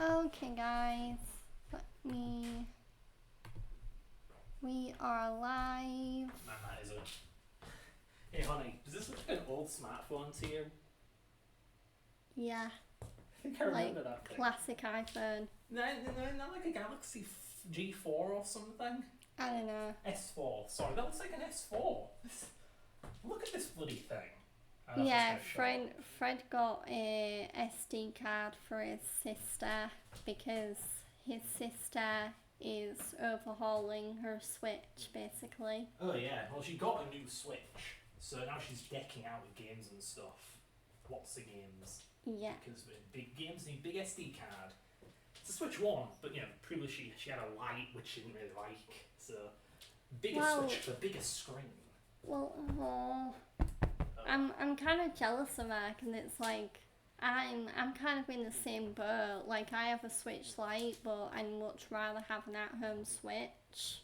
Okay, guys, we are live. Man, that is it. Hey, honey, does this look like an old smartphone to you? Yeah, I think I remember that thing. classic iPhone. No, not like a Galaxy G4 or something. I don't know. S4. Sorry, that looks like an S4. Look at this bloody thing. Yeah, Fred got a SD card for his sister because his sister is overhauling her Switch, basically. Oh yeah, well she got a new Switch, so now she's decking out with games and stuff. Lots of games. Yeah. Because big games need big SD card. It's a Switch 1, but previously she had a Lite, which she didn't really like. So, bigger Switch for bigger screen. Well, I'm kind of jealous of her, because it's like I'm kind of in the same boat. Like, I have a Switch Lite, but I'd much rather have an at-home Switch.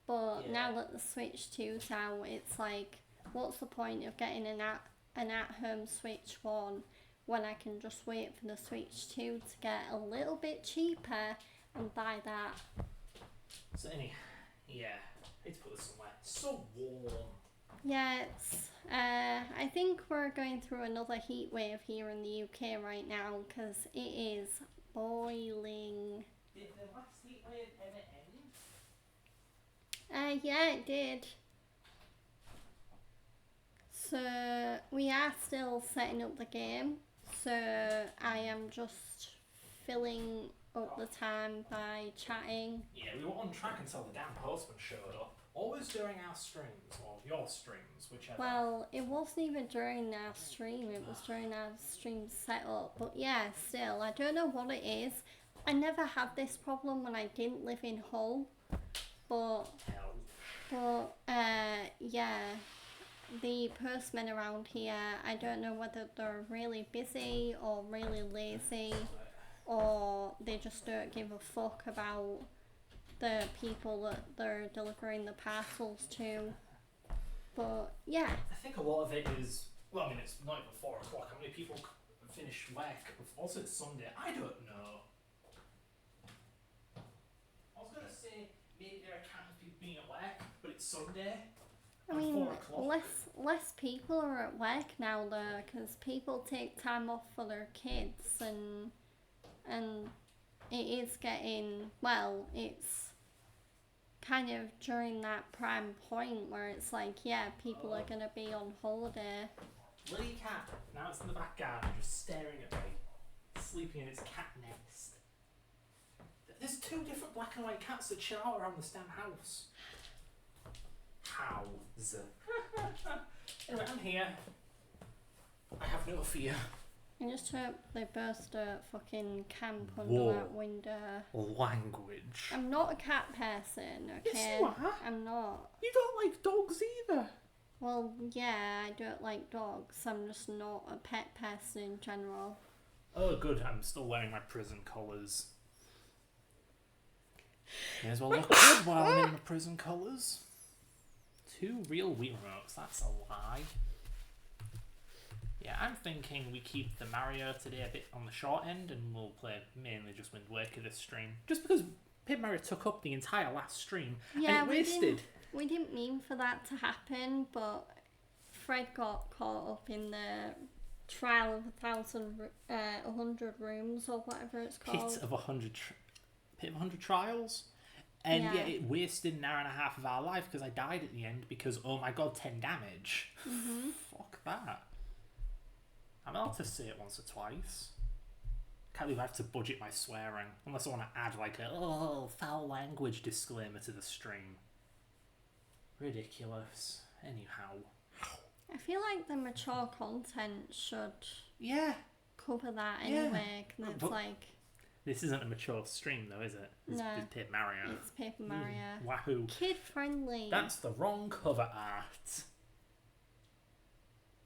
But now that the Switch 2's out, it's like, what's the point of getting an at-home Switch 1 when I can just wait for the Switch 2 to get a little bit cheaper and buy that? So anyhow, I need to put this somewhere. It's so warm. Yeah, it's, I think we're going through another heat wave here in the UK right now, because it is boiling. Did the last heat wave ever end? Yeah, it did. So, we are still setting up the game, so I am just filling up the time by chatting. Yeah, we were on track until the damn postman showed up. Always during our streams, or your streams, whichever. Well, it wasn't even during our stream, it was during our stream setup. But yeah, still, I don't know what it is. I never had this problem when I didn't live in Hull. But yeah, the postmen around here, I don't know whether they're really busy or really lazy, or they just don't give a fuck about the people that they're delivering the parcels to. But yeah, I think a lot of it is, well, I mean, it's not even 4 o'clock. How many people finish work? Also, it's Sunday. I don't know. I was going to say maybe there are countless people being at work, but it's Sunday. I mean, 4 o'clock. less people are at work now though, because people take time off for their kids, and it is getting, well, it's kind of during that prime point where it's like, yeah, people are going to be on holiday. Lily cat, now it's in the back garden just staring at me, sleeping in its cat nest. There's 2 different black and white cats that chill out around the damn house. Hows. Anyway, I'm here. I have no fear. I just hope they both don't fucking camp under that window. Language. I'm not a cat person, okay? Yes, you are. I'm not. You don't like dogs either. Well, yeah, I don't like dogs. I'm just not a pet person in general. Oh, good. I'm still wearing my prison colours. May as well look good while I'm in the prison colours. 2 real Wii remotes. That's a lie. Yeah, I'm thinking we keep the Mario today a bit on the short end, and we'll play mainly just Wind Waker this stream. Just because Paper Mario took up the entire last stream, yeah, and it wasted. We didn't mean for that to happen, but Fred got caught up in the trial of 100 rooms, or whatever it's called. Pit of 100 trials. And yeah, it wasted an hour and a half of our life because I died at the end because, oh my god, 10 damage. Mm-hmm. Fuck that. I'm allowed to say it once or twice. Can't believe I have to budget my swearing. Unless I want to add like a foul language disclaimer to the stream. Ridiculous. Anyhow. I feel like the mature content should cover that Yeah. anyway, because it's like... This isn't a mature stream though, is it? It's Paper Mario. It's Paper Mario. Wahoo. Kid friendly. That's the wrong cover art.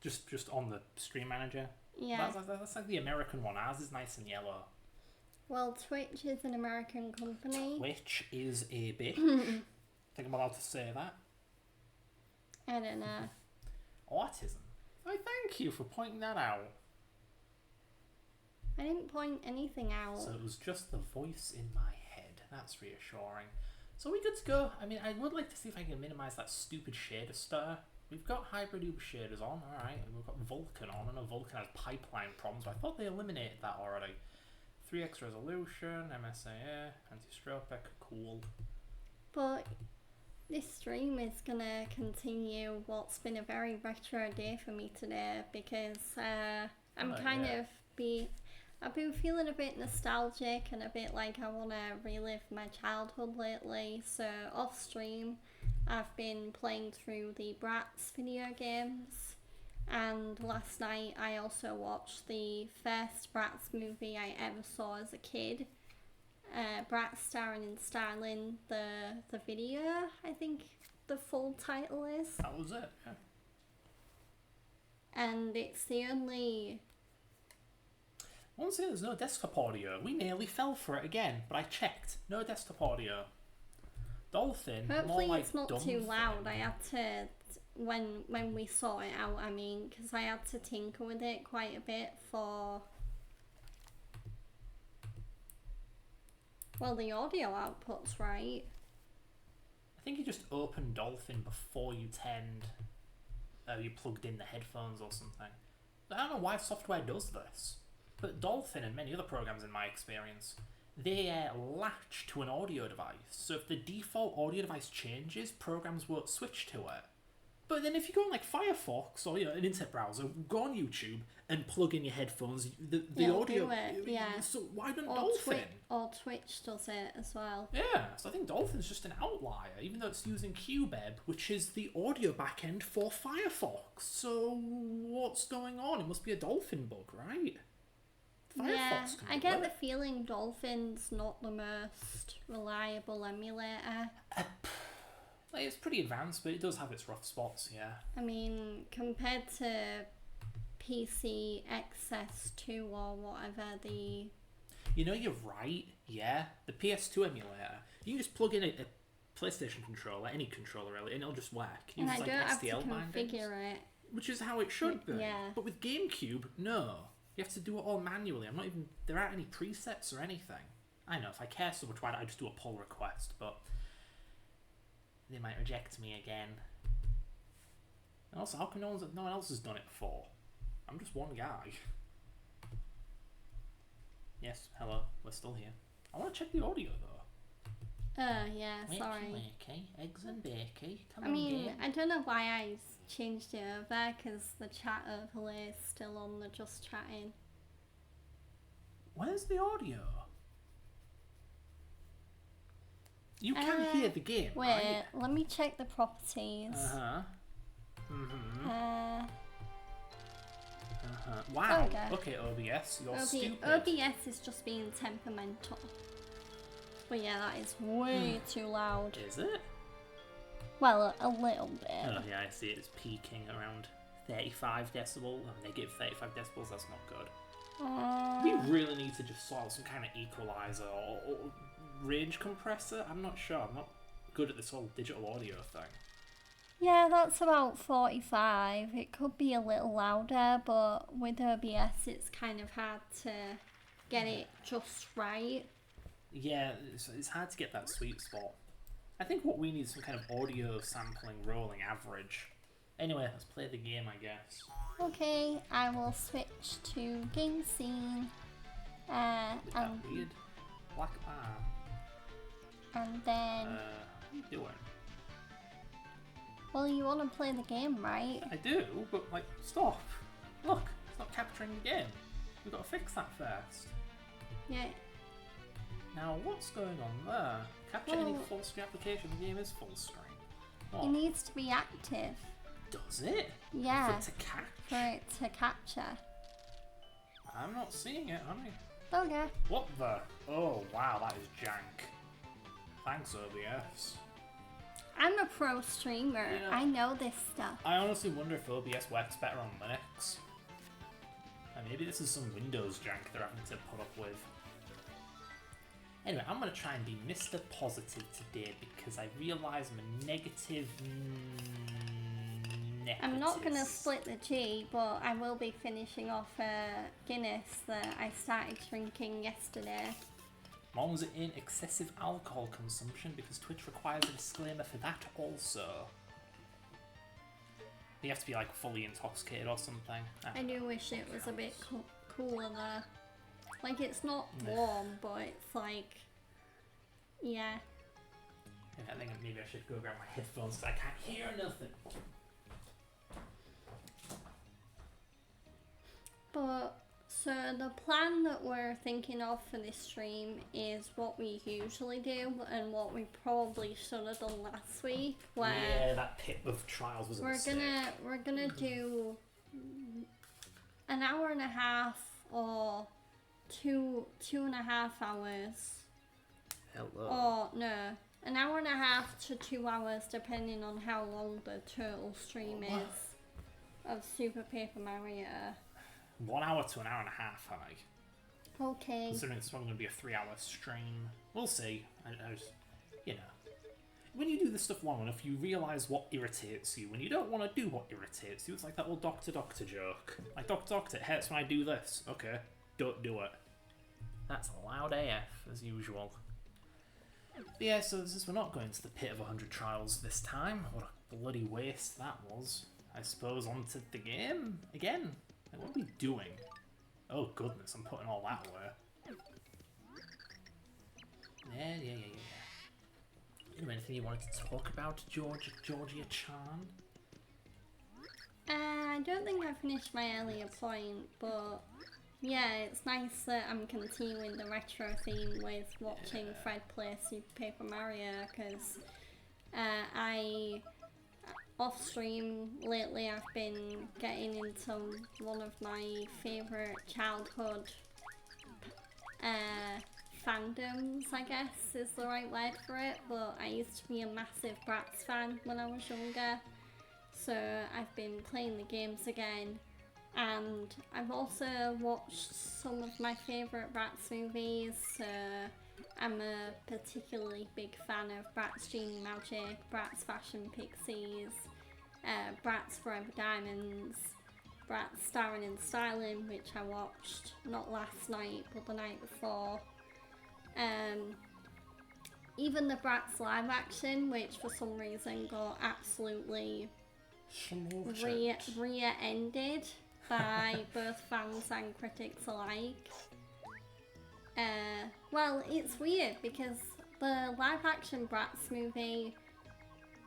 Just on the stream manager. Yeah. That's like the American one. Ours is nice and yellow. Well, Twitch is an American company. Twitch is a bitch. Think I'm allowed to say that? I don't know. Autism. I thank you for pointing that out. I didn't point anything out. So it was just the voice in my head. That's reassuring. So are we good to go? I mean, I would like to see if I can minimize that stupid shader stutter. We've got hybrid Uber shaders on, alright, and we've got Vulkan on. I know Vulkan has pipeline problems, but I thought they eliminated that already. 3x resolution, MSAA, anti-stropic, cool. But this stream is gonna continue what's been a very retro day for me today because I've been feeling a bit nostalgic and a bit like I want to relive my childhood lately. So off stream, I've been playing through the Bratz video games, and last night I also watched the first Bratz movie I ever saw as a kid. Bratz starring in Starling, the video, I think the full title is. That was it, yeah. And it's the only... Once again, there's no desktop audio. We nearly fell for it again, but I checked. No desktop audio. Dolphin, Hopefully more like it's not too loud. I had to, when we sort it out, I mean, because I had to tinker with it quite a bit for... Well, the audio output's right. I think you just opened Dolphin before you you plugged in the headphones or something. I don't know why software does this, but Dolphin and many other programs in my experience, they latch to an audio device. So if the default audio device changes, programs won't switch to it. But then if you go on like Firefox or an internet browser, go on YouTube and plug in your headphones, the audio. Do it, yeah. So why don't Dolphin? Or Twitch does it as well. Yeah, so I think Dolphin's just an outlier, even though it's using QBEB, which is the audio backend for Firefox. So what's going on? It must be a Dolphin bug, right? Firefox I get the feeling Dolphin's not the most reliable emulator. Like, it's pretty advanced, but it does have its rough spots, yeah. I mean, compared to PC XS2 or whatever, the... You know, you're right, yeah. The PS2 emulator, you can just plug in a PlayStation controller, any controller really, and it'll just work. And I don't have to STL bindings, configure it. which is how it should be. Yeah. But with GameCube, no. You have to do it all manually. There aren't any presets or anything. I know, if I care so much, why don't I just do a pull request, but... They might reject me again. And also, how come no one else has done it before? I'm just one guy. Yes, hello, we're still here. I want to check the audio though. Yeah, sorry. Wakey, eggs and bakey. Come I on, mean, game. I don't know why I changed it over, because the chat overlay is still on the just chatting. Where's the audio? You can hear the game, wait, right? let me check the properties. Wow. Okay. Okay, OBS, you're stupid. OBS is just being temperamental. But yeah, that is way too loud. Is it? Well, a little bit. Oh yeah, I see it. It's peaking around 35 decibels. Oh, negative 35 decibels, that's not good. We really need to just sort out some kind of equalizer or range compressor. I'm not sure. I'm not good at this whole digital audio thing. Yeah, that's about 45. It could be a little louder, but with OBS it's kind of hard to get it just right. Yeah, it's hard to get that sweet spot. I think what we need is some kind of audio sampling rolling average. Anyway, let's play the game, I guess. Okay, I will switch to game scene. With that weird black bar. And then... what are you doing? Well, you want to play the game, right? I do, but like, stop. Look, it's not capturing the game. We've got to fix that first. Yeah. Now, what's going on there? Capture any full screen application, the game is full screen. What? It needs to be active. Does it? Yeah. For it to catch? For it to capture. I'm not seeing it, honey. Okay. What the? Oh, wow, that is jank. Thanks, OBS. I'm a pro streamer. Yeah. I know this stuff. I honestly wonder if OBS works better on Linux. And maybe this is some Windows jank they're having to put up with. Anyway, I'm going to try and be Mr. Positive today because I realise I'm a negative I'm not going to split the tea, but I will be finishing off a Guinness that I started drinking yesterday. As long as it ain't excessive alcohol consumption, because Twitch requires a disclaimer for that also. You have to be like fully intoxicated or something. I do wish it was a bit cooler there. Like, it's not warm, but it's like, yeah. I think maybe I should go grab my headphones because I can't hear nothing. But, so the plan that we're thinking of for this stream is what we usually do and what we probably should have done last week. Where yeah, that pit of trials was a mistake. We're gonna do an hour and a half or two and a half hours. Hello. Or no, an hour and a half to 2 hours, depending on how long the total stream is of Super Paper Mario. 1 hour to an hour and a half, I. Okay. Considering it's probably going to be a 3-hour stream. We'll see. I just, you know. When you do this stuff long enough, you realise what irritates you. When you don't want to do what irritates you, it's like that old Doctor joke. Like, Doctor, it hurts when I do this. Okay, don't do it. That's loud AF, as usual. But yeah, so we're not going to the pit of 100 trials this time. What a bloody waste that was. I suppose onto the game again. Like, what are we doing? Oh goodness, I'm putting all that away. Yeah. Anything you wanted to talk about, Georgia Chan? I don't think I finished my earlier point, but yeah, it's nice that I'm continuing the retro theme with watching Fred play Super Paper Mario, because off stream lately I've been getting into one of my favourite childhood fandoms, I guess is the right word for it, but I used to be a massive Bratz fan when I was younger, so I've been playing the games again, and I've also watched some of my favourite Bratz movies, so I'm a particularly big fan of Bratz Genie Magic, Bratz Fashion Pixies, Bratz Forever Diamonds, Bratz Starring and Styling, which I watched not last night but the night before. Even the Bratz live action, which for some reason got absolutely rear-ended by both fans and critics alike. Well, it's weird because the live action Bratz movie,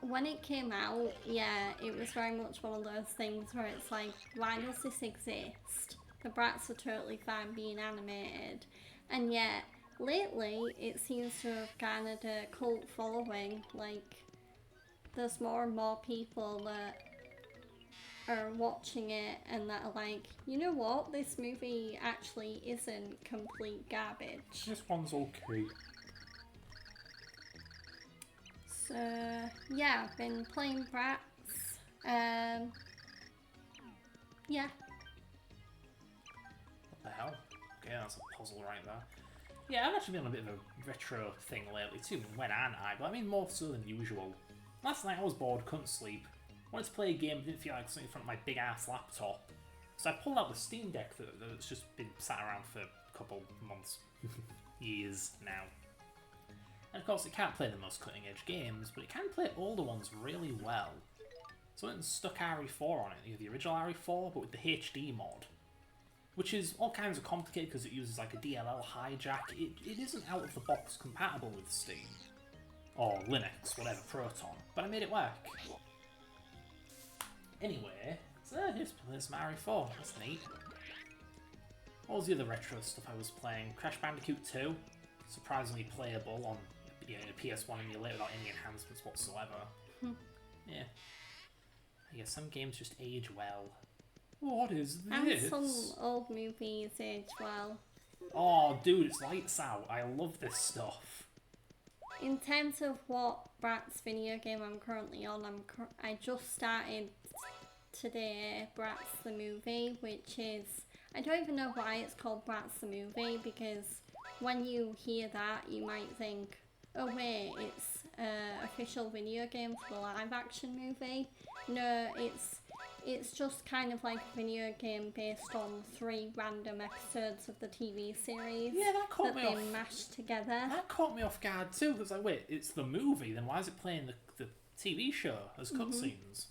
when it came out, yeah, it was very much one of those things where it's like, why does this exist? The Bratz are totally fine being animated, and yet lately it seems to have garnered a cult following. Like, there's more and more people that are watching it and that are like, you know what, this movie actually isn't complete garbage. This one's okay. So yeah, I've been playing Bratz. Yeah. What the hell? Okay, that's a puzzle right there. Yeah, I've actually been on a bit of a retro thing lately too. When aren't I? But I mean more so than usual. Last night I was bored, couldn't sleep. Wanted to play a game, didn't feel like something in front of my big ass laptop. So I pulled out the Steam Deck that's just been sat around for a couple months, years now. And of course it can't play the most cutting edge games, but it can play older ones really well. So I went and stuck RE4 on it, the original RE4, but with the HD mod. Which is all kinds of complicated because it uses like a DLL hijack. It isn't out of the box compatible with Steam. Or Linux, whatever, Proton. But I made it work. Anyway, so here's some RE4, that's neat. What was the other retro stuff I was playing? Crash Bandicoot 2, surprisingly playable on a PS1 emulator without any enhancements whatsoever. Yeah. I guess some games just age well. What is this? And some old movies age well. Oh dude, it's Lights Out. I love this stuff. In terms of what Bratz video game I'm currently on, I just started today Bratz the movie, which is, I don't even know why it's called Bratz the movie, because when you hear that you might think, oh wait, it's an official video game for the live action movie. No, it's just kind of like a video game based on 3 random episodes of the TV series. Yeah, that caught me they off. mashed together. That caught me off guard too. Because like, wait, it's the movie. Then why is it playing the TV show as cutscenes?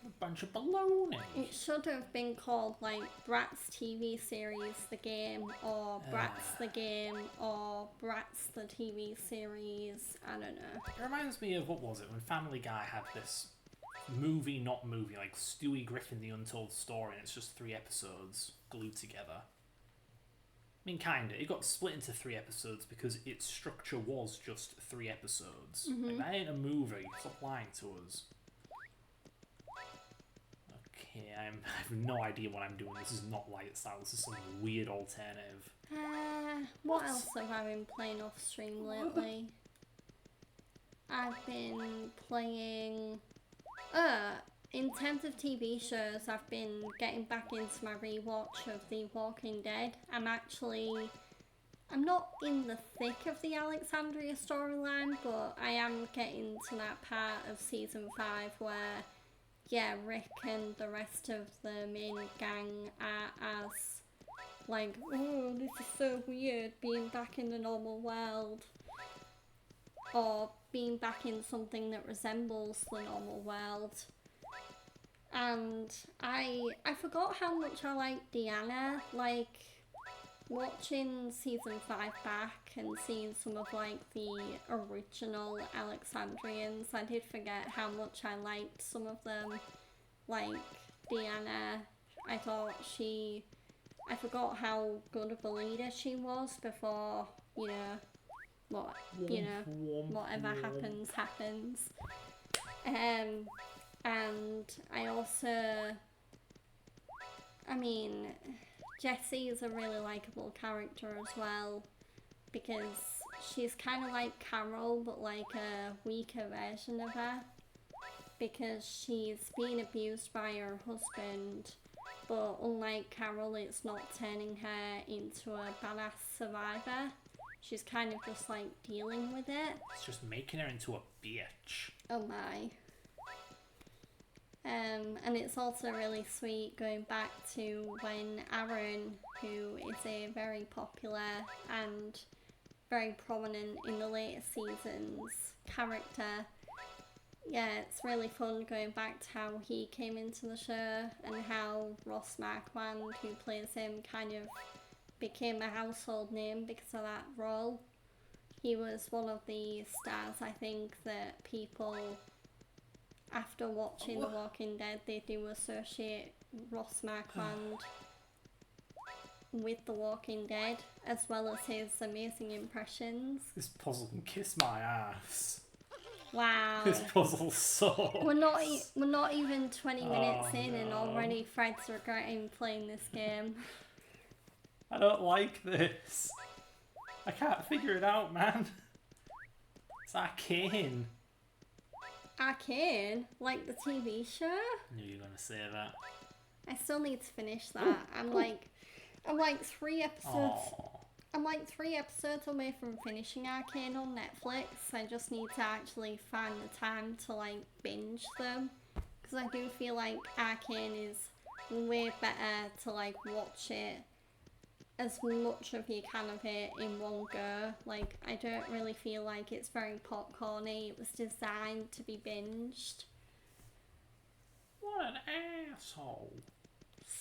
A bunch of baloney. It should have been called like Bratz TV series the game, or Bratz the game, or Bratz the TV series. I don't know. It reminds me of, what was it, when Family Guy had this movie, not movie, like Stewie Griffin The Untold Story, and it's just 3 episodes glued together. I mean, kinda. It got split into 3 episodes because its structure was just 3 episodes. Like, that ain't a movie. Stop lying to us. Okay, I have no idea what I'm doing. This is not Light Style. This is some weird alternative. What else have I been playing off stream lately? I've been playing... in terms of TV shows, I've been getting back into my rewatch of The Walking Dead. I'm not in the thick of the Alexandria storyline, but I am getting to that part of season 5 where, yeah, Rick and the rest of the main gang are as, like, oh, this is so weird, being back in the normal world. Or being back in something that resembles the normal world. And I forgot how much I liked Deanna. Like, watching season 5 back and seeing some of like the original Alexandrians, I did forget how much I liked some of them. Like Deanna, I forgot how good of a leader she was before, whatever happens. And I also, Jessie is a really likeable character as well, because she's kind of like Carol, but like a weaker version of her, because she's being abused by her husband, but unlike Carol, it's not turning her into a badass survivor. She's kind of just like dealing with it. It's just making her into a bitch. Oh my. And it's also really sweet going back to when Aaron, who is a very popular and very prominent in the later seasons character, yeah, it's really fun going back to how he came into the show and how Ross Marquand, who plays him, kind of became a household name because of that role. He was one of the stars, I think, that people, after watching The Walking Dead, they do associate Ross Marquand with The Walking Dead, as well as his amazing impressions. This puzzle can kiss my ass. Wow. This puzzle sucks. We're not even 20 minutes in and already Fred's regretting playing this game. I don't like this. I can't figure it out, man. It's arcane. Arcane? Like the TV show? I knew you were gonna say that. I still need to finish that. I'm like 3 episodes. Aww. I'm like 3 episodes away from finishing Arcane on Netflix. I just need to actually find the time to like binge them, because I do feel like Arcane is way better to like watch it as much of you can of it in one go. Like, I don't really feel like it's very popcorny. It was designed to be binged. What an asshole.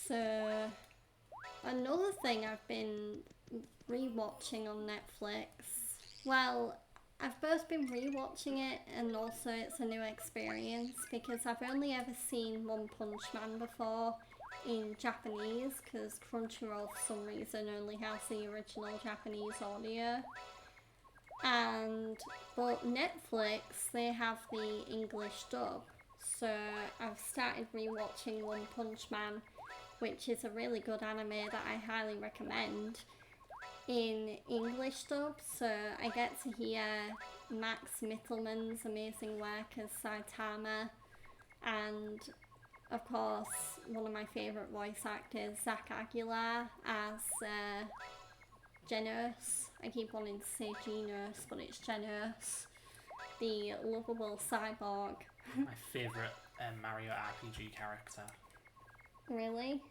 So, another thing I've been rewatching on Netflix, well, I've both been rewatching it and also it's a new experience because I've only ever seen One Punch Man before in Japanese, because Crunchyroll for some reason only has the original Japanese audio, but Netflix, they have the English dub, so I've started rewatching One Punch Man, which is a really good anime that I highly recommend, in English dub, so I get to hear Max Mittelman's amazing work as Saitama, and of course, one of my favourite voice actors, Zach Aguilar, as Genos. I keep wanting to say Genos, but it's Genos, the lovable cyborg. My favourite Mario RPG character. Really?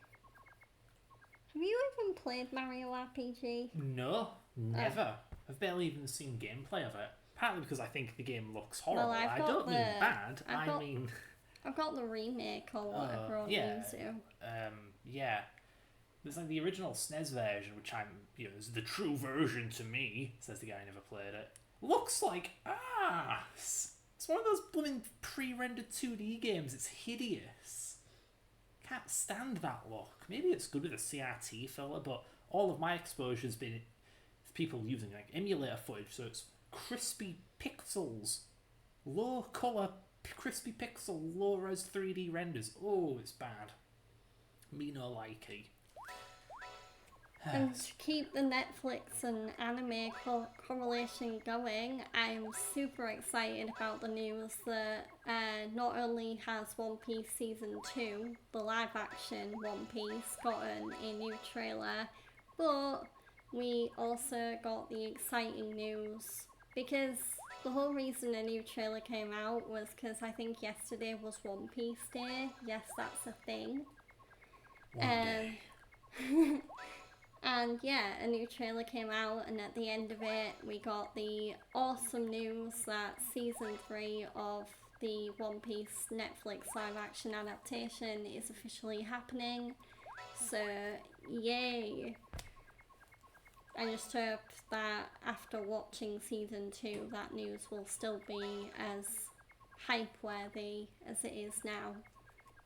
Have you even played Mario RPG? No, never. I've barely even seen gameplay of it. Partly because I think the game looks horrible. Well, I don't mean bad. I've got the remake or whatever on YouTube. Yeah. There's like the original SNES version, which is the true version to me, says the guy who never played it. Looks like ass. It's one of those blooming pre-rendered 2D games. It's hideous. Can't stand that look. Maybe it's good with a CRT filler, but all of my exposure's been people using like emulator footage, so it's crispy pixels, low colour, crispy pixel, low res 3D renders. Oh, it's bad. Me no likey. And to keep the Netflix and anime correlation going, I'm super excited about the news that not only has One Piece Season 2, the live action One Piece, gotten a new trailer, but we also got the exciting news because the whole reason a new trailer came out was because I think yesterday was One Piece Day. Yes, that's a thing. One day. And yeah, a new trailer came out, and at the end of it, we got the awesome news that Season 3 of the One Piece Netflix live action adaptation is officially happening. So, yay! I just hope that after watching Season 2, that news will still be as hype-worthy as it is now.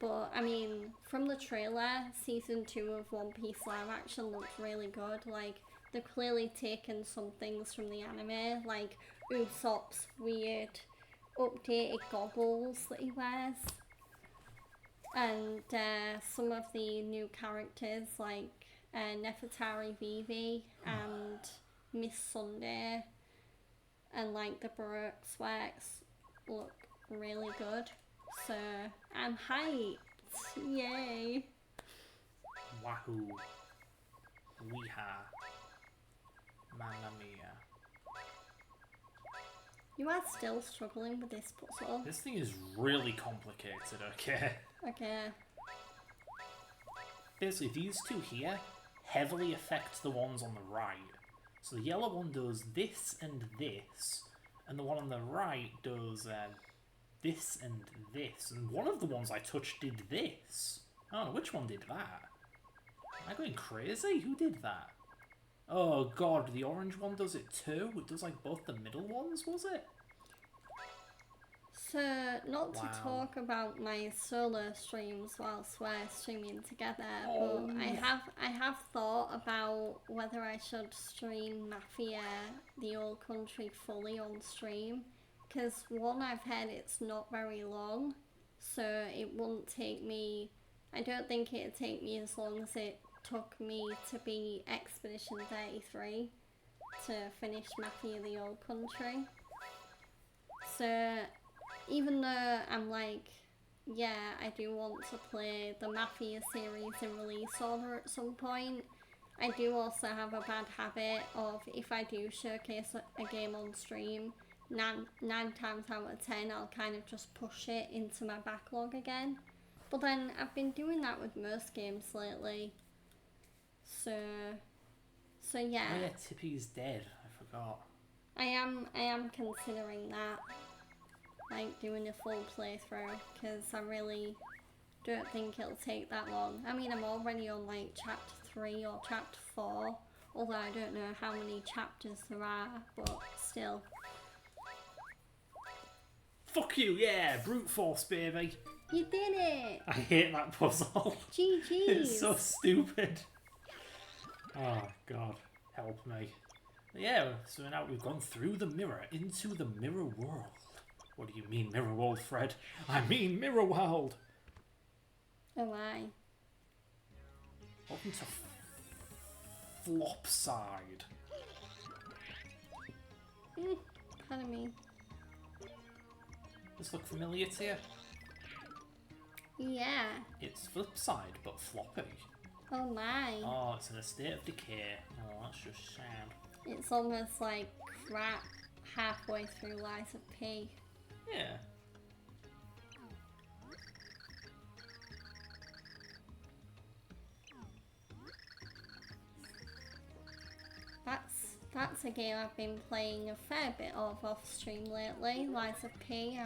But, I mean, from the trailer, Season 2 of One Piece live action looks really good. Like, they've clearly taken some things from the anime, like Usopp's weird updated goggles that he wears. And some of the new characters, like Nefertari Vivi and Miss Sunday, and like the Baroque swags look really good. So, I'm hyped. Yay. Wahoo. Weeha. Mamma mia. You are still struggling with this puzzle. This thing is really complicated, okay? Okay. Basically, these two here heavily affect the ones on the right. So the yellow one does this and this, and the one on the right does this and this. And one of the ones I touched did this. I don't know which one did that. Am I going crazy? Who did that? Oh god, the orange one does it too? It does like both the middle ones, was it? So, not to talk about my solo streams whilst we're streaming together, but I have thought about whether I should stream Mafia the Old Country fully on stream. Because one, I've heard it's not very long, so it wouldn't take me, I don't think it'd take me as long as it took me to be Expedition 33 to finish Mafia the Old Country. So, even though I'm like, yeah, I do want to play the Mafia series in release order at some point, I do also have a bad habit of, if I do showcase a game on stream, 9 times out of 10 I'll kind of just push it into my backlog again. But then I've been doing that with most games lately. So yeah. Oh yeah, Tippy's dead. I forgot. I am considering that, like doing a full playthrough, because I really don't think it'll take that long. I mean, I'm already on like chapter 3 or chapter 4, although I don't know how many chapters there are, but still. Fuck you, yeah, brute force, baby. You did it! I hate that puzzle. GG's. It's so stupid. Oh god, help me. Yeah, so now we've gone through the mirror into the mirror world. What do you mean mirror world, Fred? I mean mirror world. Oh my. Welcome to Flopside. Pardon me. Does look familiar to you? Yeah. It's Flipside, but floppy. Oh my. Oh, it's in a state of decay. Oh, that's just sad. It's almost like crap halfway through Lies of P. Yeah. that's a game I've been playing a fair bit of off stream lately, Lies of P.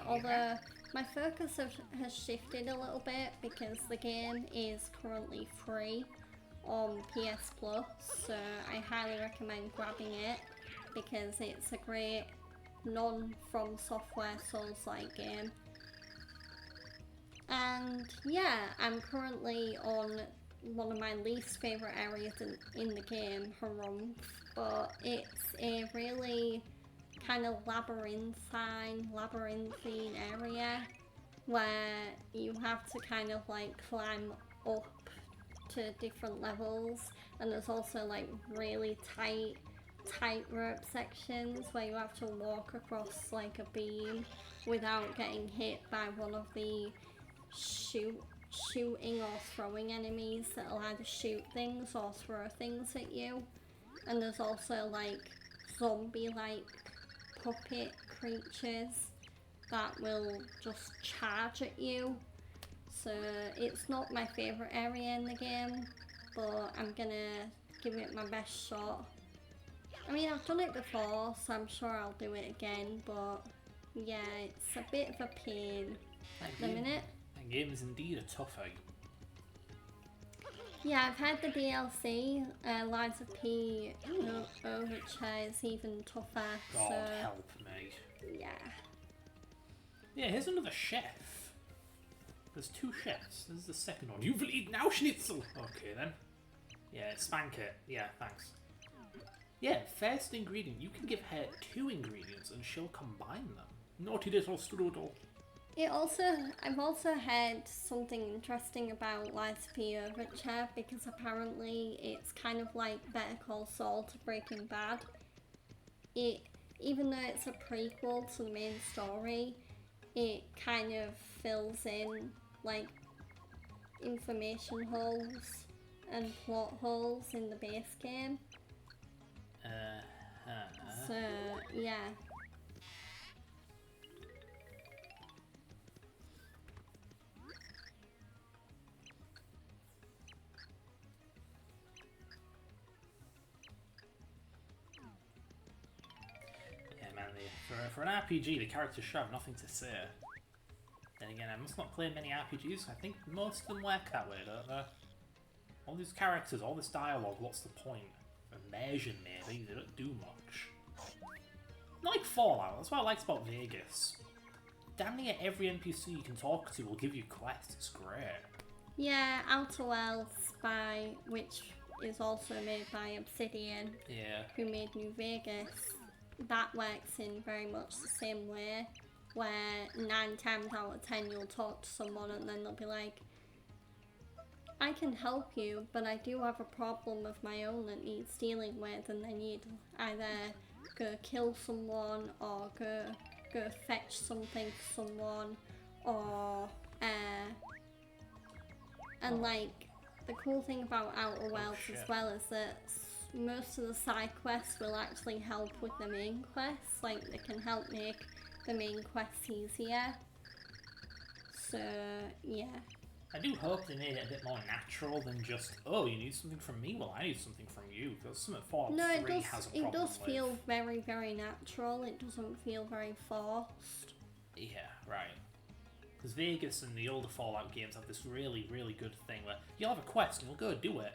Although my focus has shifted a little bit because the game is currently free on PS Plus, so I highly recommend grabbing it because it's a great non-From Software Souls-like game. And yeah, I'm currently on one of my least favourite areas in the game, Harumph, but it's a really kind of labyrinthine area where you have to kind of like climb up to different levels, and there's also like really tightrope sections where you have to walk across like a beam without getting hit by one of the shooting or throwing enemies that'll either shoot things or throw things at you. And there's also like zombie like puppet creatures that will just charge at you. So it's not my favourite area in the game, but I'm gonna give it my best shot. I mean, I've done it before, so I'm sure I'll do it again, but yeah, it's a bit of a pain at the minute. That game is indeed a toughie. Yeah, I've had the DLC, Lies of P Overture is even tougher. God so help me. yeah. Yeah, here's another chef. There's two chefs. This is the second one. You will eat now, Schnitzel! Okay then. Yeah, spank it. Yeah, thanks. Yeah, first ingredient. You can give her 2 ingredients and she'll combine them. Naughty little strudel. I've also heard something interesting about Lies of P Overture because apparently it's kind of like Better Call Saul to Breaking Bad. Even though it's a prequel to the main story, it kind of fills in like information holes and plot holes in the base game. So yeah. For an RPG, the characters should have nothing to say. Then again, I must not play many RPGs. I think most of them work that way, don't they? All these characters, all this dialogue, what's the point? Immersion, maybe. They don't do much. Not like Fallout. That's what I liked about Vegas. Damn near every NPC you can talk to will give you quests. It's great. Yeah, Outer Worlds which is also made by Obsidian, who made New Vegas. That works in very much the same way, where 9 times out of 10 you'll talk to someone and then they'll be like, I can help you, but I do have a problem of my own that needs dealing with, and then you'd either go kill someone or go fetch something for someone, or and like the cool thing about Outer Worlds as well is that most of the side quests will actually help with the main quests. Like, they can help make the main quests easier. So, yeah. I do hope they made it a bit more natural than just, oh, you need something from me? Well, I need something from you. Because some of Fallout 3 has a problem it does with. feel very, very natural. It doesn't feel very forced. Yeah, right. Because Vegas and the older Fallout games have this really, really good thing where you'll have a quest and you'll go do it.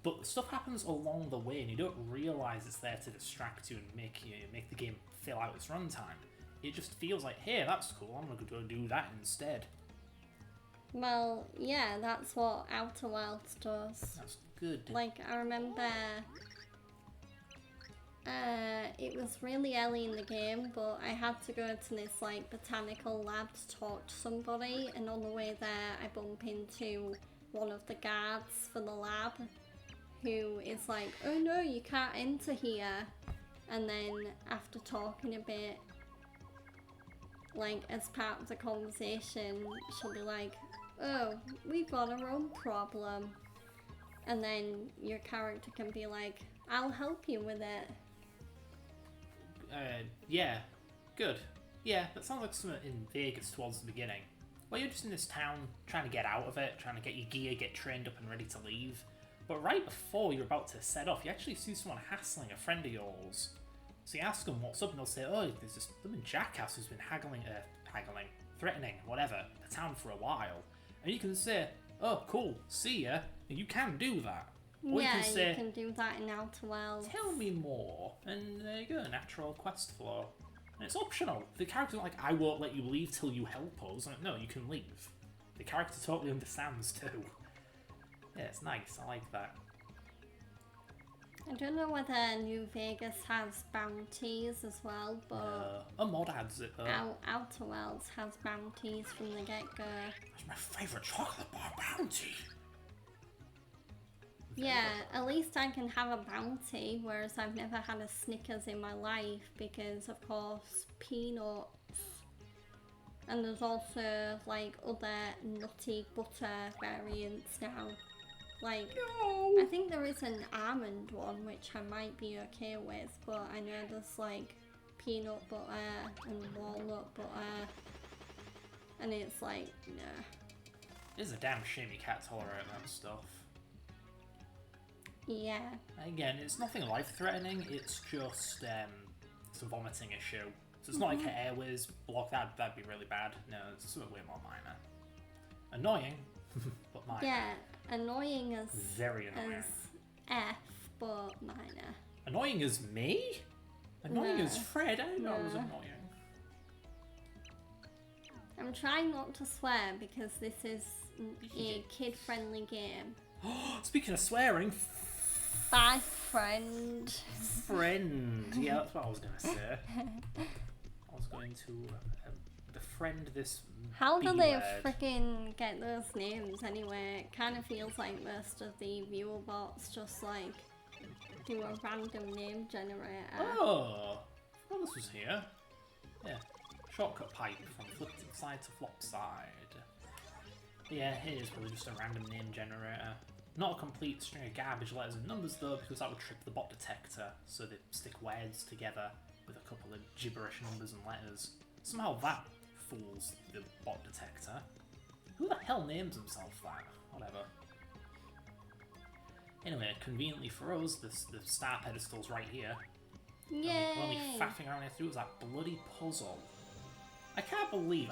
But stuff happens along the way and you don't realise it's there to distract you and make the game fill out its runtime. It just feels like, hey, that's cool, I'm going to go do that instead. Well, yeah, that's what Outer Worlds does. That's good. Like, I remember it was really early in the game, but I had to go to this like botanical lab to talk to somebody, and on the way there I bump into one of the guards for the lab, who is like, oh no, you can't enter here. And then after talking a bit, like as part of the conversation, she'll be like, oh, we've got our own problem. And then your character can be like, I'll help you with it. Yeah, good. Yeah, that sounds like something in Vegas towards the beginning. Well, you're just in this town, trying to get out of it, trying to get your gear, get trained up and ready to leave. But right before you're about to set off, you actually see someone hassling a friend of yours. So you ask them what's up, and they'll say, oh, there's this blooming jackass who's been threatening, whatever, the town for a while. And you can say, oh, cool, see ya, and you can do that. Or yeah, you can say, you can do that in Outer Worlds. tell me more, and there you go, natural quest flow. And it's optional. The character's not like, I won't let you leave till you help us. Like, no, you can leave. The character totally understands too. Yeah, it's nice, I like that. I don't know whether New Vegas has bounties as well, but A mod adds it though. Outer Worlds has bounties from the get-go. That's my favourite chocolate bar bounty. Yeah, at least I can have a bounty, whereas I've never had a Snickers in my life because, of course, peanuts. And there's also, like, other nutty butter variants now. Like, I think there is an almond one, which I might be okay with, but I know there's, like, peanut butter and walnut butter. And it's like, nah. It's a damn shame you can't tolerate that stuff. Yeah. Again, it's nothing life-threatening, it's just it's a vomiting issue. So it's not like an airways block, that'd be really bad. No, it's something way more minor. Annoying, but minor. Yeah, annoying as Very annoying. as F, but minor. Annoying as me? Annoying No. as Fred? I didn't know it was No. annoying. I'm trying not to swear because this is a kid-friendly game. Speaking of swearing, Bye, friend. friend. Yeah, that's what I was going to say. I was going to befriend this How do B they word. freaking get those names anyway? It kind of feels like most of the viewer bots just like do a random name generator. Oh, well, this was here. Yeah, shortcut pipe from flip side to flop side. Yeah, it is probably just a random name generator. Not a complete string of garbage letters and numbers though, because that would trip the bot detector, so they stick words together with a couple of gibberish numbers and letters. Somehow that fools the bot detector. Who the hell names himself that? Whatever. Anyway, conveniently for us, the star pedestal's right here. Yay! We're only faffing around here through that bloody puzzle. I can't believe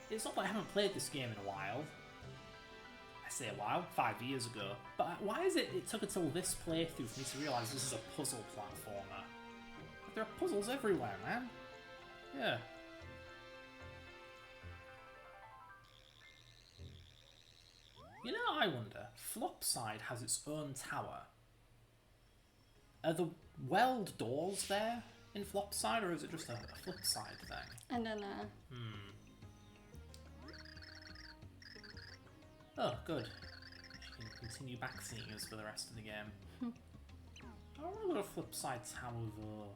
it's not that I haven't played this game in a while. I say a while, 5 years ago. But why is it took until this playthrough for me to realise this is a puzzle platformer? There are puzzles everywhere, man. Yeah. You know, I wonder, Flopside has its own tower. Are the weld doors there in Flopside, or is it just a Flipside thing? I don't know. Oh, good. She can continue backseating us for the rest of the game. I want to go to Flipside Tower though.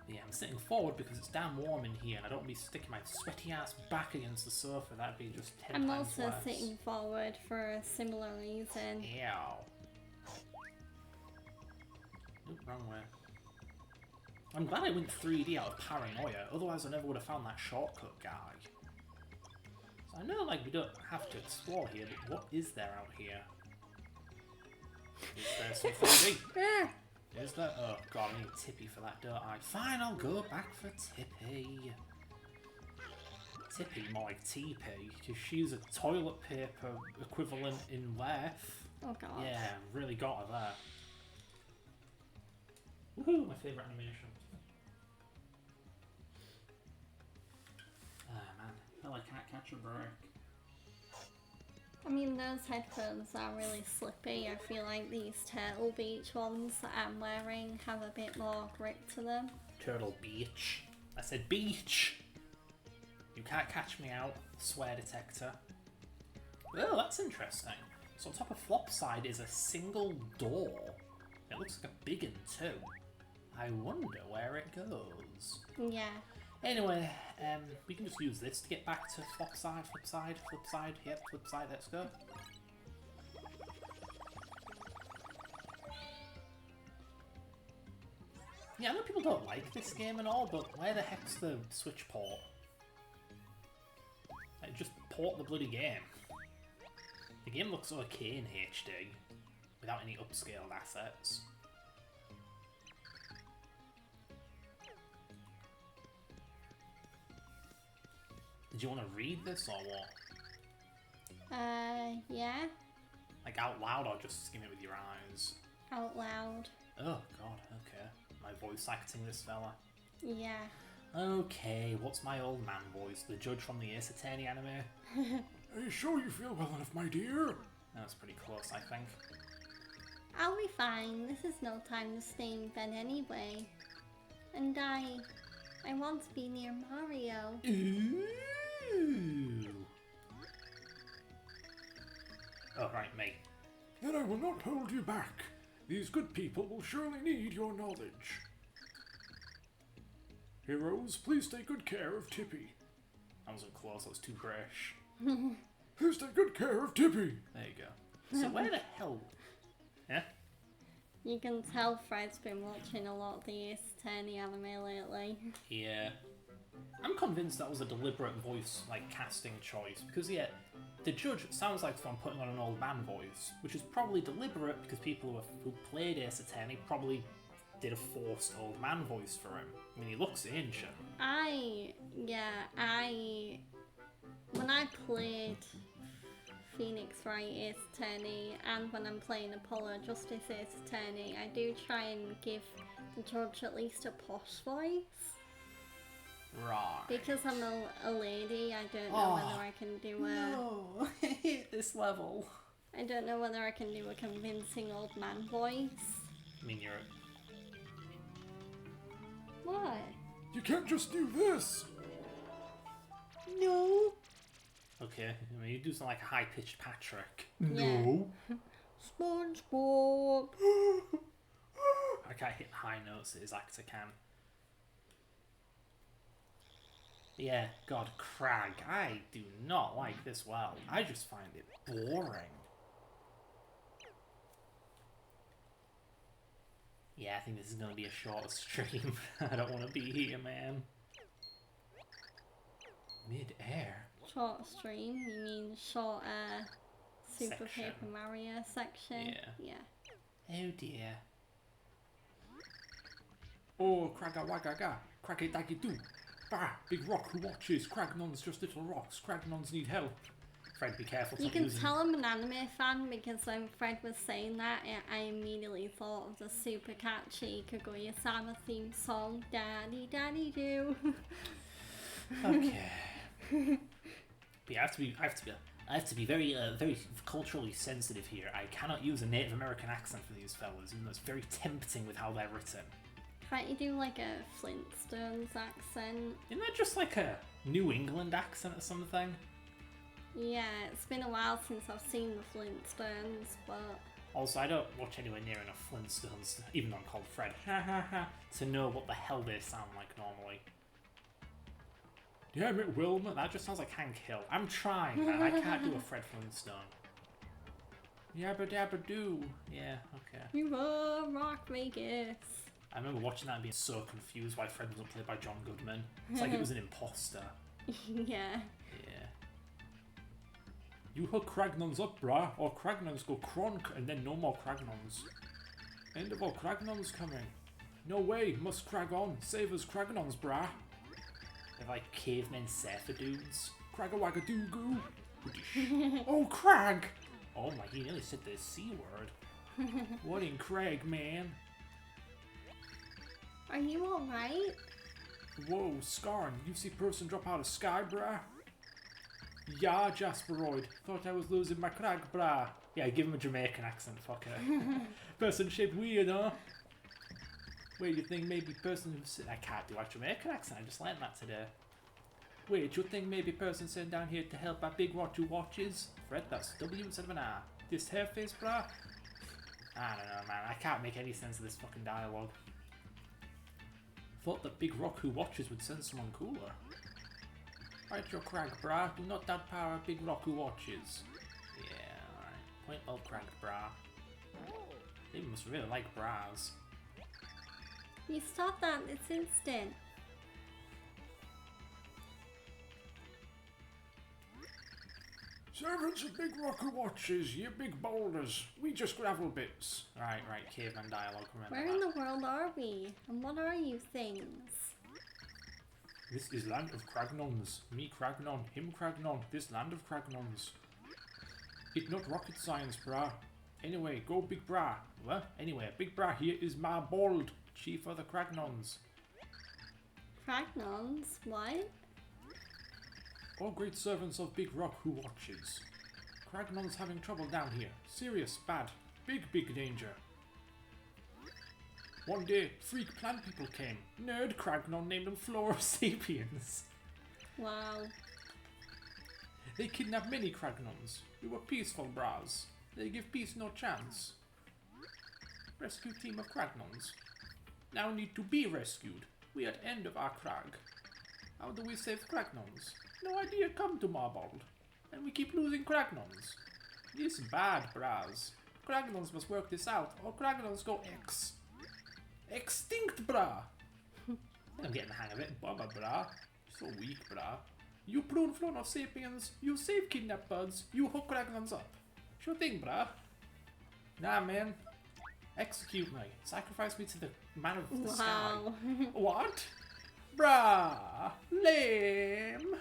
Yeah, I'm sitting forward because it's damn warm in here and I don't want to be sticking my sweaty ass back against the sofa. That'd be just 10 I'm times also worse. sitting forward for a similar reason. Ew. Oop, wrong way. I'm glad I went 3D out of paranoia, otherwise I never would have found that shortcut guy. So I know, like, we don't have to explore here, but what is there out here? Is there some 3D? Ah, Is there? Oh god, I need Tippy for that, don't I? Fine, I'll go back for Tippy. Tippy, more like TP, because she's a toilet paper equivalent in length. oh god. Yeah, really got her there. Woohoo, my favourite animation. Ah man, I feel like I can't catch a break. I mean, those headphones are really slippy. I feel like these Turtle Beach ones that I'm wearing have a bit more grip to them. Turtle Beach. I said beach! You can't catch me out, swear detector. Oh, that's interesting. So on top of Flopside is a single door. It looks like a big one too. I wonder where it goes. Yeah. Anyway, we can just use this to get back to Flopside, yep, Flipside, let's go. Yeah, I know people don't like this game and all, but where the heck's the Switch port? Like, just port the bloody game. The game looks okay in HD, without any upscaled assets. Did you want to read this or what? Yeah. Like out loud or just skim it with your eyes? Out loud. Oh god, okay. My voice acting this fella. Yeah. Okay, what's my old man voice? The judge from the Ace Attorney anime? Are you sure you feel well enough, my dear? That's pretty close, I think. I'll be fine. This is no time to stay in bed anyway. And I want to be near Mario. Ooh. Oh, right, me. Then I will not hold you back. These good people will surely need your knowledge. Heroes, please take good care of Tippy. I wasn't close, I was too brash. Please take good care of Tippy. There you go. So where the hell... Yeah? You can tell Fred's been watching a lot of the Ace Attorney anime lately. Yeah. I'm convinced that was a deliberate voice, like, casting choice, because, yeah, the judge sounds like someone putting on an old man voice, which is probably deliberate because people who played Ace Attorney probably did a forced old man voice for him. I mean, he looks ancient. When I played Phoenix Wright Ace Attorney and when I'm playing Apollo Justice Ace Attorney, I do try and give the judge at least a posh voice. Right. Because I'm a lady, I don't know whether I can do a... No, I hate this level. I don't know whether I can do a convincing old man voice. I mean, you're... What? You can't just do this. No. Okay, I mean, you do something like a high-pitched Patrick. No. SpongeBob. I can't hit high notes that his actor can. Yeah, God, Crag, I do not like this well. I just find it boring. Yeah, I think this is going to be a short stream. I don't want to be here, man. Mid-air? Short stream? You mean short Super Section. Paper Mario section? Yeah. Yeah. Oh dear. Oh, Cragga-wagga-ga. Craggy-daggy-doo. Bah, big rock who watches. Cragnon's just little rocks. Cragnons need help. Fred, be careful. You stop can using... tell I'm an anime fan because when Fred was saying that, I immediately thought of the super catchy Kaguya-sama theme song, Daddy Daddy Do. Okay. But yeah, I have to be very, very culturally sensitive here. I cannot use a Native American accent for these fellas, even though it's very tempting with how they're written. Can't you do like a Flintstones accent? Isn't that just like a New England accent or something? Yeah, it's been a while since I've seen the Flintstones, but... Also, I don't watch anywhere near enough Flintstones, even though I'm called Fred, to know what the hell they sound like normally. Damn it, Wilma. That just sounds like Hank Hill. I'm trying, man. I can't do a Fred Flintstone. Yabba dabba doo. Yeah, okay. You are Rock Vegas. I remember watching that and being so confused why Fred wasn't played by John Goodman. It's like it was an imposter. Yeah. Yeah. You hook Cragnons up, brah, or Cragnons go cronk and then no more Cragnons. End of all Cragnons coming. No way, must crag on. Save us Cragnons, brah. They're like cavemen surfer dudes. Cragga-wagga-doo-goo. Oh, Crag! Oh my, he nearly said the C word. What in Crag, man? Are you alright? Whoa, Scarn, you see person drop out of sky, brah? Yeah, Jasperoid. Thought I was losing my crag, brah. Yeah, give him a Jamaican accent, fucker. Person shaped weird, huh? Wait, you think maybe person who's... I can't do a Jamaican accent, I just learned that today. Wait, you think maybe person sent down here to help a big rock who watches? Fred, that's W instead of an R. This hair face, brah? I don't know, man. I can't make any sense of this fucking dialogue. Thought the big rock who watches would send someone cooler. Right your crag, brah. Do not doubt power a big rock who watches. Yeah, alright. Point well cracked, brah. They must really like bras. You stop that, it's instant. Servants of Big Rock who watches, you big boulders. We just gravel bits. Right, caveman dialogue, remember Where in the world are we? And what are you things? This is land of Cragnons. Me Cragnon, him Cragnon, this land of Cragnons. It not rocket science, brah. Anyway, go Big Brah. What? Anyway, Big Brah here is my bald chief of the Cragnons. Cragnons? What? All great servants of Big Rock who watches. Cragnon's having trouble down here. Serious, bad, big danger. One day, freak plant people came. Nerd Cragnon named them Flora Sapiens. Wow. They kidnapped many Cragnons. We were peaceful, bras. They give peace no chance. Rescue team of Cragnons. Now need to be rescued. We at end of our crag. How do we save Cragnons? No idea come to Marbold. And we keep losing Cragnons. This bad, bras. Cragnons must work this out, or Cragnons go extinct, brah. I'm getting the hang of it. Baba, brah. So weak, brah. You prune flown of sapiens, you save kidnapped buds, you hook Cragnons up. Sure thing, brah. Nah, man. Execute me. Sacrifice me to the man of the sky. Wow. What? Brah. Lame.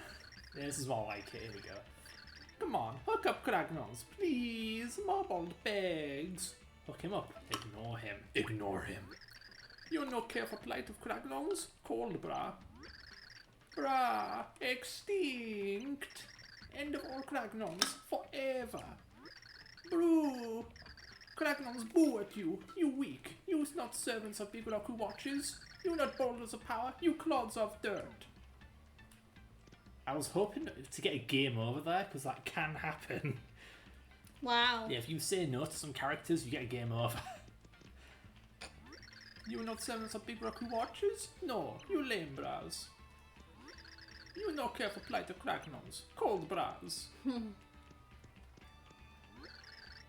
This is more like it, here we go. Come on, hook up Cragnons, please. Marbold begs. Hook him up. Ignore him. Ignore him. You no care for plight of Cragnons? Cold, brah. Brah. Extinct. End of all Cragnons. Forever. Brew. Cragnons boo at you. You weak. You not servants of Big Rock who watches. You not boulders of power. You clods of dirt. I was hoping to get a game over there, because that can happen. Wow. Yeah, if you say no to some characters, you get a game over. You not servants of Big Rock who watches? No, you lame bras. You no care for plight of Cragnons. Cold bras.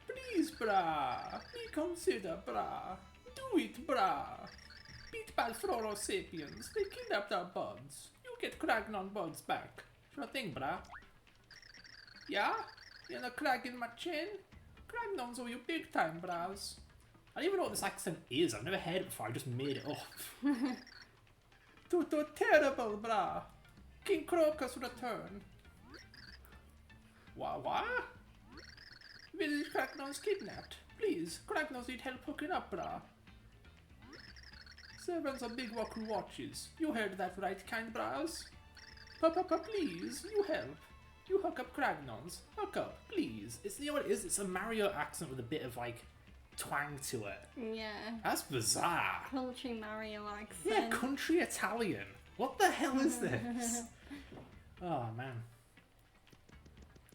Please, brah. Reconsider, brah. Do it, brah. Beat by Floro Sapiens. They kidnapped our buds. You get Cragnon buds back. Sure thing, brah. Yeah? You know crag in my chin? Cragnons owe you big time, bras. I don't even know what this accent is. I've never heard it before. I just made it up. Tuto terrible, brah. King Crocus return. What? Village Cragnons kidnapped. Please, Cragnons need help hooking up, brah. Servants of Big Rock who watches. You heard that right, kind bras? Papa, please, you help. You hook up Cragnons. Hook up, please. It's, you know what it is? It's a Mario accent with a bit of, like, twang to it. Yeah. That's bizarre. Country Mario accent. Yeah, country Italian. What the hell is this? Oh, man.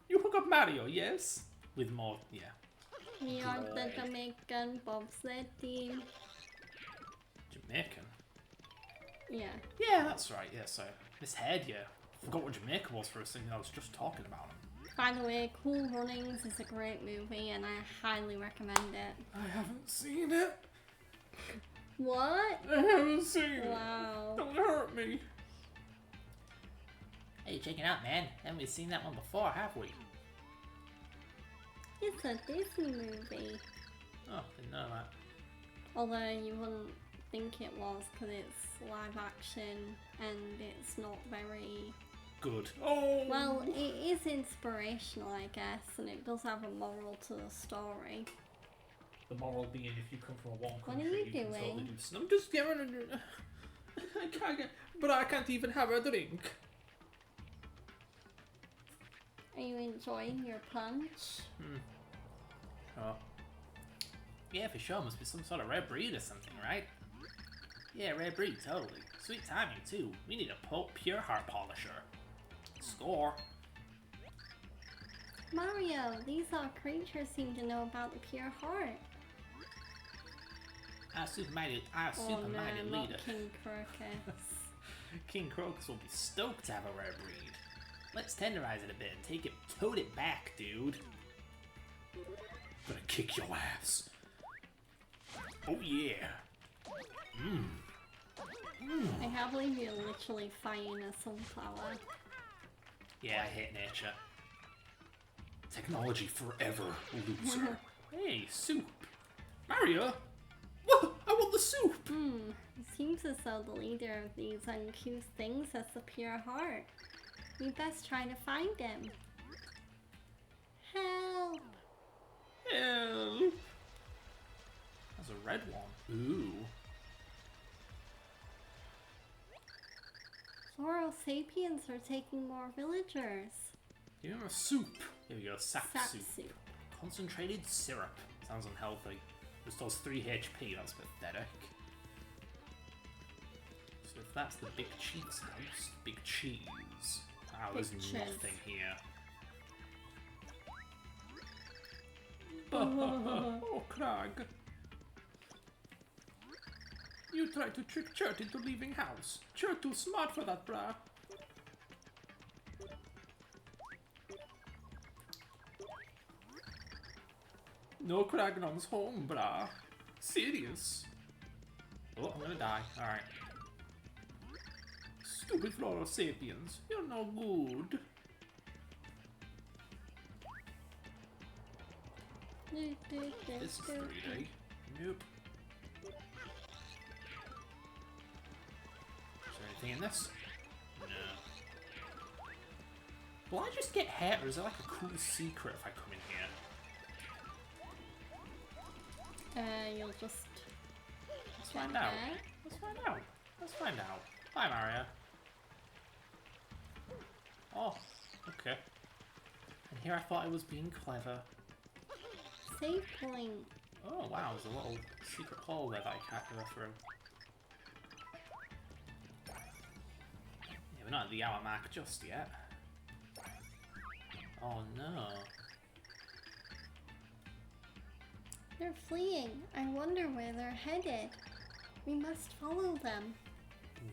You hook up Mario, yes? With more, yeah. We are the Jamaican bobsled team. Jamaican? Yeah. Yeah, that's right. Yeah, so this head, yeah. Forgot what Jamaica was for a second. I was just talking about it. By the way, Cool Runnings is a great movie and I highly recommend it. I haven't seen it. What? I haven't seen it. Wow. Don't hurt me. Hey, check it out, man. Haven't we seen that one before, have we? It's a Disney movie. Oh, didn't know that. Although you wouldn't think it was because it's live action and it's not very... Good. Oh. Well, it is inspirational, I guess, and it does have a moral to the story. The moral being, if you come from a warm What country, are you can totally doing? do something. I'm just giving it. I can't get, but I can't even have a drink. Are you enjoying your punch? Oh. Yeah, for sure. Must be some sort of rare breed or something, right? Yeah, rare breed, totally. Sweet timing, too. We need a pure heart polisher. Score. Mario, these are creatures seem to know about the pure heart. Our super mighty Oh no, leader. not King Crocus. King Crocus will be stoked to have a rare breed. Let's tenderize it a bit and take it, tote it back, dude. Gonna kick your ass. Oh yeah. I can't believe you're literally fighting a sunflower. Yeah, I hate nature. Technology forever, loser. Hey, soup. Mario! What? I want the soup! It seems as though the leader of these uncouth things has the pure heart. We best try to find him. Help! Help! There's a red one. Ooh. Floral sapiens are taking more villagers. Give him a soup. Here we go, sap soup. soup. Concentrated syrup. Sounds unhealthy. Restores 3 HP, that's pathetic. So if that's the Big Cheeks house, Big Cheese. Wow, there's Big cheese. nothing here. Oh, Crag. You tried to trick Chert into leaving house. Chert too smart for that, brah. No Cragnon's home, brah. Serious. Oh, I'm gonna die. Alright. Stupid floral sapiens. You're no good. This is 3D. Nope. Is there anything in this? No. Will I just get hit, or is there like a cool secret if I come in here? You'll just Let's find out. Let's find out. Let's find out. Bye, Mario. Oh, okay. And here I thought I was being clever. save point. Oh wow, there's a little secret hole there that I can't go through. Yeah, we're not at the hour mark just yet. Oh no. They're fleeing. I wonder where they're headed. We must follow them.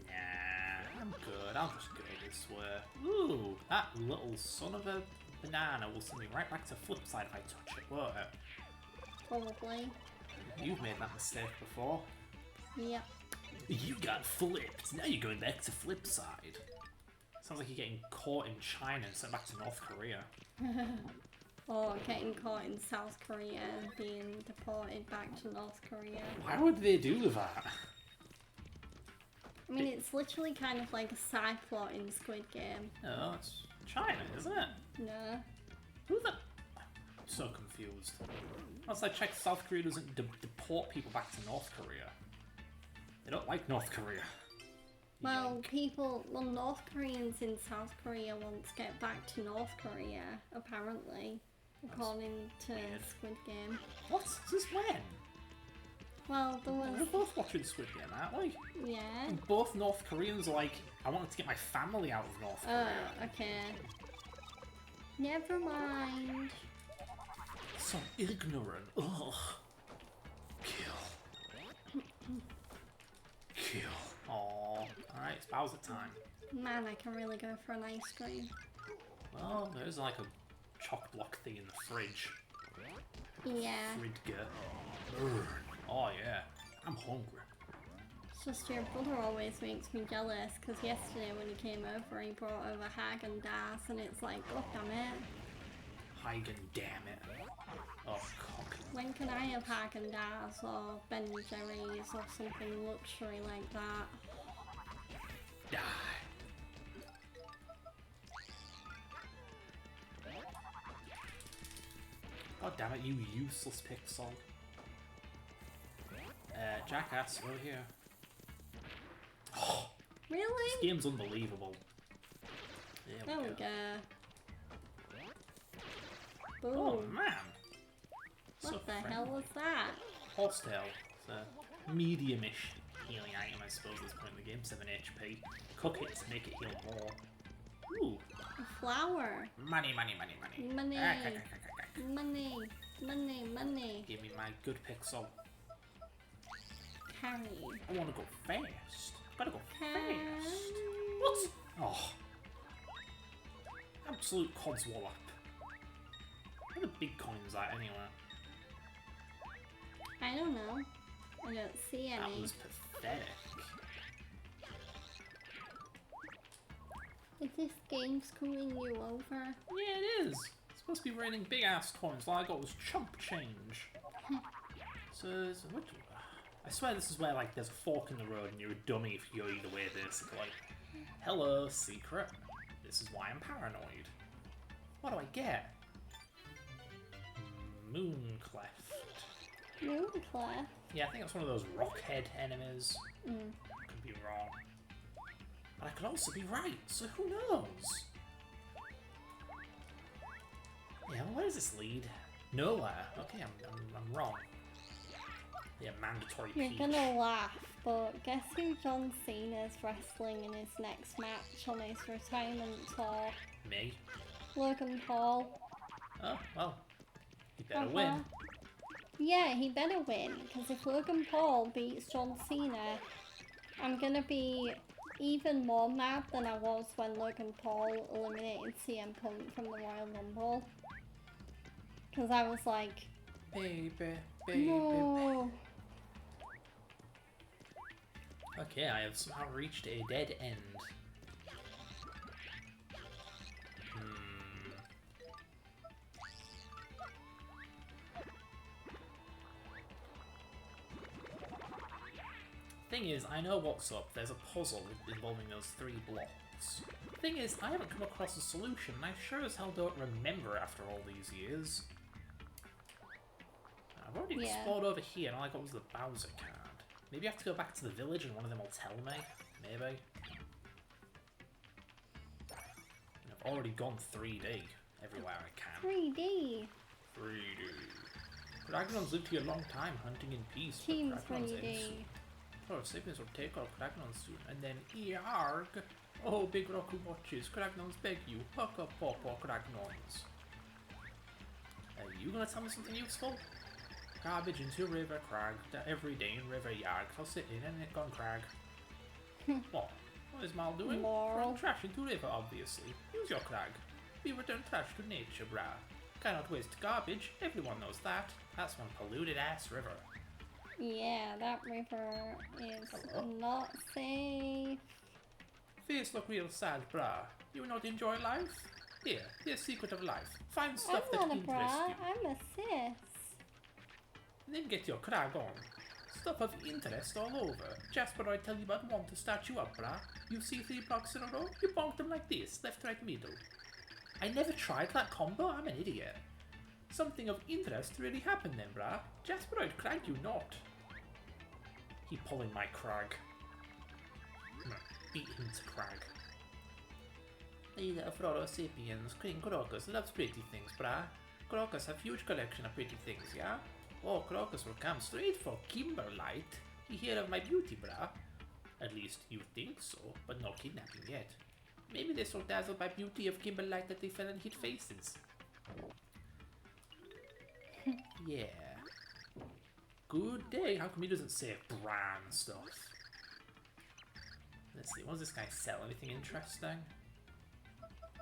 Nah, I'm good. I'll just go this way. Ooh, that little son of a banana will send me right back to Flipside if I touch it, won't it? Probably. You've made that mistake before. Yep. You got flipped. Now you're going back to Flipside. Sounds like you're getting caught in China and sent back to North Korea. Or getting caught in South Korea and being deported back to North Korea. Why would they do that? I mean, it's literally kind of like a side plot in Squid Game. No, it's China, isn't it? No. Who the... I'm so confused. Once I checked, South Korea doesn't deport people back to North Korea. They don't like North Korea. Well, North Koreans in South Korea want to get back to North Korea, apparently. According to weird. Squid Game. What? Is this when? Well, there We're was... both watching Squid Game, aren't we? Yeah. And both North Koreans are like, I wanted to get my family out of North Korea. Okay. Never mind. So ignorant. Ugh. Kill. Kill. Aww. Alright, it's Bowser time. Man, I can really go for an ice cream. Well, there's like a choc block thing in the fridge. Yeah. Fridge. Burn. Oh yeah. I'm hungry. It's just your brother always makes me jealous, because yesterday when he came over, he brought over Haagen-Dazs, and it's like, oh damn it. Hagen, damn it. Oh, cock. When can I have Haagen-Dazs or Ben & Jerry's or something luxury like that? Die. God damn it, you useless pixel. Jackass, over here. This Really? game's unbelievable. There we go. Oh Boom. man! What So the friendly. hell was that? Horsetail. It's a medium-ish healing item, I suppose, at this point in the game. 7 HP. Cook it to make it heal more. Ooh. A flower. Money, money, money, money. Money. Ah, Money. Money. Money. Give me my good pixel. Carry. I want to go fast. Gotta go Carry. fast. What? Oh. Absolute codswallop. Where are the big coins at anyway? I don't know. I don't see That any. was pathetic. Is this game screwing you over? Yeah, it is. It's supposed to be raining big ass coins. All I got was chump change. So what? I swear this is where like there's a fork in the road and you're a dummy if you go either way. Basically. Hello, secret. This is why I'm paranoid. What do I get? Moon cleft. Moonclef? Yeah, I think it's one of those rockhead enemies. Mm. Could be wrong. But I could also be right, so who knows? Yeah, well, where does this lead? Nowhere. Okay, I'm wrong. Yeah, mandatory You're peach. gonna laugh, but guess who John Cena's wrestling in his next match on his retirement tour? Me? Logan Paul. Oh, well. You better win. Yeah, he better win, because if Logan Paul beats John Cena, I'm gonna be even more mad than I was when Logan Paul eliminated CM Punk from the Royal Rumble. Because I was like, Baby. no. Okay, I have somehow reached a dead end. Thing is, I know what's up. There's a puzzle involving those 3 blocks. Thing is, I haven't come across a solution, and I sure as hell don't remember after all these years. I've already explored over here, and all I got was the Bowser card. Maybe I have to go back to the village and one of them will tell me. Maybe. And I've already gone 3D everywhere I can. 3D. 3D. Dragonons lived here a long time, hunting in peace. Team but Dragonons 3D. Oh, Sapiens will take out Dragonons soon, and then Yarg! Oh, big Roku watches, Dragonons beg you, puck up, pawpaw, Dragonons. Are you gonna tell me something useful? Garbage into River Crag, every day in River Yarg, I'll sit in and it gone crag. What? What is Mal doing? Throwing trash into river, obviously. Use your crag. We return trash to nature, brah. Cannot waste garbage, everyone knows that. That's one polluted ass river. Yeah, that river is not safe. Face look real sad, brah. You not enjoy life? Here, here's secret of life. Find stuff I'm that not a interests bra, you. I'm a sis. Then get your crag on. Stuff of interest all over. Jasper, I tell you about one to start you up, brah. You see 3 blocks in a row? You bonk them like this, left, right, middle. I never tried that combo, I'm an idiot. Something of interest really happened then, brah. Jasper, I'd crag you not. He pulling my crag. Beat him to crag. Neither of Roro Sapiens, King Crocus loves pretty things, brah. Crocus have huge collection of pretty things, yeah? Oh, Crocus will come straight for Kimberlite. He hear of my beauty, brah. At least you think so, but no kidnapping yet. Maybe they're so dazzled by beauty of Kimberlite that they fell and hit faces. Yeah. Good day. How come he doesn't say brand stuff? Let's see, what does this guy sell? Anything interesting?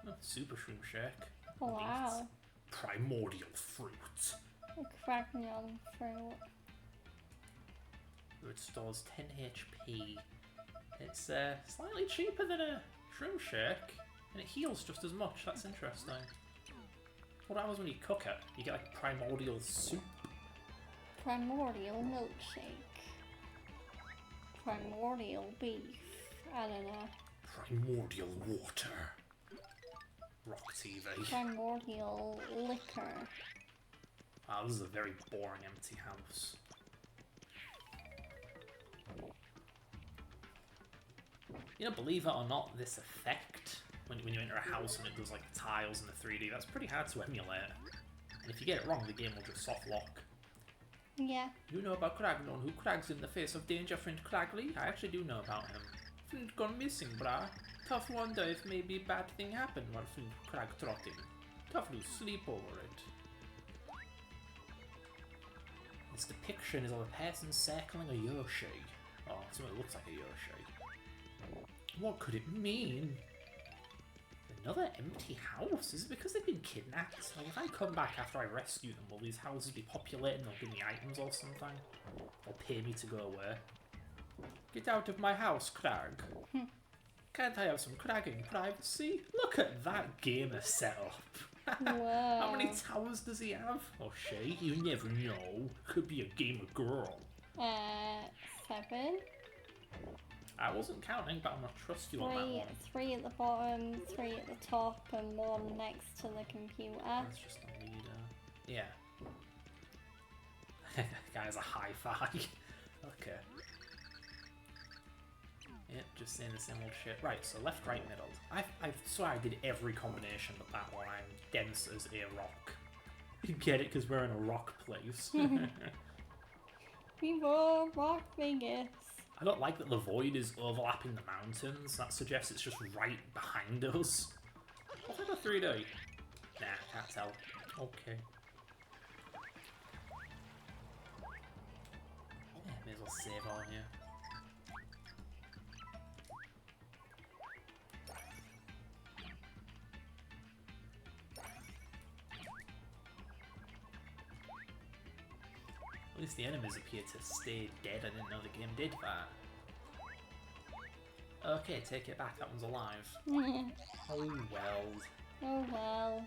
Oh, Super Shroom Shake. Oh, wow. Primordial fruit. A cragnon fruit. It stores 10 HP. It's slightly cheaper than a Shroom Shake, and it heals just as much. That's interesting. What happens when you cook it? You get like primordial soup. Primordial milkshake. Primordial beef. I don't know. Primordial water. Rock TV. Primordial liquor. Wow, this is a very boring empty house. You know, believe it or not, this effect, when you enter a house and it does like the tiles and the 3D, that's pretty hard to emulate. And if you get it wrong, the game will just soft lock. Yeah. You know about Cragnon, who crags in the face of danger, friend Cragley? I actually do know about him. Flint gone missing, brah. Tough wonder if maybe bad thing happened while Flint Crag trotting. Tough lose sleep over it. This depiction is of a person circling a Yoshi. Oh, something that looks like a Yoshi. What could it mean? Another empty house? Is it because they've been kidnapped? Like, if I come back after I rescue them, will these houses be populated and they'll give me items or something? Or pay me to go away? Get out of my house, Crag. Can't I have some cragging privacy? Look at that gamer setup. Whoa. How many towers does he have? Or she? You never know. Could be a gamer girl. 7. I wasn't counting, but I'm gonna trust you on that one. 3 at the bottom, 3 at the top, and 1 next to the computer. That's just the leader. Yeah. Guy's a hi-fi. Okay. Yep, just saying the same old shit. Right, so left, right, middle. I swear I did every combination but that one. I'm dense as a rock. You get it because we're in a rock place. We were Rock Vegas. I don't like that the void is overlapping the mountains. That suggests it's just right behind us. What's like a 3D? Nah, can't tell. Okay. Yeah, may as well save on here. At least the enemies appear to stay dead. I didn't know the game did that. Okay, take it back. That one's alive. Oh well. Oh well.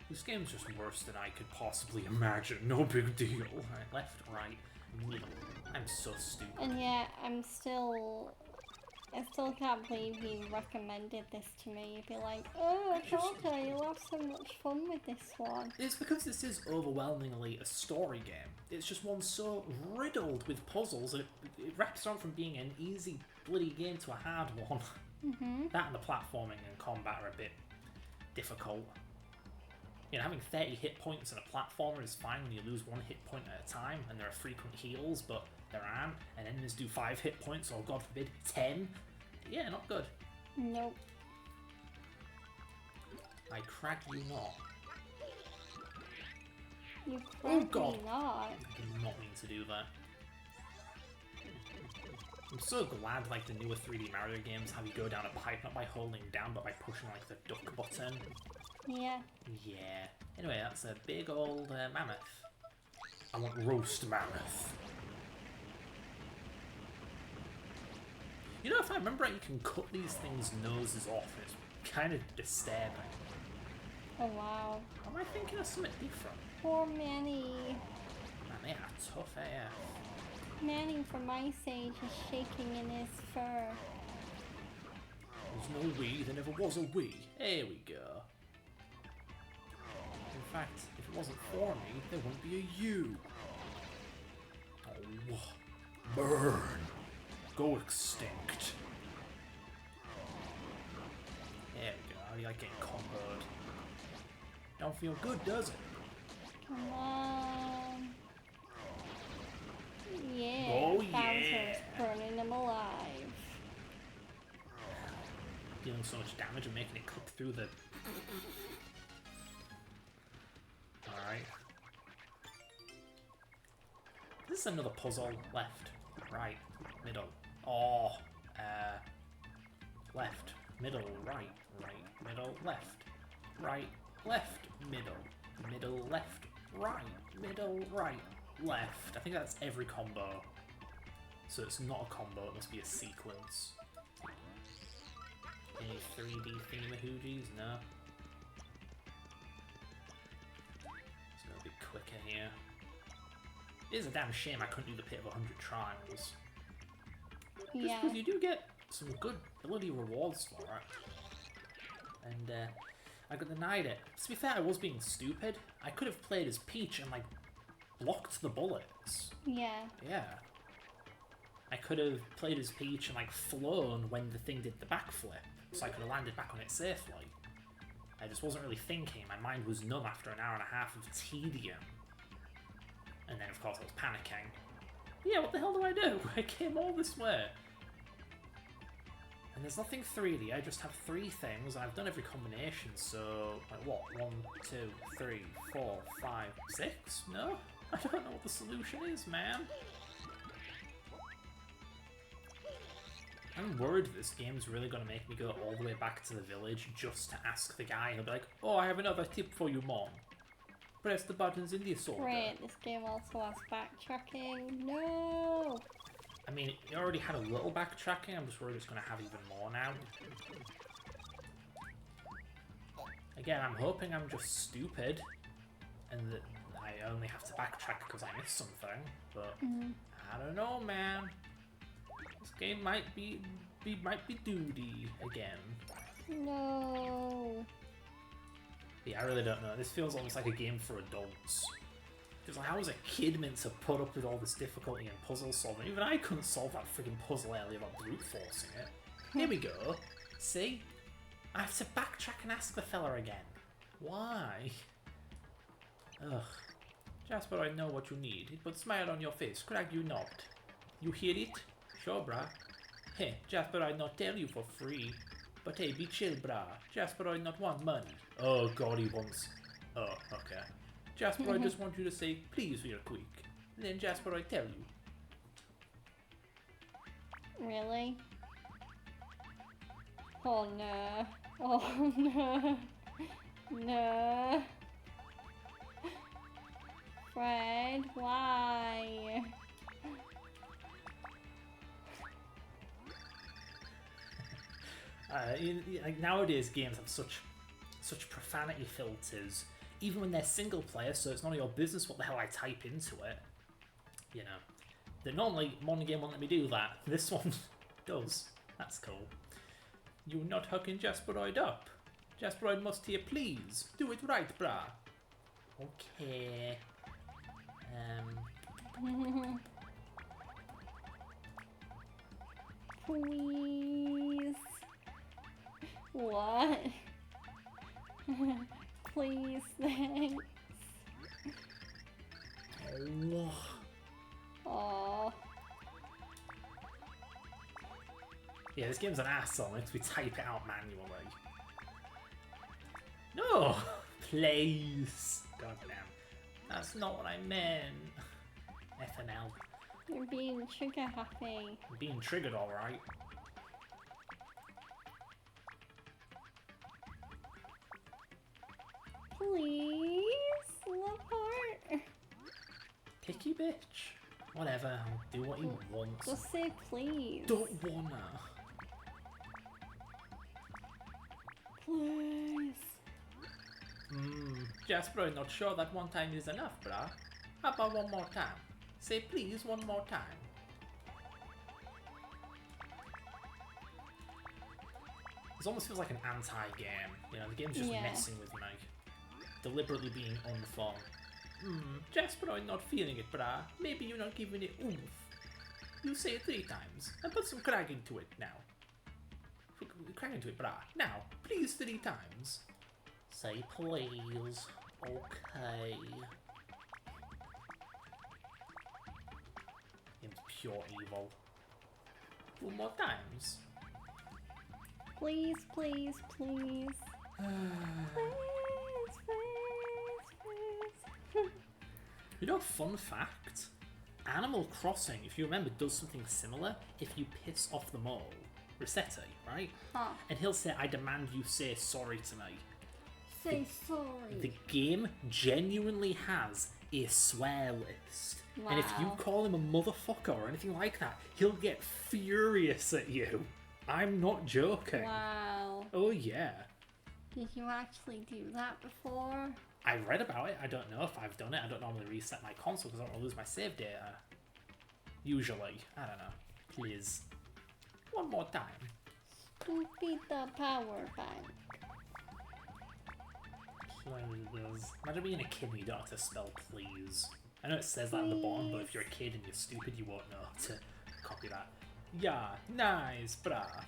This game's just worse than I could possibly imagine. No big deal. Right, left, right, middle. I'm so stupid. And yet, I still can't believe you recommended this to me. You'd be like, oh, okay, you'll have so much fun with this one. It's because this is overwhelmingly a story game. It's just one so riddled with puzzles that it wraps on from being an easy bloody game to a hard one. That and the platforming and combat are a bit difficult. You know, having 30 hit points in a platformer is fine when you lose 1 hit point at a time and there are frequent heals, but there aren't, and enemies do 5 hit points, or god forbid, 10. Yeah, not good. Nope. I crag you not. You Oh probably god! not. I did not mean to do that. I'm so glad, like, the newer 3D Mario games have you go down a pipe not by holding down, but by pushing, like, the duck button. Yeah. Yeah. Anyway, that's a big old mammoth. I want roast mammoth. You know, if I remember right, you can cut these things' noses off. It's kind of disturbing. Oh wow. Am I thinking of something different? Poor Manny. Man, they are tough AF. Manny from Ice Age is shaking in his fur. There's no we, there never was a we. Here we go. In fact, if it wasn't for me, there wouldn't be a you. Oh, burn. Go extinct. There we go. How do you like getting comboed? Don't feel good, does it? Come on. Yeah. Oh, Bowser's yeah. burning him alive. Dealing so much damage and making it clip through the... Alright. This is another puzzle. Left, right, middle. Oh, left, middle, right, right, middle, left, right, left, middle, left, right, middle, right, left. I think that's every combo. So it's not a combo, it must be a sequence. Any 3D thingamahoogies? No. It's gonna be quicker here. It is a damn shame I couldn't do the pit of 100 trials. Just Yeah. because you do get some good bloody rewards for it. And I got denied it. To be fair, I was being stupid. I could have played as Peach and like blocked the bullets. Yeah. Yeah. I could have played as Peach and like flown when the thing did the backflip, so I could have landed back on it safely. I just wasn't really thinking. My mind was numb after an hour and a half of tedium. And then of course I was panicking. Yeah, what the hell do I do? I came all this way. And there's nothing 3D, I just have 3 things, and I've done every combination, so... Like what? 1, 2, 3, 4, 5, 6? No? I don't know what the solution is, man. I'm worried this game's really going to make me go all the way back to the village just to ask the guy. He'll be like, oh, I have another tip for you, Mom. Press the buttons in this order. Great, this game also has backtracking. No! I mean, it already had a little backtracking. I'm just worried it's going to have even more now. Again, I'm hoping I'm just stupid and that I only have to backtrack because I missed something, but I don't know, man. This game might be duty again. No. Yeah, I really don't know. This feels almost like a game for adults. Because like, how was a kid meant to put up with all this difficulty and puzzle solving? Even I couldn't solve that freaking puzzle earlier about brute forcing it. Here we go. See? I have to backtrack and ask the fella again. Why? Ugh. Jasper, I know what you need. It put smile on your face. Crag, you not. You hear it? Sure, brah. Hey, Jasper, I not tell you for free. But hey, be chill, brah. Jasper, I not want money. Oh god, he wants... Oh, okay. Jasper, I just want you to say please real quick. And then Jasper, I tell you. Really? Oh no. Oh no. No. Fred, why? Like nowadays, games have such profanity filters, even when they're single player. So it's none of your business what the hell I type into it. You know, the normally modern game won't let me do that. This one does. That's cool. You not hooking Jasperoid up. Jasperoid must hear please. Do it right, brah. Okay. Please. What? Please, thanks. Oh. Yeah, this game's an asshole. It makes me type it out manually. No! Please! Goddamn. That's not what I meant. FNL. You're being trigger happy. I'm being triggered, alright. Please? Love heart. Picky bitch. Whatever, I'll do what he wants. Just say please. Don't wanna. Please. Jasper, I'm not sure that one time is enough, brah. How about one more time? Say please one more time. This almost feels like an anti-game. You know, the game's just messing with me. Deliberately being unfun. Jasper, I'm not feeling it, brah. Maybe you're not giving it oomph. You say it 3 times, and put some crag into it now. Crag into it, brah. Now, please 3 times. Say please. Okay. Game's pure evil. 2 more times. Please, please, please. Please, please. You know, fun fact? Animal Crossing, if you remember, does something similar if you piss off the mole. Rossetti, right? Huh. And he'll say, I demand you say sorry to me. Say sorry. The game genuinely has a swear list. Wow. And if you call him a motherfucker or anything like that, he'll get furious at you. I'm not joking. Wow. Oh yeah. Did you actually do that before? I read about it. I don't know if I've done it. I don't normally reset my console because I don't want to lose my save data. Usually. I don't know. Please. One more time. Stupid the power bank. Please. Imagine being a kid and you don't have to spell please. I know it says that at the bottom, but if you're a kid and you're stupid, you won't know to copy that. Yeah, nice, brah.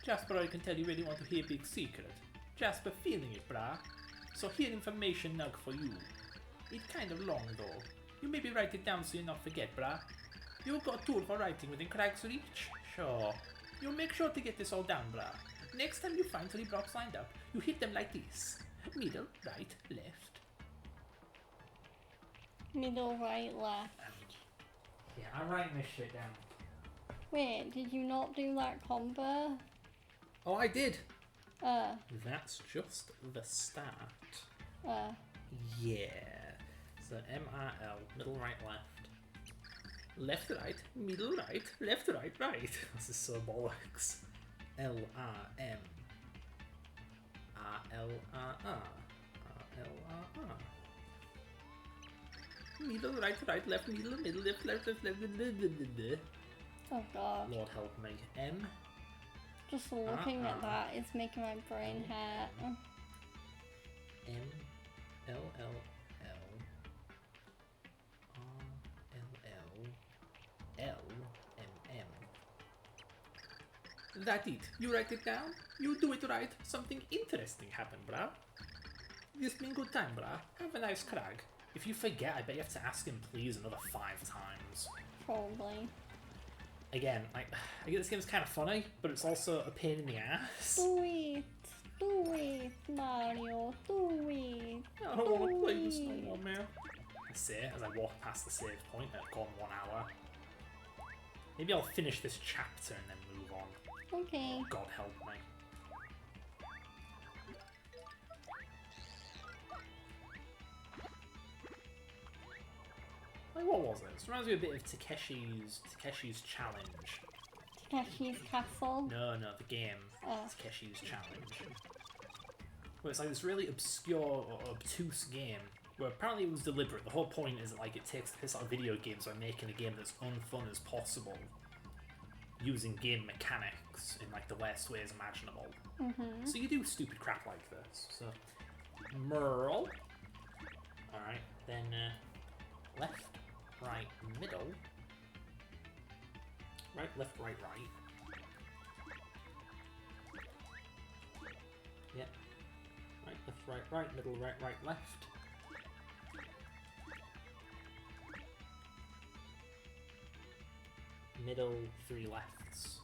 Jasper, I can tell you really want to hear a big secret. Jasper feeling it, brah. So here information nug for you. It's kind of long though. You maybe write it down so you not forget, brah. You got a tool for writing within Crag's reach? Sure. You make sure to get this all down, brah. Next time you find 3 blocks lined up, you hit them like this. Middle, right, left. Middle, right, left. Yeah, I'm writing this shit down. Wait, did you not do that combo? Oh, I did. That's just the start. Yeah. So MRL, middle, right, left. Left, right, middle, right, left, right, right. This is so bollocks. LRM. RLRR. Middle, right, left, middle, left, left. Oh god. Lord help me. M. Just looking at that is making my brain hurt. M. L. L. L. R. L. L. L. M. M. That's it. You write it down. You do it right. Something interesting happened, bruh. This been good time, bruh. Have a nice crag. If you forget, I bet you have to ask him please another 5 times. Probably. Again, I get this game's kind of funny, but it's also a pain in the ass. Do it, Mario, do it. I don't want to play this no more, man. I say as I walk past the save point at gone 1 hour. Maybe I'll finish this chapter and then move on. Okay. God help me. Like, what was it? This reminds me a bit of Takeshi's Challenge. Takeshi's Castle. No, the game. Oh. Takeshi's Challenge. Where it's like this really obscure or obtuse game where apparently it was deliberate. The whole point is that like it takes the piss out of video games by making a game that's unfun as possible, using game mechanics in like the worst ways imaginable. Mm-hmm. So you do stupid crap like this. So Merle. Alright, then left, right, middle. Right, left, right, right. Yep. Right, left, right, middle, right, left. Middle, 3 lefts.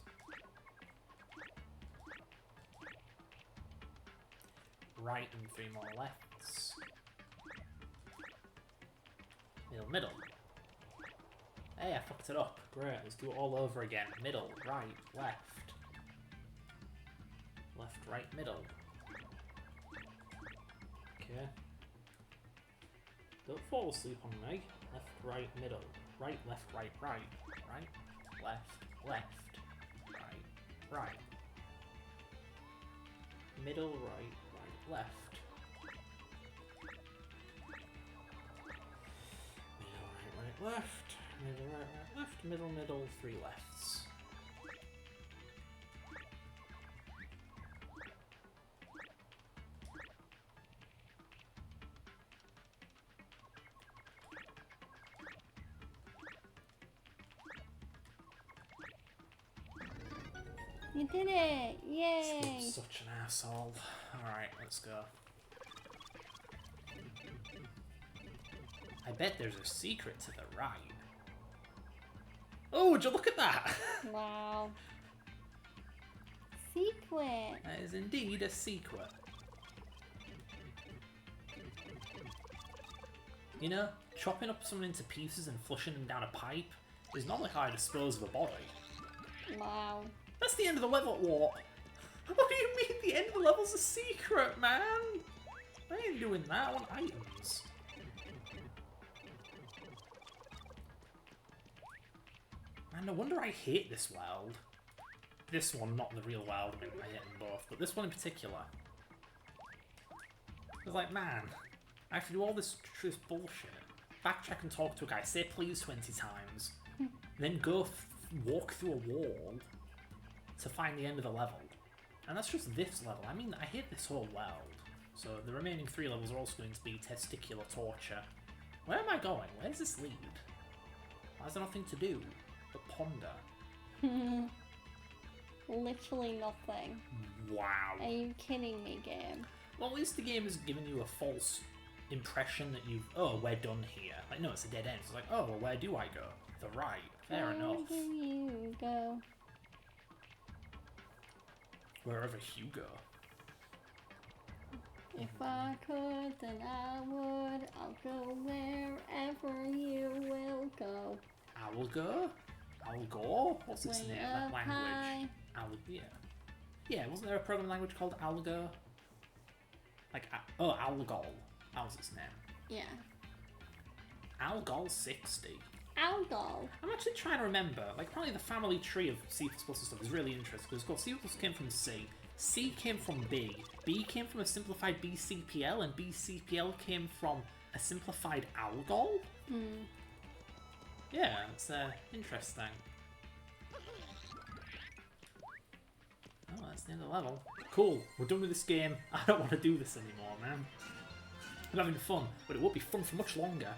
Right and 3 more lefts. Middle. Hey, I fucked it up. Great, let's do it all over again. Middle, right, left. Left, right, middle. Okay. Don't fall asleep on me. Left, right, middle. Right, left, right, right. Right, left, left. Right, right. Middle, right, right, left. Left, middle, right, left, middle, 3 lefts. You did it! Yay! I'm such an asshole. Alright, let's go. I bet there's a secret to the right. Oh, would you look at that? Wow. Secret! That is indeed a secret. You know, chopping up someone into pieces and flushing them down a pipe is normally how I dispose of a body. Wow. That's the end of the level. What? What do you mean the end of the level's a secret, man? I ain't doing that. I want items. Man, no wonder I hate this world. This one, not the real world. I mean, I hate them both, but this one in particular. I was like, man, I have to do all this bullshit. Backtrack and talk to a guy, say please 20 times, then go walk through a wall to find the end of the level. And that's just this level. I mean, I hate this whole world. So the remaining 3 levels are also going to be testicular torture. Where am I going? Where does this lead? Why is there nothing to do but ponder? Literally nothing. Wow. Are you kidding me, game? Well, at least the game has given you a false impression that we're done here. Like, no, it's a dead end. It's like, oh, well, where do I go? The right. Fair enough. Where do you go? Wherever you go. If I could, then I would. I'll go wherever you will go. I will go? I will go? What's its Way name? up That high. language? Yeah. Yeah, wasn't there a programming language called Algo? Like, Algol. That was its name. Yeah. Algol 60. Algol. I'm actually trying to remember. Like, apparently the family tree of C++ and stuff is really interesting because, of course, C++ came from C. C came from B. B came from a simplified BCPL, and BCPL came from a simplified Algol? Yeah, it's interesting. Oh, that's the end of the level. Cool, we're done with this game. I don't want to do this anymore, man. I'm having fun, but it won't be fun for much longer.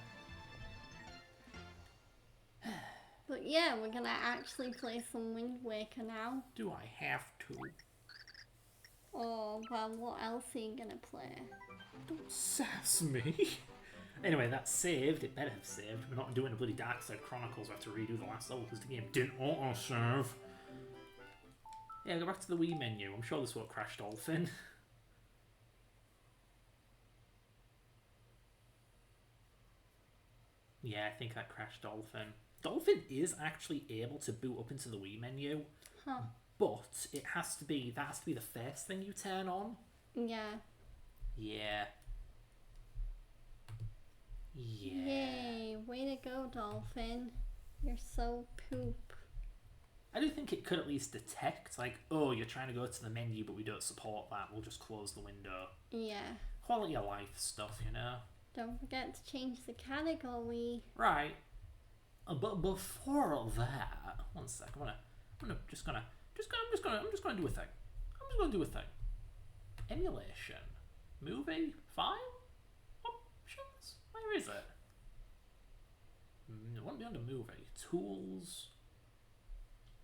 But yeah, we're gonna actually play some Wind Waker now. Do I have to? Oh, well, what else are you gonna play? Don't sass me. Anyway, that's saved. It better have saved. We're not doing a bloody Dark Side Chronicles. We have to redo the last level because the game didn't auto-save. Yeah, go back to the Wii menu. I'm sure this won't crash Dolphin. Yeah, I think that crashed Dolphin. Dolphin is actually able to boot up into the Wii menu, but it has to be the first thing you turn on. Yeah. Yeah. Yeah. Yay, way to go, Dolphin. You're so poop. I do think it could at least detect, like, oh, you're trying to go to the menu, but we don't support that. We'll just close the window. Yeah. Quality of life stuff, you know. Don't forget to change the category. Right. But before that, one sec. I'm just gonna do a thing. Emulation, movie, file, options. Where is it? It won't be under movie. Tools.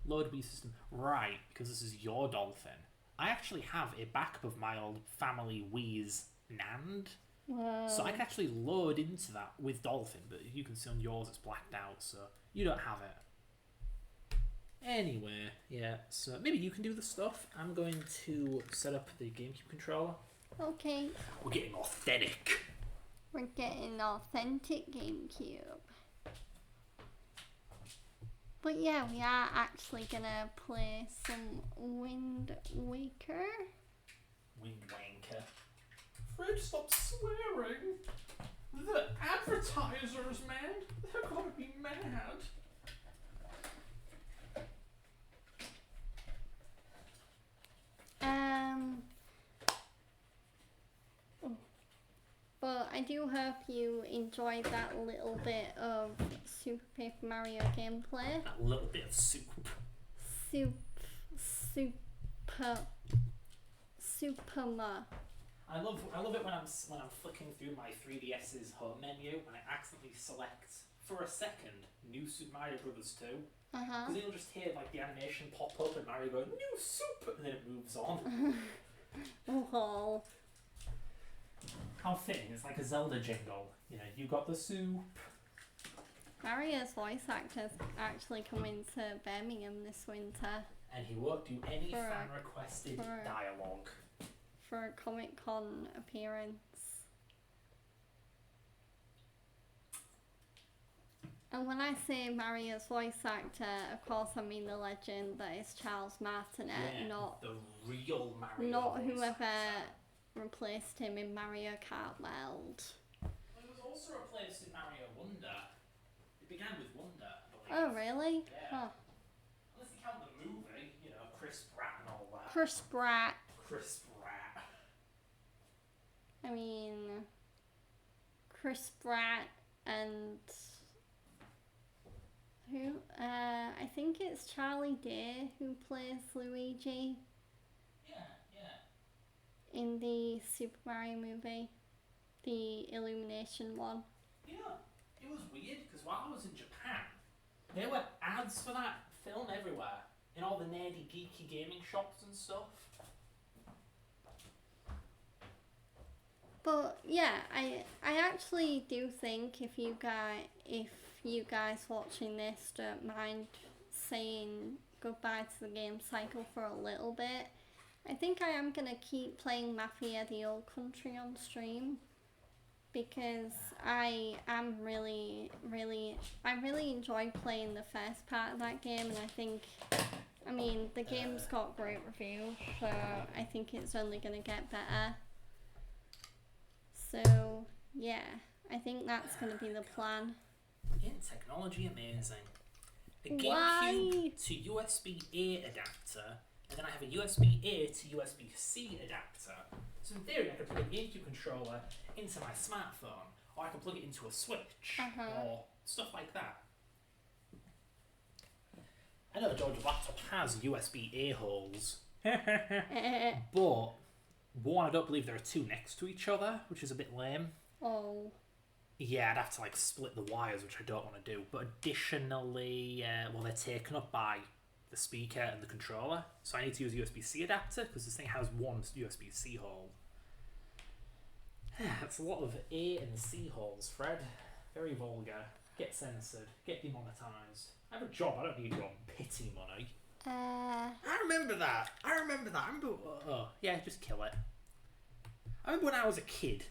Load Wii system. Right, because this is your Dolphin. I actually have a backup of my old family Wii's NAND. Whoa. So I can actually load into that with Dolphin, but you can see on yours it's blacked out, so you don't have it. Anyway, yeah, so maybe you can do the stuff. I'm going to set up the GameCube controller. Okay. We're getting authentic. We're getting authentic GameCube. But yeah, we are actually gonna play some Wind Waker. Wind Wanker. Fred, stop swearing. The advertisers, man. They're gonna be mad. But I do hope you enjoyed that little bit of Super Paper Mario gameplay. That little bit of soup. Superma. I love it when I'm flicking through my 3DS's home menu and I accidentally select for a second New Super Mario Bros. 2. Because you'll just hear like the animation pop up and Mario go new soup and then it moves on. Oh. How fitting, it's like a Zelda jingle. You know, you got the soup. Mario's voice actor's actually coming to Birmingham this winter. And he won't do any For- fan requested for- dialogue. For a Comic-Con appearance. And when I say Mario's voice actor, of course I mean the legend that is Charles Martinet, not the real Mario. not voice whoever actor. replaced him in Mario Kart World. It was also replaced in Mario Wonder. It began with Wonder, I Oh believe. really? Yeah. Huh. Unless you count the movie, you know, Chris Pratt and all that. Chris Pratt. Chris Pratt. I mean, Chris Pratt and who? I think it's Charlie Day who plays Luigi Yeah. in the Super Mario movie, the Illumination one. You know, it was weird because while I was in Japan, there were ads for that film everywhere in all the nerdy, geeky gaming shops and stuff. But yeah, I actually do think if you guys watching this don't mind saying goodbye to the game cycle for a little bit, I think I am gonna keep playing Mafia the Old Country on stream because I really enjoy playing the first part of that game, and I mean the game's got great reviews, so I think it's only gonna get better. So, yeah, I think that's going to be the plan. Again, technology amazing. A Why? GameCube to USB-A adapter, and then I have a USB-A to USB-C adapter. So in theory, I could put a GameCube controller into my smartphone, or I can plug it into a Switch, or stuff like that. I know George's laptop has USB-A holes, but one, I don't believe there are two next to each other, which is a bit lame. Oh. Yeah, I'd have to like split the wires, which I don't want to do. But additionally, well, they're taken up by the speaker and the controller, so I need to use a USB-C adapter because this thing has one USB-C hole. That's a lot of A and C holes, Fred. Very vulgar. Get censored. Get demonetized. I have a job. I don't need your pity money. I remember that. I remember. Oh, yeah, just kill it. I remember when I was a kid,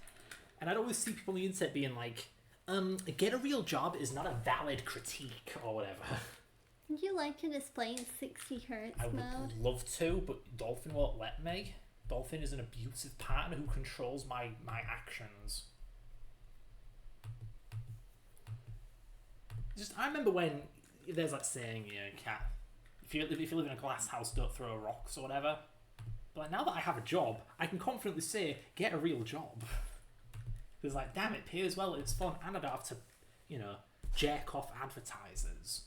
and I'd always see people on the internet being like, get a real job is not a valid critique, or whatever. Would you like to display in 60 hertz I mode? would love to, but Dolphin won't let me. Dolphin is an abusive partner who controls my actions. I remember when there's that saying, you know, cat, if you live in a glass house, don't throw rocks or whatever. But like, now that I have a job, I can confidently say, get a real job. Because like, damn, it pays well, it's fun, and I don't have to, you know, jack off advertisers.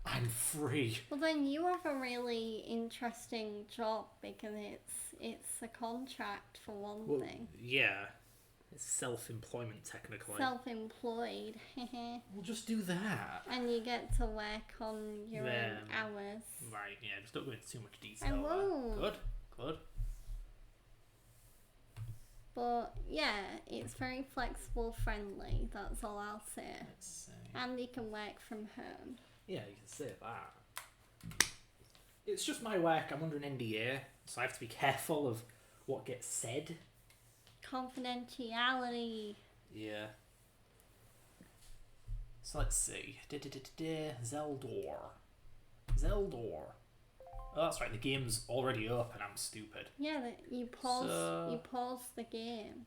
I'm free. Well, then you have a really interesting job because it's a contract for one thing. Yeah. It's self-employment, technically. Self-employed. We'll just do that. And you get to work on your own hours. Right, yeah, just don't go into too much detail. I won't. Good. But yeah, it's very flexible friendly, that's all I'll say. Let's see. And you can work from home. Yeah, you can say that. It's just my work. I'm under an NDA, so I have to be careful of what gets said. Confidentiality. Yeah. So let's see. Zeldor. Oh, that's right. The game's already open. I'm stupid. Yeah, you pause the game.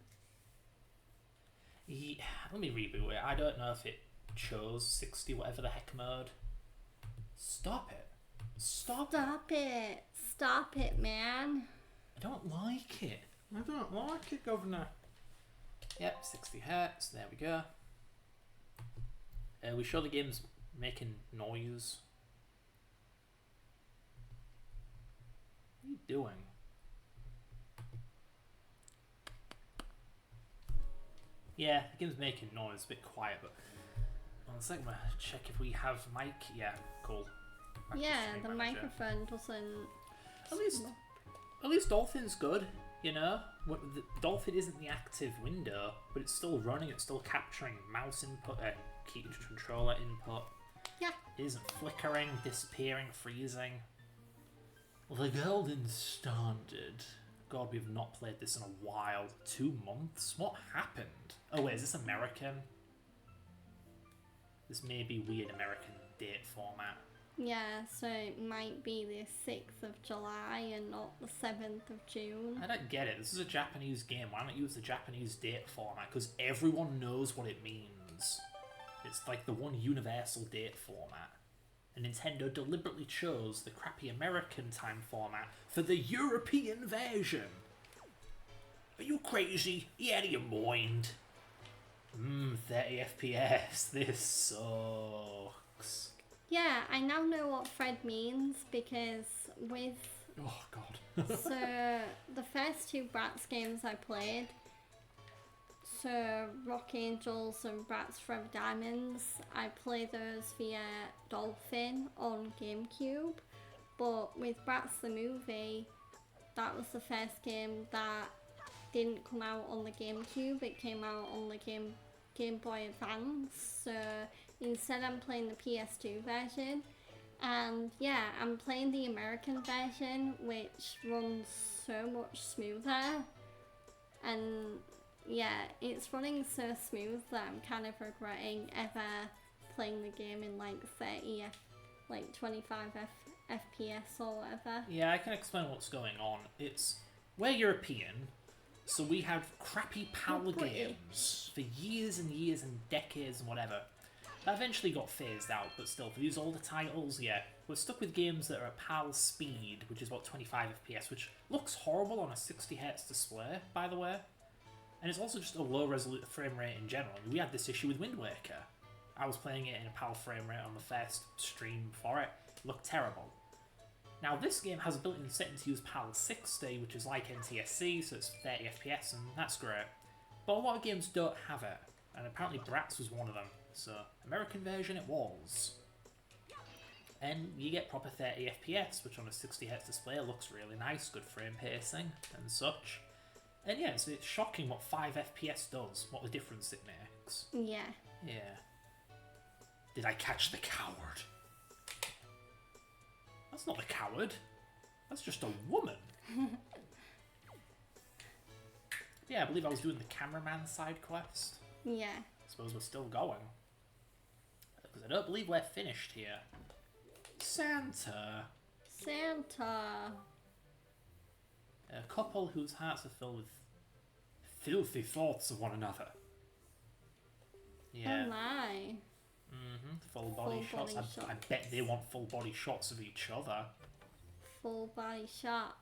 Yeah, let me reboot it. I don't know if it chose 60 whatever the heck mode. Stop it. Stop it, man. I don't like it. I don't like it, Governor. Yep, 60 hertz. There we go. We sure the game's making noise? What are you doing? Yeah, the game's making noise. A bit quiet, but one second, I'm gonna check if we have mic. Yeah, cool. Yeah, the microphone doesn't. At least Dolphin's good. You know, the Dolphin isn't the active window, but it's still running. It's still capturing mouse input, key controller input. Yeah. It isn't flickering, disappearing, freezing. The Golden Standard. God, we've not played this in a while. 2 months? What happened? Oh wait, is this American? This may be weird American date format. Yeah, so it might be the 6th of July and not the 7th of June. I don't get it. This is a Japanese game. Why not use the Japanese date format? Because everyone knows what it means. It's like the one universal date format. And Nintendo deliberately chose the crappy American time format for the European version. Are you crazy? Are you out of your mind? 30 FPS. This sucks. Yeah, I now know what Fred means because with... Oh, God. So, the first 2 Bratz games I played, so Rock Angels and Bratz Forever Diamonds, I played those via Dolphin on GameCube, but with Bratz the movie, that was the first game that didn't come out on the GameCube, it came out on the Game Boy Advance, so instead I'm playing the PS2 version, and yeah, I'm playing the American version, which runs so much smoother, and yeah, it's running so smooth that I'm kind of regretting ever playing the game in like 25 FPS or whatever. Yeah, I can explain what's going on. We're European, so we have crappy PAL games for years and years and decades and whatever. That eventually got phased out, but still, for these older titles, yeah, we're stuck with games that are at PAL speed, which is about 25 FPS, which looks horrible on a 60Hz display, by the way. And it's also just a low frame rate in general. We had this issue with Wind Waker. I was playing it in a PAL frame rate on the first stream for it. It looked terrible. Now this game has a built-in setting to use PAL 60, which is like NTSC, so it's 30 FPS, and that's great. But a lot of games don't have it, and apparently Bratz was one of them. So, American version it was. And you get proper 30 FPS, which on a 60Hz display looks really nice, good frame pacing and such. And yeah, so it's shocking what 5 FPS does, what the difference it makes. Yeah. Yeah. Did I catch the coward? That's not a coward. That's just a woman. Yeah, I believe I was doing the cameraman side quest. Yeah. I suppose we're still going. Because I don't believe we're finished here. Santa. A couple whose hearts are filled with filthy thoughts of one another. Yeah. Oh my. Full body shots. I bet they want full body shots of each other. Full body shots.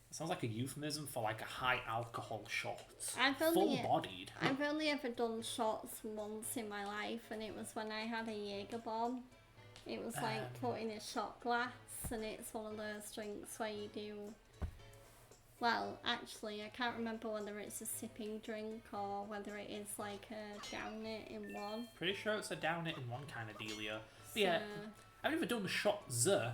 It sounds like a euphemism for like a high alcohol shot. Full bodied. I've only ever done shots once in my life, and it was when I had a Jaeger bomb. It was like putting a shot glass, and it's one of those drinks where you do. Well, actually, I can't remember whether it's a sipping drink or whether it is like a down it in one. Pretty sure it's a down it in one kind of dealio. But yeah, I've never done a shot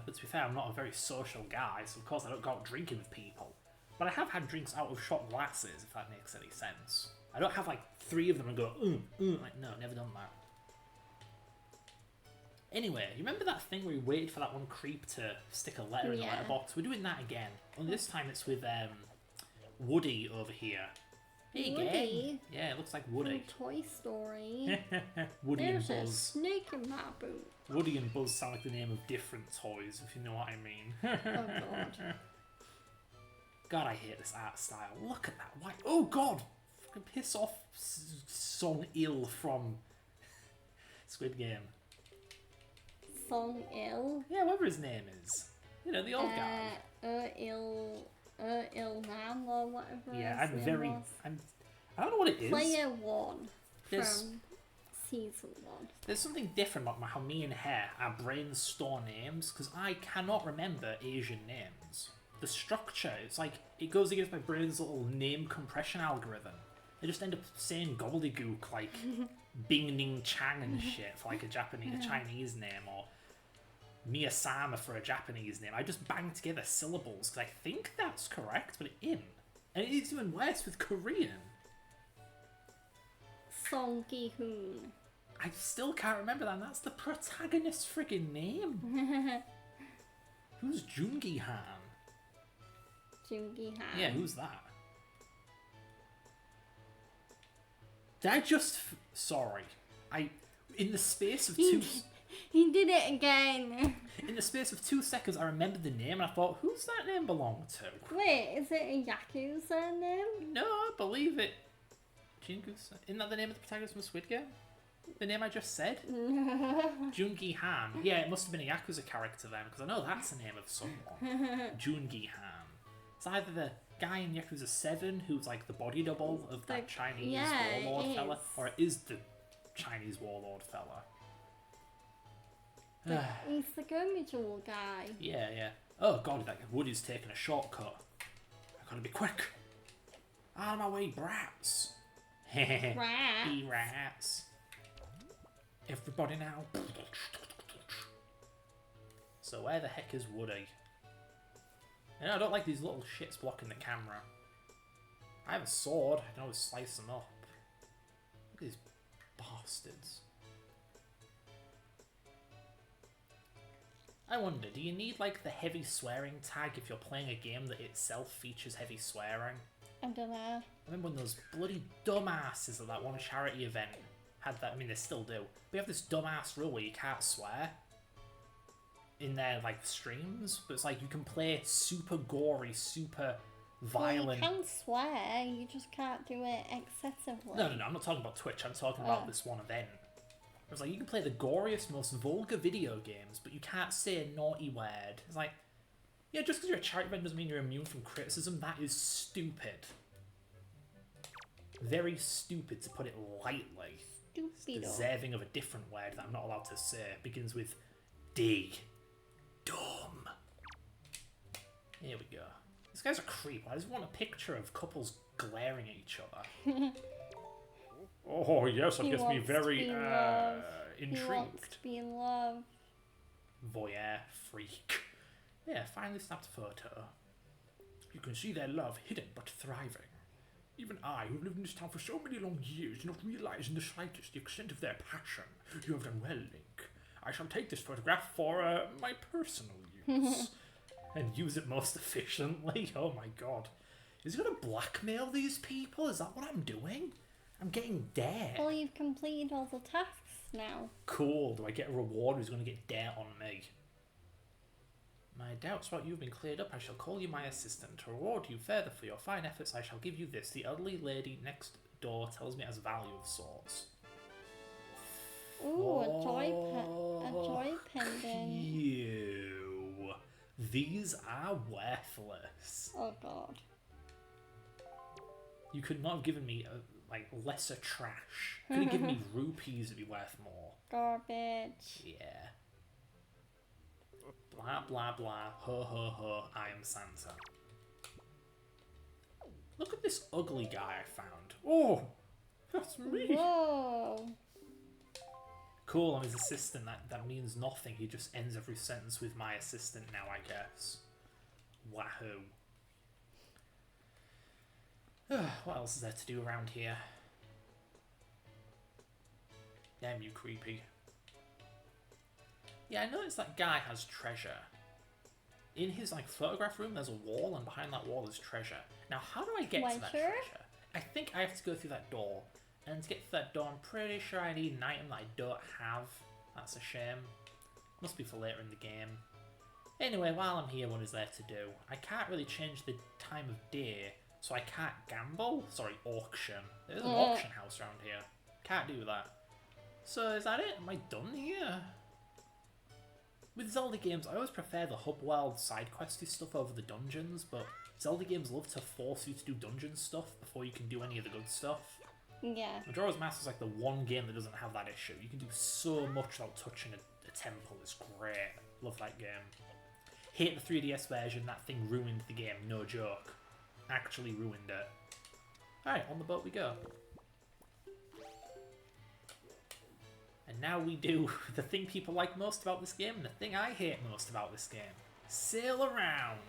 but to be fair, I'm not a very social guy, so of course I don't go out drinking with people. But I have had drinks out of shot glasses, if that makes any sense. I don't have like 3 of them and go, like, no, never done that. Anyway, you remember that thing where we waited for that one creep to stick a letter in the letterbox? We're doing that again. Only this time it's with Woody over here. Hey, Woody? gang. Yeah, it looks like Woody. From Toy Story. Woody There's and a Buzz. snake in my boot. Woody and Buzz sound like the name of different toys, if you know what I mean. Oh god. God, I hate this art style. Look at that. Why? Oh god! Fucking piss off Song Il from Squid Game. Song Il? Yeah, whatever his name is. You know, the old guy. Il Nam or whatever. Yeah, his name was. I don't know what it is. Player 1 There's- from season 1. There's something different about how me and Hare, our brains store names, because I cannot remember Asian names. The structure, it's like, it goes against my brain's little name compression algorithm. I just end up saying gobbledygook, like Bing Ning Chang and shit for like a Chinese name, or Miyasama for a Japanese name. I just bang together syllables, because I think that's correct, but it isn't. And it's even worse with Korean. Song Gi-hoon. I still can't remember that, and that's the protagonist's friggin' name. Who's Jungi Han? Jungi Han. Yeah, who's that? Did I just... Sorry. In the space of two... He did it again. In the space of 2 seconds, I remembered the name, and I thought, who's that name belong to? Wait, is it a Yakuza name? No, I believe it. Jingusa. Isn't that the name of the protagonist from Squid Game? The name I just said? Jungi Han. Yeah, it must have been a Yakuza character then, because I know that's the name of someone. Jungi Han. It's either the guy in Yakuza 7 who's like the body double of that Chinese warlord fella, or it is the Chinese warlord fella. He's the Gomijul guy. Yeah, yeah. Oh god, that Woody's taking a shortcut. I gotta be quick. Out of my way, brats. Rat. Be rats. Everybody now. So where the heck is Woody? You know, I don't like these little shits blocking the camera. I have a sword. I can always slice them up. Look at these bastards. I wonder, do you need like the heavy swearing tag if you're playing a game that itself features heavy swearing? I don't know. I remember when those bloody dumbasses at that one charity event had that. I mean, they still do. But you have this dumbass rule where you can't swear in their like streams, but it's like you can play super gory, super violent. Well, you can swear, you just can't do it excessively. No, I'm not talking about Twitch. I'm talking about this one event. It's like you can play the goriest, most vulgar video games, but you can't say a naughty word. It's like, yeah, just because you're a charity event doesn't mean you're immune from criticism. That is stupid. Very stupid, to put it lightly. Stupido. Deserving of a different word that I'm not allowed to say. Begins with D. Dumb. Here we go. This guy's a creep. I just want a picture of couples glaring at each other. Oh, yes, that He gets me wants to very be in love. He wants intrigued. to be in love. Voyeur freak. Yeah, finally snapped a photo. You can see their love hidden but thriving. Even I, who have lived in this town for so many long years, do not realise in the slightest the extent of their passion. You have done well, Link. I shall take this photograph for my personal use. And use it most efficiently. Oh my god. Is he gonna blackmail these people? Is that what I'm doing? I'm getting dirt. Well, you've completed all the tasks now. Cool. Do I get a reward who's gonna get dirt on me? My doubts about you have been cleared up. I shall call you my assistant. To reward you further for your fine efforts, I shall give you this. The elderly lady next door tells me it has value of sorts. Ooh, a joy pendant. You. These are worthless. Oh god. You could not have given me lesser trash. You could have given me rupees that'd be worth more. Garbage. Yeah. Blah blah blah. Ho ho ho. I am Santa. Look at this ugly guy I found. Oh, that's me. Whoa. Cool, I'm his assistant. That means nothing. He just ends every sentence with my assistant now, I guess. Wahoo. What else is there to do around here? Damn you, creepy. Yeah, I noticed that guy has treasure. In his photograph room, there's a wall, and behind that wall is treasure. Now, how do I get to that Sure? treasure? I think I have to go through that door. And to get to that door, I'm pretty sure I need an item that I don't have. That's a shame. Must be for later in the game. Anyway, while I'm here, what is there to do? I can't really change the time of day, so I can't gamble. Sorry, auction. There's an auction house around here. Can't do that. So is that it? Am I done here? With Zelda games, I always prefer the hub world side questy stuff over the dungeons, but Zelda games love to force you to do dungeon stuff before you can do any of the good stuff. Yeah. Majora's Mask is like the one game that doesn't have that issue. You can do so much without touching a temple. It's great. Love that game. Hate the 3DS version. That thing ruined the game. No joke. Actually ruined it. Alright, on the boat we go. And now we do the thing people like most about this game and the thing I hate most about this game. Sail around.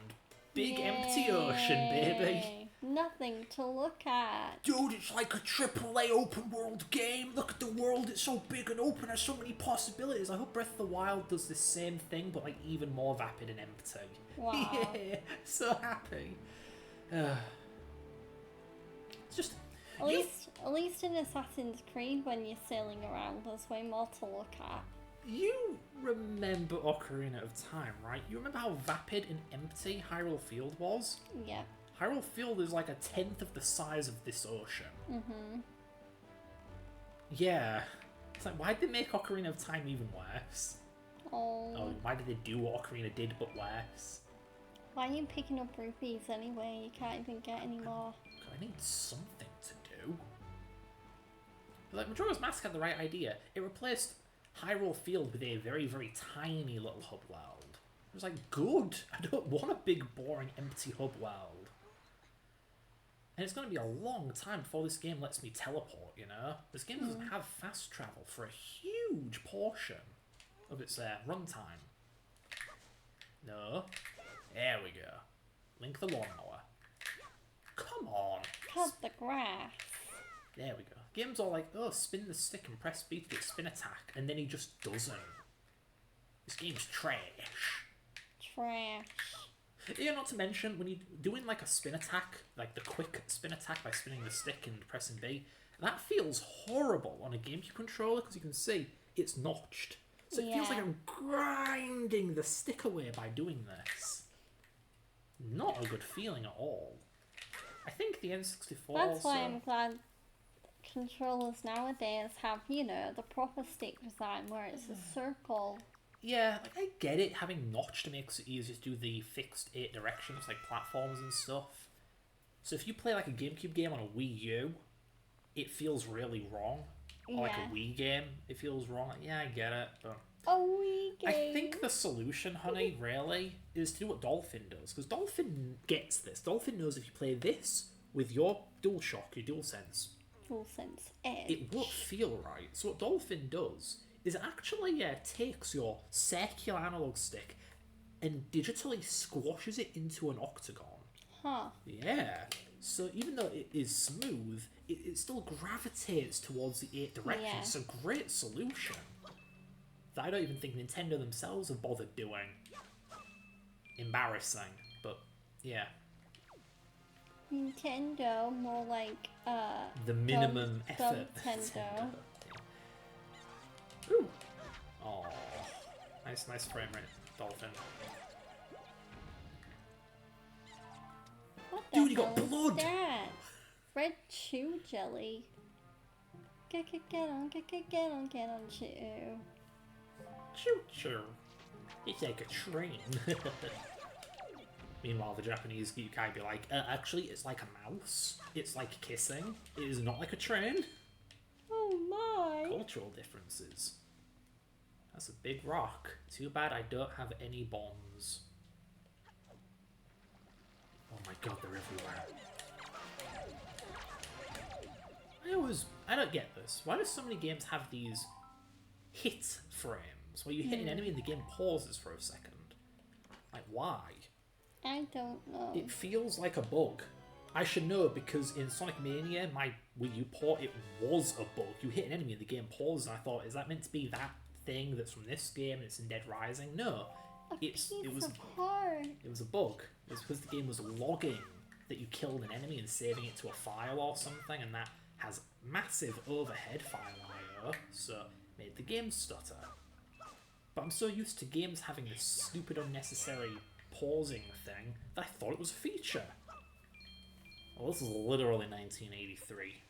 Big empty ocean, baby. Yay. Nothing to look at. Dude, it's like a AAA open world game. Look at the world, it's so big and open, there's so many possibilities. I hope Breath of the Wild does the same thing, but even more vapid and empty. Wow. Yeah, so happy. It's just... At least in Assassin's Creed, when you're sailing around, there's way more to look at. You remember Ocarina of Time, right? You remember how vapid and empty Hyrule Field was? Yeah. Hyrule Field is like a tenth of the size of this ocean. Mm-hmm. Yeah. It's like, why'd they make Ocarina of Time even worse? Oh. Why did they do what Ocarina did but worse? Why are you picking up rupees anyway? You can't even get any more. I need something to do. But Majora's Mask had the right idea. It replaced Hyrule Field with a very, very tiny little hub world. It was like, good. I don't want a big, boring, empty hub world. And it's going to be a long time before this game lets me teleport, you know? This game doesn't have fast travel for a huge portion of its runtime. No. There we go. Link the lawnmower. Come on. Cut the grass. There we go. Game's all like, oh, spin the stick and press B to get spin attack, and then he just doesn't. This game's trash. Trash. Yeah, not to mention, when you're doing like a spin attack, like the quick spin attack by spinning the stick and pressing B, that feels horrible on a GameCube controller because you can see it's notched. So it feels like I'm grinding the stick away by doing this. Not a good feeling at all. I think the N64 That's why I'm glad controllers nowadays have, the proper stick design where it's a circle. Yeah, like I get it, having notched makes it easier to do the fixed 8 directions, like platforms and stuff. So if you play like a GameCube game on a Wii U, it feels really wrong. Or like Yeah. a Wii game, it feels wrong. Like, yeah, I get it, but Oh, we game. I think the solution, honey, really, is to do what Dolphin does. Because Dolphin gets this. Dolphin knows if you play this with your DualShock, your DualSense, Full sense edge. it won't feel right. So what Dolphin does is it actually takes your circular analog stick and digitally squashes it into an octagon. Huh. Yeah. So even though it is smooth, it still gravitates towards the 8 directions. Yeah. It's a great solution that I don't even think Nintendo themselves have bothered doing. Embarrassing, but yeah. Nintendo, more like, The minimum effort. Nintendo. Ooh. Oh, nice frame rate, Dolphin. What the Dude, you got hell is blood! that? Red chew jelly. Get on, chew. Choo choo. It's like a train. Meanwhile, the Japanese guy be like, actually, it's like a mouse. It's like kissing. It is not like a train. Oh my. Cultural differences. That's a big rock. Too bad I don't have any bombs. Oh my god, they're everywhere. I don't get this. Why do so many games have these hit frames where you hit an enemy and the game pauses for a second? Like, why? I don't know. It feels like a bug. I should know because in Sonic Mania, my Wii U port, it was a bug. You hit an enemy and the game pauses, and I thought, is that meant to be that thing that's from this game and it's in Dead Rising? No. It was a bug. It was because the game was logging that you killed an enemy and saving it to a file or something, and that has massive overhead file I/O, so it made the game stutter. But I'm so used to games having this stupid unnecessary pausing thing that I thought it was a feature. Well, this is literally 1983.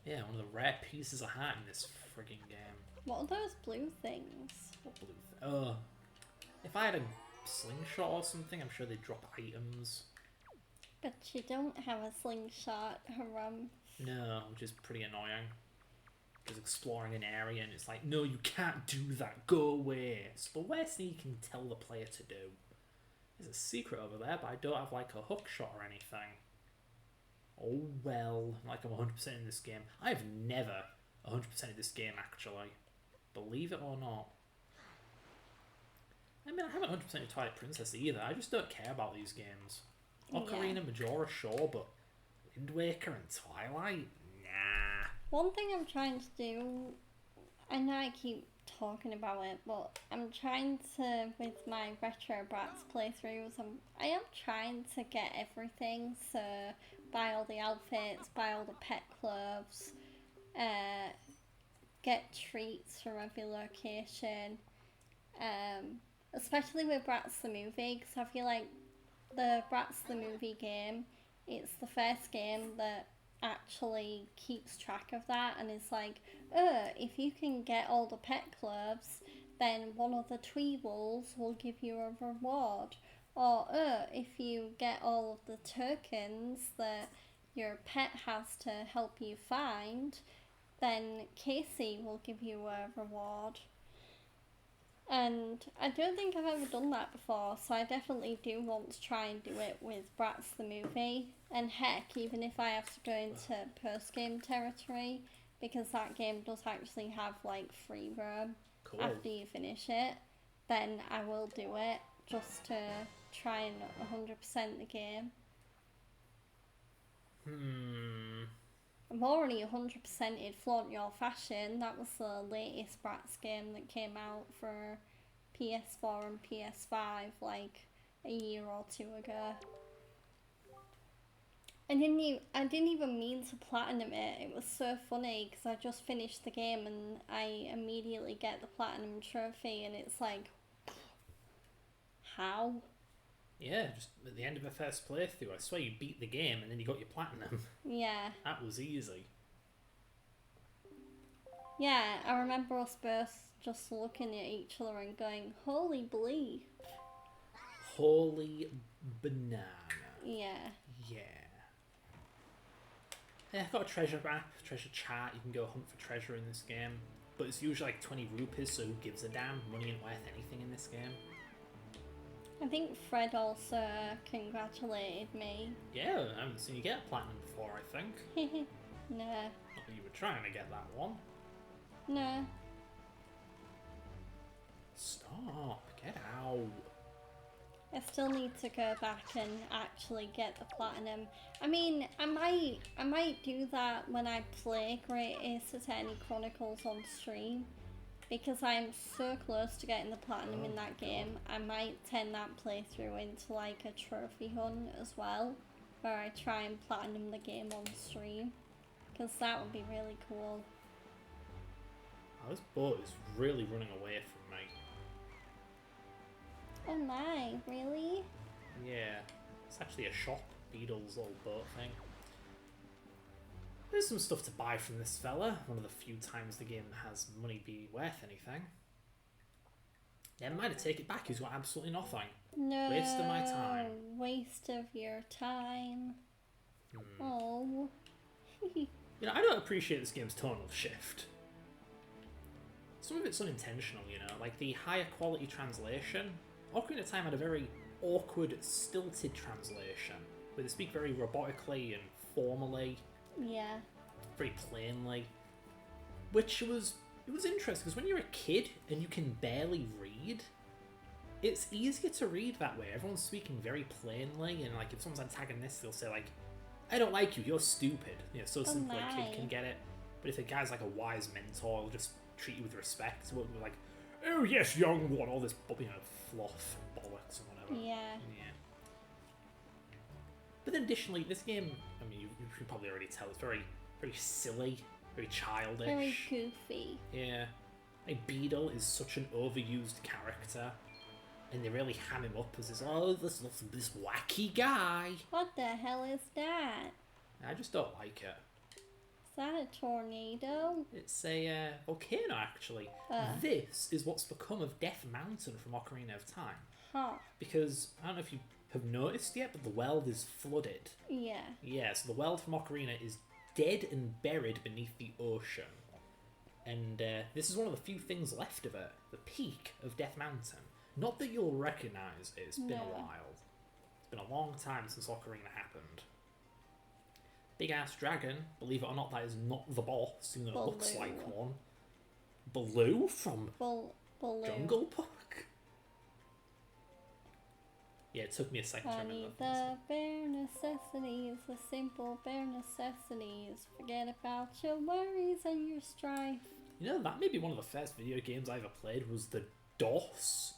Yeah, one of the rare pieces of art in this frigging game. What are those blue things? What blue thing? If I had a slingshot or something, I'm sure they'd drop items. But you don't have a slingshot, No, which is pretty annoying. Just exploring an area and it's like, no, you can't do that, go away. It's the worst thing you can tell the player to do. There's a secret over there, but I don't have like a hook shot or anything. Oh well, like I'm 100% in this game. I've never 100% of this game actually. Believe it or not. I mean, I haven't 100% of Twilight Princess either. I just don't care about these games. Ocarina, Majora, sure, but Wind Waker and Twilight? Nah. One thing I'm trying to do, I know I keep talking about it, but I'm trying to, with my Retro Brats playthroughs, I am trying to get everything, so buy all the outfits, buy all the pet clothes, get treats from every location, especially with Bratz the movie, because I feel like the Bratz the movie game, it's the first game that actually keeps track of that, and it's like, if you can get all the pet clothes, then one of the Tweebles will give you a reward, or if you get all of the tokens that your pet has to help you find, then Casey will give you a reward. And I don't think I've ever done that before, so I definitely do want to try and do it with Bratz the movie. And heck, even if I have to go into post-game territory, because that game does actually have like free roam after you finish it, then I will do it just to try and 100% the game. I'm already 100%ed Flaunt Your Fashion. That was the latest Bratz game that came out for PS4 and PS5 like a year or two ago. I didn't even mean to platinum it. It was so funny because I just finished the game and I immediately get the platinum trophy, and it's like, how? Yeah, just at the end of the first playthrough, I swear you beat the game and then you got your platinum. Yeah. That was easy. Yeah, I remember us both just looking at each other and going, holy blee. Holy banana. Yeah. Yeah. Yeah, I've got a treasure map, treasure chart. You can go hunt for treasure in this game. But it's usually like 20 rupees, so who gives a damn? Money ain't worth anything in this game. I think Fred also congratulated me. Yeah, I haven't seen you get a platinum before, I think. No. Not that you were trying to get that one. No. Stop. Get out. I still need to go back and actually get the platinum. I mean, I might do that when I play Great Ace Attorney Chronicles on stream, because I'm so close to getting the platinum in that game. I might turn that playthrough into like a trophy hunt as well, where I try and platinum the game on stream, because that would be really cool. Oh, this boat is really running away from me. Oh my, really? Yeah, it's actually a shop, Beetle's little boat thing. There's some stuff to buy from this fella, one of the few times the game has money be worth anything. Never mind, I take it back, he's got absolutely nothing. No. Waste of my time. Waste of your time. Oh. You know, I don't appreciate this game's tonal shift. Some of it's unintentional, you know, like the higher quality translation. Ocarina of Time had a very awkward, stilted translation, where they speak very robotically and formally, Yeah. very plainly, which was interesting, because when you're a kid and you can barely read, it's easier to read that way. Everyone's speaking very plainly, and like if someone's antagonistic, they'll say like, "I don't like you, you're stupid." You know, so simple a kid can get it. But if a guy's like a wise mentor, he'll just treat you with respect. So we'll be like, "Oh yes, young one," all this, you know, fluff and bollocks and whatever. Yeah. Yeah. But then additionally, this game, I mean, you can probably already tell, it's very, very silly, very childish. Very goofy. Yeah. Like, Beedle is such an overused character, and they really ham him up as this wacky guy. What the hell is that? I just don't like it. Is that a tornado? It's a volcano, actually. This is what's become of Death Mountain from Ocarina of Time. Huh. Because, I don't know if you have noticed yet, but the world is flooded. Yeah. Yeah, so the world from Ocarina is dead and buried beneath the ocean. And this is one of the few things left of it, the peak of Death Mountain. Not that you'll recognise it, it's been a while. It's been a long time since Ocarina happened. Big ass dragon, believe it or not, that is not the boss, even though it looks like one. Baloo from Baloo. Jungle Book? Yeah, it took me a second to I remember. need the bare necessities, the simple bare necessities. Forget about your worries and your strife. You know, that may be one of the first video games I ever played, was the DOS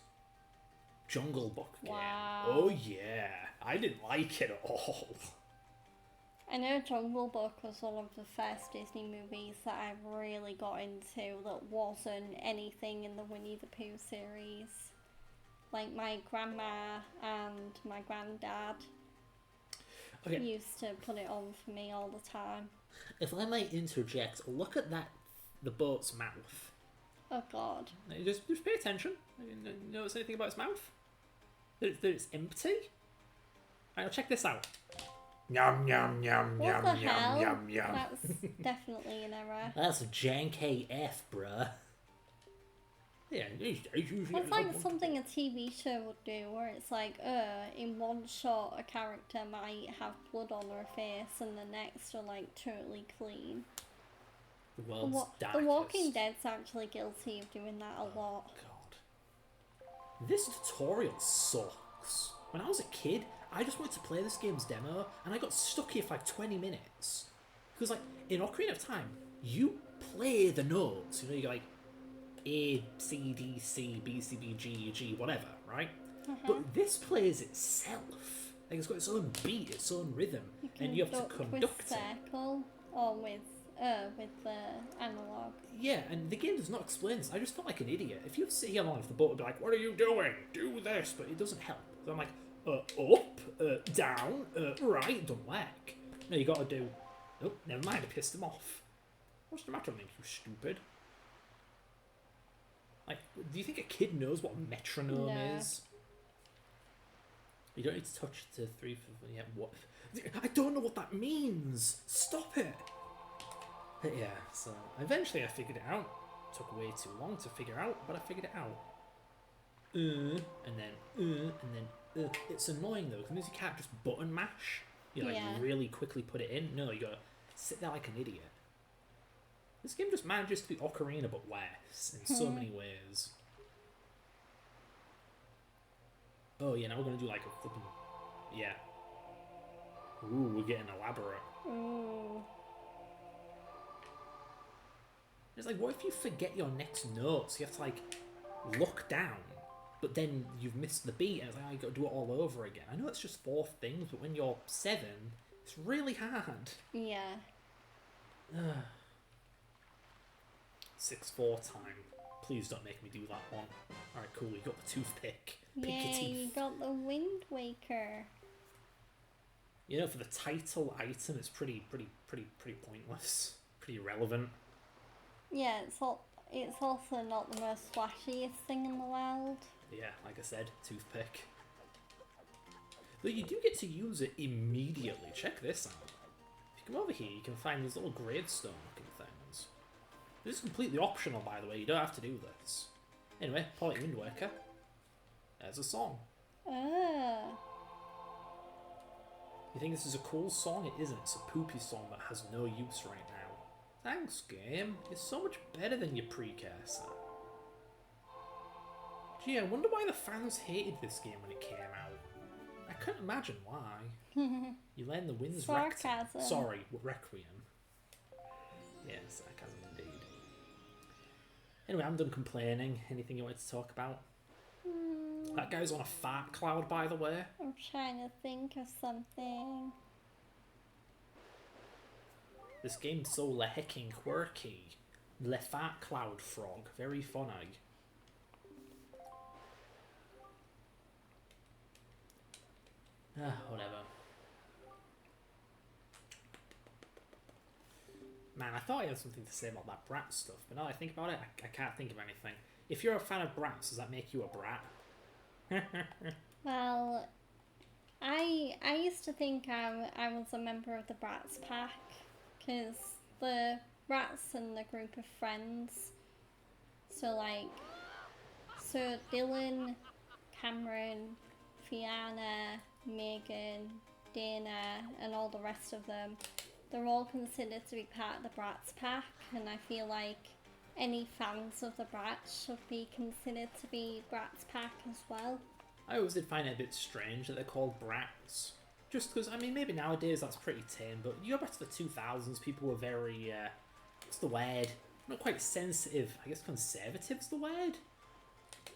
Jungle Book game. Wow. Oh yeah, I didn't like it at all. I know Jungle Book was one of the first Disney movies that I really got into that wasn't anything in the Winnie the Pooh series. Like my grandma and my granddad used to put it on for me all the time. If I might interject, look at the boat's mouth. Oh god. Just pay attention. Notice anything about its mouth? That it's empty? Alright, now check this out. Yum yum yum What yum the yum hell? yum yum. That's definitely an error. That's jank AF, bruh. Yeah, That's like something a TV show would do, where it's like, in one shot a character might have blood on their face and the next are like totally clean. The world's darkest. The Walking Dead's actually guilty of doing that a lot. God. This tutorial sucks. When I was a kid, I just wanted to play this game's demo, and I got stuck here for like 20 minutes. Because like, in Ocarina of Time, you play the notes, you know, you go like, A, C, D, C, B, C, B, G, G, whatever, right? But this plays itself. Like, it's got its own beat, its own rhythm, and you have to conduct with circle or with the analog. Yeah, and the game does not explain this. I just felt like an idiot. If you sit here long enough, the boat would be like, "What are you doing? Do this," but it doesn't help. So I'm like, up, down, right, don't work. No, you gotta do. Oh, never mind. I pissed him off. What's the matter with me, you stupid? Like, do you think a kid knows what a metronome is? You don't need to touch the 3 for yeah. What? I don't know what that means. Stop it. But yeah, so eventually I figured it out. Took way too long to figure out, but I figured it out. And then it's annoying though, because you can't just button mash. You like Yeah. really quickly put it in. No, you gotta sit there like an idiot. This game just manages to be Ocarina but worse in so many ways. Oh yeah, now we're gonna do like a flipping, yeah. Ooh, we're getting elaborate. Ooh. It's like, what if you forget your next notes? You have to like look down, but then you've missed the beat, and it's like, oh, you got to do it all over again. I know it's just 4 things, but when you're 7, it's really hard. Yeah. 6-4 time. Please don't make me do that one. Alright, cool, you got the toothpick. Pick your Yay, teeth. you got the Wind Waker. You know, for the title item, it's pretty pointless. Pretty irrelevant. Yeah, it's also not the most flashiest thing in the world. Yeah, like I said, toothpick. Though you do get to use it immediately. Check this out. If you come over here, you can find these little gravestone looking things. This is completely optional, by the way. You don't have to do this. Anyway, Polite Wind Waker. There's a song. Oh. You think this is a cool song? It isn't. It's a poopy song that has no use right now. Thanks, game. You're so much better than your precursor. Gee, I wonder why the fans hated this game when it came out. I couldn't imagine why. You learn the wind's Sarcasm. Sorry, Requiem. Yeah, sarcasm indeed. Anyway, I'm done complaining. Anything you wanted to talk about? That guy's on a fart cloud, by the way. I'm trying to think of something. This game's so le-hecking quirky. Le fart cloud frog. Very funny. Whatever. Man, I thought I had something to say about that brat stuff, but now I think about it, I can't think of anything. If you're a fan of brats, does that make you a brat? Well, I used to think I was a member of the Brats pack, because the Brats and the group of friends, so Dylan, Cameron, Fiona, Megan, Dana, and all the rest of them, they're all considered to be part of the Brats pack, and I feel like any fans of the Brats should be considered to be Brats pack as well. I always did find it a bit strange that they're called brats. Just because, I mean, maybe nowadays that's pretty tame, but you go back to the 2000s, people were very, what's the word? Not quite sensitive. I guess conservative's the word?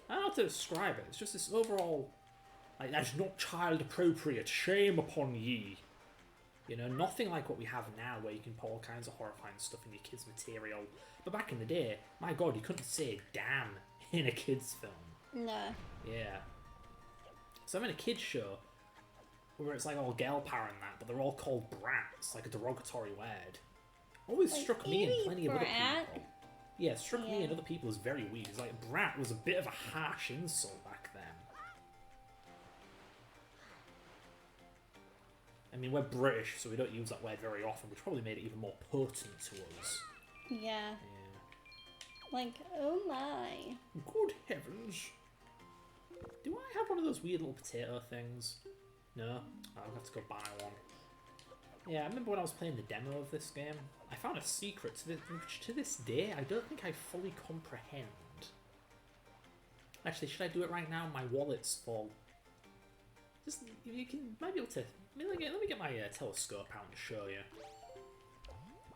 I don't know how to describe it. It's just this overall, like, that's not child appropriate. Shame upon ye. You know, nothing like what we have now where you can put all kinds of horrifying stuff in your kids' material. But back in the day, my god, you couldn't say damn in a kids' film. No. Yeah. So I'm in a kids' show where it's like all girl power and that, but they're all called brats, like a derogatory word. Always Like, struck me and plenty of other brat? people. Yeah, it struck me Yeah. and other people as very weird. It's like brat was a bit of a harsh insult back then. I mean, we're British, so we don't use that word very often, which probably made it even more potent to us. Yeah. Yeah. Like, oh my. Good heavens. Do I have one of those weird little potato things? No? I'll have to go buy one. Yeah, I remember when I was playing the demo of this game, I found a secret which to this day I don't think I fully comprehend. Actually, should I do it right now? My wallet's full. Just, you can, might be able to, let me get my telescope out and show you.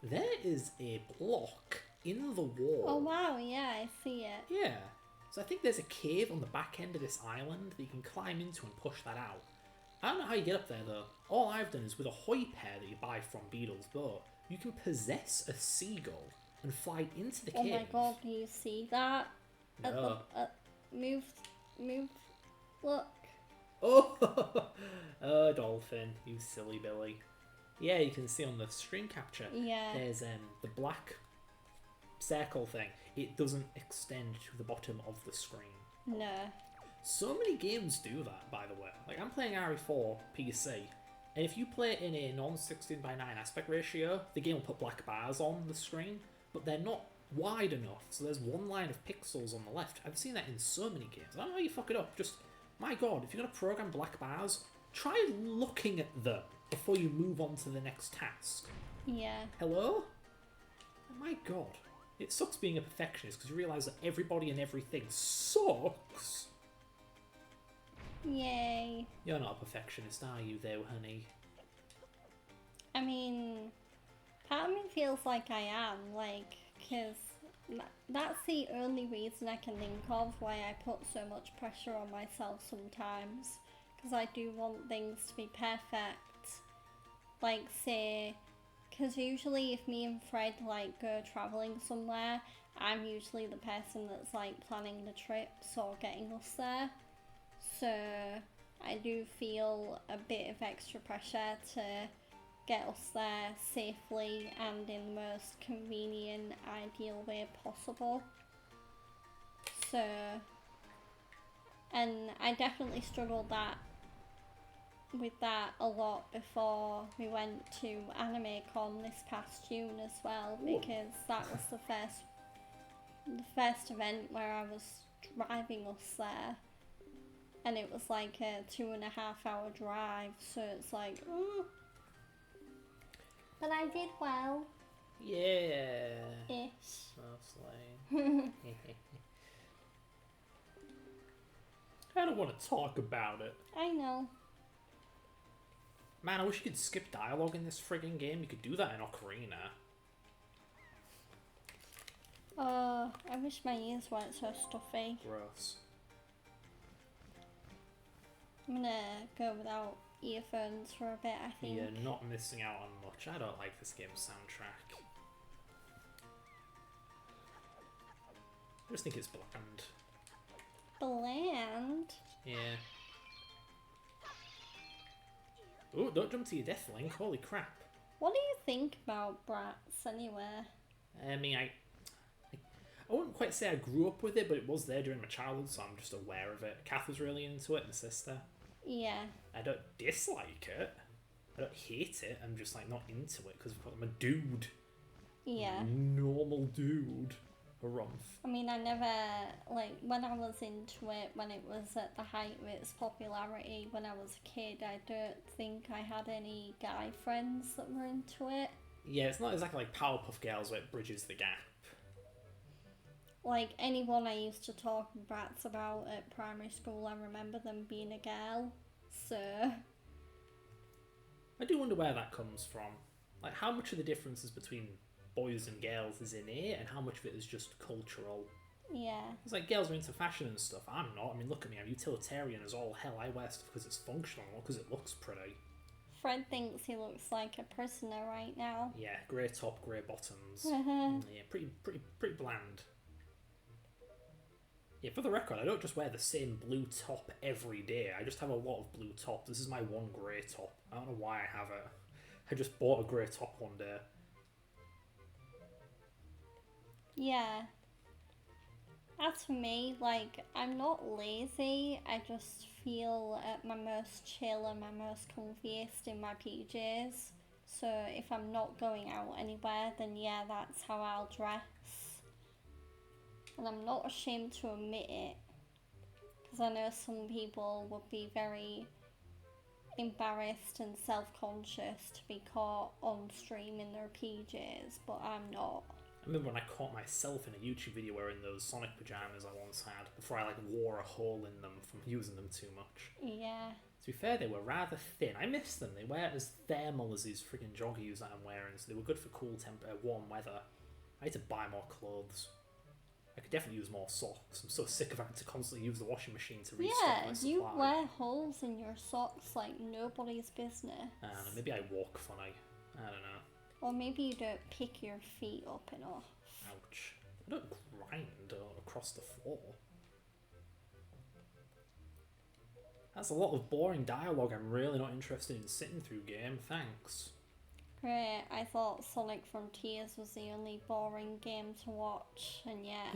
There is a block in the wall. Oh wow, yeah, I see it. Yeah. So I think there's a cave on the back end of this island that you can climb into and push that out. I don't know how you get up there though. All I've done is with a hoy pair that you buy from Beadle's Boat, you can possess a seagull and fly into the Oh cave. my god, do you see that? At No. move, look. Oh, oh, dolphin, you silly Billy. Yeah, you can see on the screen capture. Yeah. There's the black circle thing. It doesn't extend to the bottom of the screen. No. So many games do that, by the way. Like, I'm playing RE4 PC, And if you play it in a non-16:9 aspect ratio, the game will put black bars on the screen, but they're not wide enough, so there's one line of pixels on the left. I've seen that in so many games. I don't know how you fuck it up. Just, my god, if you're going to program black bars, try looking at them before you move on to the next task. Yeah. Hello? Oh my god. It sucks being a perfectionist because you realise that everybody and everything sucks. Yay. You're not a perfectionist, are you, though, honey? I mean, part of me feels like I am, like, because that's the only reason I can think of why I put so much pressure on myself sometimes. Because I do want things to be perfect. Like, say, because usually if me and Fred, like, go travelling somewhere, I'm usually the person that's, like, planning the trips or getting us there. So I do feel a bit of extra pressure to get us there safely and in the most convenient, ideal way possible. So, and I definitely struggled with that a lot before we went to AnimeCon this past June as well, because that was the first event where I was driving us there. And it was like a 2.5 hour drive, so it's like, ooh. But I did well. Yeah. Ish. Mostly. I don't want to talk about it. I know. Man, I wish you could skip dialogue in this friggin' game. You could do that in Ocarina. I wish my ears weren't so stuffy. Gross. I'm gonna go without earphones for a bit, I think. You're not missing out on much. I don't like this game's soundtrack. I just think it's bland. Bland? Yeah. Oh, don't jump to your death, Link. Holy crap. What do you think about Bratz anyway? I mean, I wouldn't quite say I grew up with it, but it was there during my childhood, so I'm just aware of it. Kath was really into it, my sister. Yeah. I don't dislike it. I don't hate it. I'm just, like, not into it because I'm a dude. Yeah. Normal dude. A rumph. I mean, I never, like, when I was into it, when it was at the height of its popularity, when I was a kid, I don't think I had any guy friends that were into it. Yeah, it's not exactly like Powerpuff Girls where it bridges the gap. Like, anyone I used to talk brats about at primary school, I remember them being a girl, so... I do wonder where that comes from. Like, how much of the differences between boys and girls is innate, and how much of it is just cultural? Yeah. It's like, girls are into fashion and stuff. I'm not. I mean, look at me. I'm utilitarian as all hell. I wear stuff because it's functional, not because it looks pretty. Fred thinks he looks like a prisoner right now. Yeah, grey top, grey bottoms. Yeah, pretty bland. Yeah, for the record, I don't just wear the same blue top every day. I just have a lot of blue tops. This is my one grey top. I don't know why I have it. I just bought a grey top one day. Yeah. As for me, like, I'm not lazy. I just feel at my most chill and my most comfiest in my PJs. So if I'm not going out anywhere, then yeah, that's how I'll dress. And I'm not ashamed to admit it, because I know some people would be very embarrassed and self-conscious to be caught on stream in their PJs, but I'm not. I remember when I caught myself in a YouTube video wearing those Sonic pajamas I once had, before I like wore a hole in them from using them too much. Yeah. To be fair, they were rather thin. I miss them. They weren't as thermal as these freaking joggies that I'm wearing, so they were good for warm weather. I need to buy more clothes. I could definitely use more socks. I'm so sick of having to constantly use the washing machine to restock my supply. Yeah, you wear holes in your socks like nobody's business. I don't know, maybe I walk funny. I don't know. Or maybe you don't pick your feet up enough. Ouch. I don't grind across the floor. That's a lot of boring dialogue I'm really not interested in sitting through, game. Thanks. Great, I thought Sonic Frontiers was the only boring game to watch, and yeah,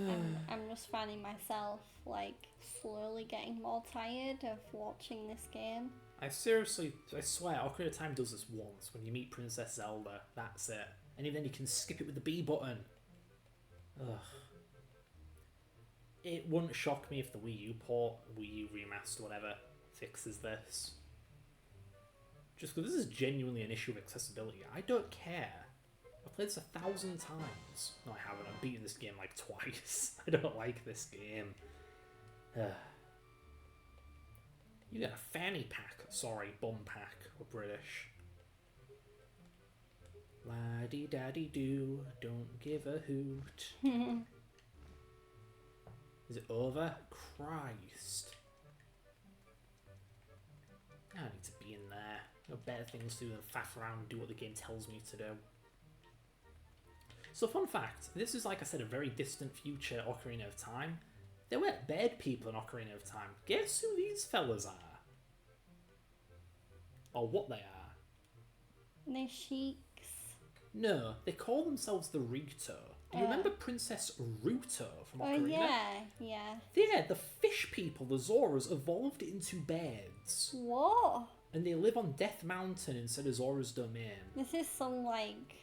I'm just finding myself, like, slowly getting more tired of watching this game. I swear, Ocarina of Time does this once. When you meet Princess Zelda, that's it. And even then you can skip it with the B button. Ugh. It wouldn't shock me if the Wii U port, Wii U remaster, whatever, fixes this. Just because this is genuinely an issue of accessibility. I don't care. I've played this 1,000 times. No, I haven't. I've beaten this game like twice. I don't like this game. You got a fanny pack. Sorry, bum pack. Or British. La-dee-da-dee-doo. Don't give a hoot. Is it over? Christ. I need to be in there. There are better things to do than faff around and do what the game tells me to do. So fun fact, this is, like I said, a very distant future Ocarina of Time. There were bad people in Ocarina of Time. Guess who these fellas are? Or what they are. The sheiks. No, they call themselves the Rito. Do you remember Princess Ruto from Ocarina? Oh, yeah, yeah. Yeah, the fish people, the Zoras, evolved into birds. What? And they live on Death Mountain instead of Zora's Domain. This is some, like,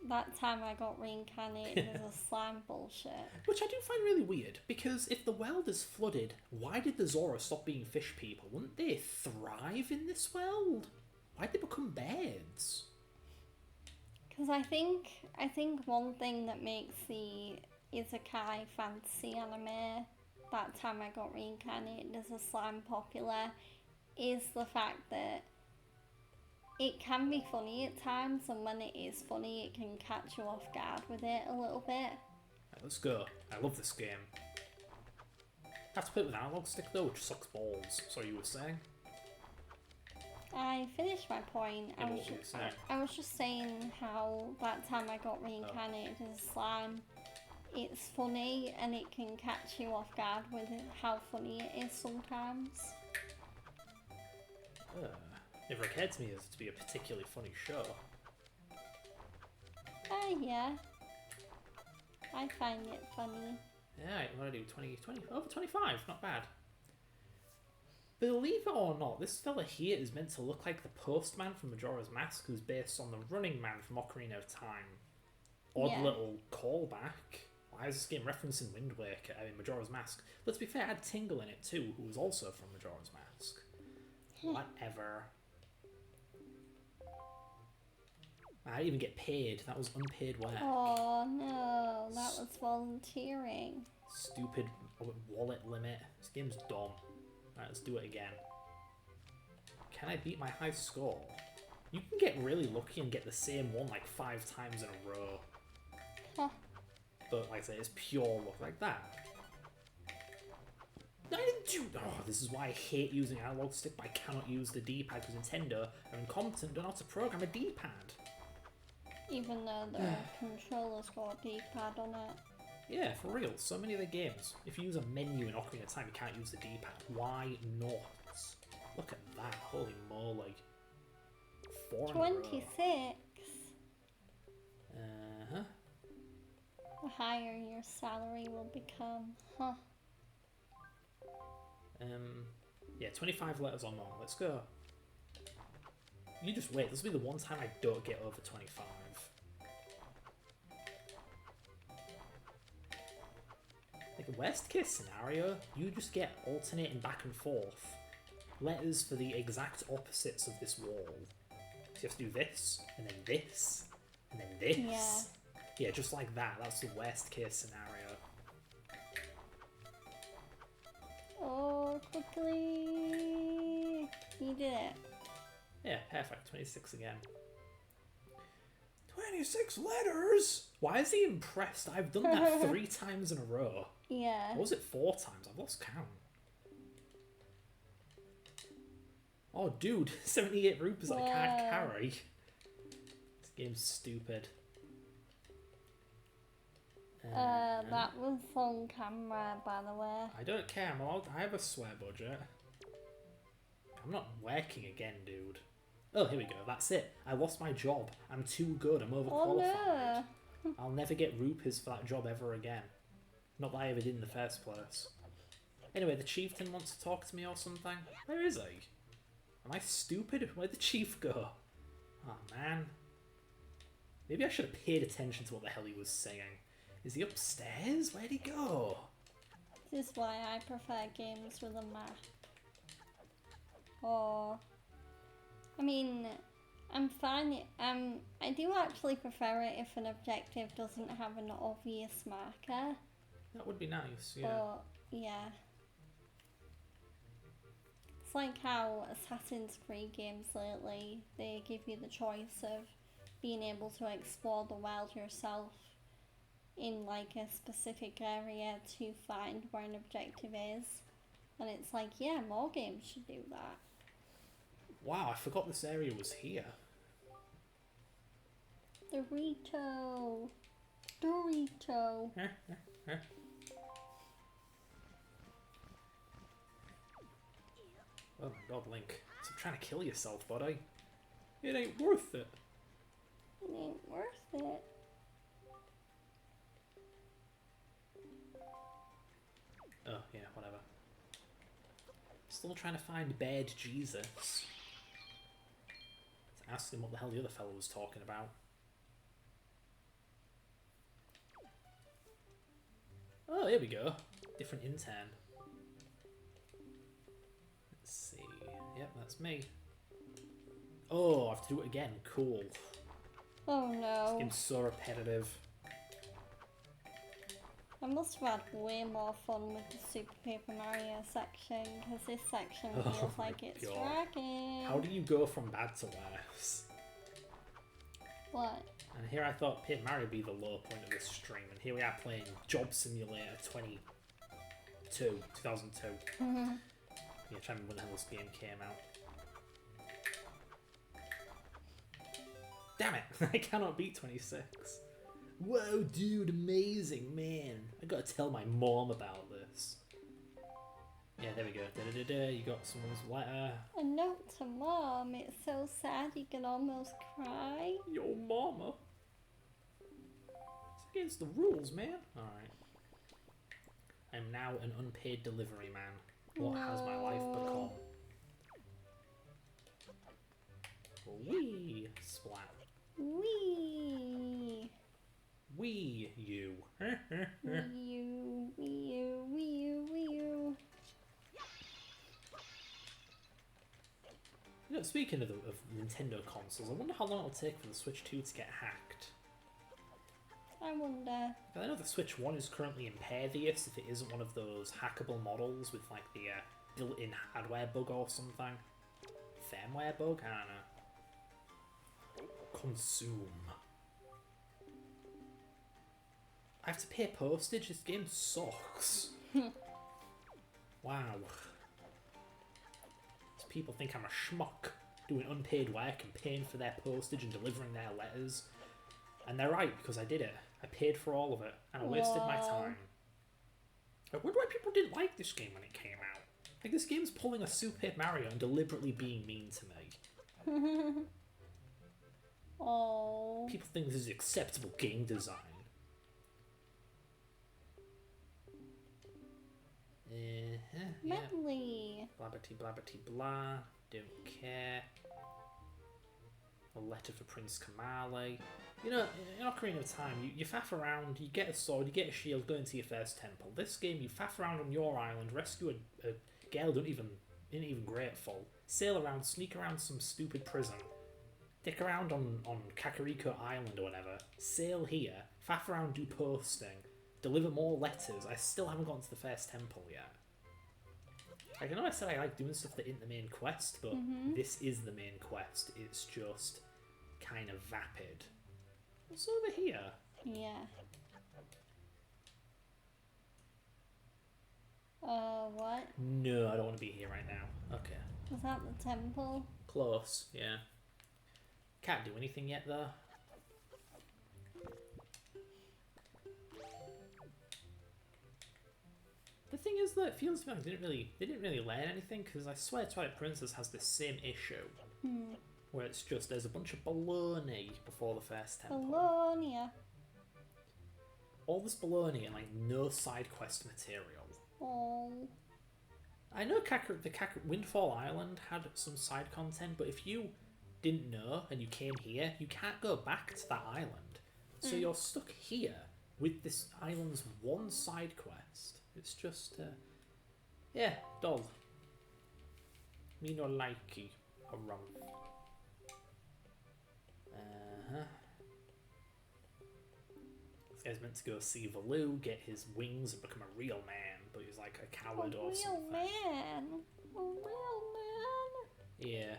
that time I got reincarnated as a slime bullshit. Which I do find really weird, because if the world is flooded, why did the Zora stop being fish people? Wouldn't they thrive in this world? Why'd they become birds? Because I think one thing that makes the Isekai fantasy anime, that time I got reincarnated as a slime popular, is the fact that it can be funny at times, and when it is funny, it can catch you off guard with it a little bit. Right, let's go. I love this game. I have to play it with an analog stick though, which sucks balls. Sorry, you were saying? I finished my point. Yeah, what were you saying? I was just saying how that time I got reincarnated as a slime, it's funny and it can catch you off guard with how funny it is sometimes. Never occurred to me as to be a particularly funny show. Yeah. I find it funny. Alright, what do I do? 20, over 25, not bad. Believe it or not, this fella here is meant to look like the postman from Majora's Mask, who's based on the running man from Ocarina of Time. Odd little callback. Why is this game referencing Wind Waker? I mean, Majora's Mask. Let's be fair, it had Tingle in it too, who was also from Majora's Mask. Whatever. I didn't even get paid. That was unpaid work. Oh no, that was volunteering. Stupid wallet limit. This game's dumb. Right, let's do it again. Can I beat my high score? You can get really lucky and get the same one like 5 times in a row. Huh. But like I say, it's pure luck like that. I didn't do... Oh, this is why I hate using analog stick, but I cannot use the D-pad because Nintendo are incompetent and don't know how to program a D-pad. Even though the controller's got a D-pad on it. Yeah, for real. So many of the games, if you use a menu in Ocarina of Time, you can't use the D-pad. Why not? Look at that. Holy moly. 4 in a row. 26. Uh-huh. The higher your salary will become. Huh. Yeah, 25 letters or more. Let's go. You just wait. This will be the one time I don't get over 25. Like, worst case scenario, you just get alternating back and forth letters for the exact opposites of this wall. So you have to do this, and then this, and then this. Yeah. Yeah, just like that. That's the worst case scenario. Oh, quickly! You did it. Yeah, perfect. 26 again. 26 letters? Why is he impressed? I've done that 3 times in a row. Yeah. Or was it 4 times? I've lost count. Oh, dude. 78 rupees I can't carry. This game's stupid. That was on camera, by the way. I don't care. I have a swear budget. I'm not working again, dude. Oh, here we go. That's it. I lost my job. I'm too good. I'm overqualified. Oh, no. I'll never get rupees for that job ever again. Not that I ever did in the first place. Anyway, the chieftain wants to talk to me or something. Where is he? Am I stupid? Where'd the chief go? Oh man. Maybe I should have paid attention to what the hell he was saying. Is he upstairs? Where'd he go? This is why I prefer games with a map. Or, I mean, I'm fine. I do actually prefer it if an objective doesn't have an obvious marker. That would be nice, yeah. But yeah, it's like how Assassin's Creed games lately, they give you the choice of being able to explore the world yourself in like a specific area to find where an objective is, and it's like, yeah, more games should do that. Wow, I forgot this area was here. Dorito. Oh my god, Link. Stop trying to kill yourself, buddy. It ain't worth it. It ain't worth it. Oh, yeah, whatever. Still trying to find bad Jesus. Let's ask him what the hell the other fellow was talking about. Oh, here we go. Different intern. Let's see. Yep, that's me. Oh, I have to do it again. Cool. Oh This no. game's so repetitive. I must have had way more fun with the Super Paper Mario section, because this section Oh feels my like it's God. dragging. How do you go from bad to worse? What? And here I thought Paper Mario would be the low point of this stream, and here we are playing Job Simulator 2002. Yeah, trying to remember when the hell this game came out. Damn it! I cannot beat 26. Whoa, dude, amazing, man. I gotta tell my mom about this. Yeah, there we go. Da-da-da-da. You got someone's letter. A note to Mom. It's so sad you can almost cry. Yo, mama. It's against the rules, man. Alright. I'm now an unpaid delivery man. What has my life become? Wee! Splat. Wee. Wee you. Wee you. You know, speaking of Nintendo consoles, I wonder how long it'll take for the Switch 2 to get hacked. I wonder. I know the Switch 1 is currently impervious if it isn't one of those hackable models with like the built-in hardware bug or something. Firmware bug? I don't know. Consume. I have to pay postage? This game sucks. Wow. These people think I'm a schmuck doing unpaid work and paying for their postage and delivering their letters. And they're right, because I did it. I paid for all of it, and I wasted my time. I wonder why people didn't like this game when it came out. Like, this game's pulling a Super Paper Mario and deliberately being mean to me. Oh. People think this is acceptable game design. Yeah. Medley. Blabberty blabberty blah. Don't care. A letter for Prince Kamali. You know, in Ocarina of Time, you faff around, you get a sword, you get a shield, go into your first temple. This game, you faff around on your island, rescue a girl who isn't even grateful, sail around, sneak around some stupid prison, dick around on Kakariko Island or whatever, sail here, faff around, do posting, deliver more letters. I still haven't gotten to the first temple yet. Like, I know I said I like doing stuff that isn't the main quest, but this is the main quest. It's just kind of vapid. What's over here? Yeah. What? No, I don't want to be here right now. Okay. Was that the temple? Close, yeah. Can't do anything yet, though. The thing is that it feels to me like they didn't really learn anything, because I swear Twilight Princess has the same issue. Where it's just, there's a bunch of baloney before the first temple. Bologna. All this baloney and like no side quest material. Oh. I know Windfall Island had some side content, but if you didn't know and you came here, you can't go back to that island. So you're stuck here with this island's one side quest. It's just, yeah, dull. Me no likey. A rump. This guy's meant to go see Valoo, get his wings and become a real man, but he's like a coward or something. A real man. Yeah.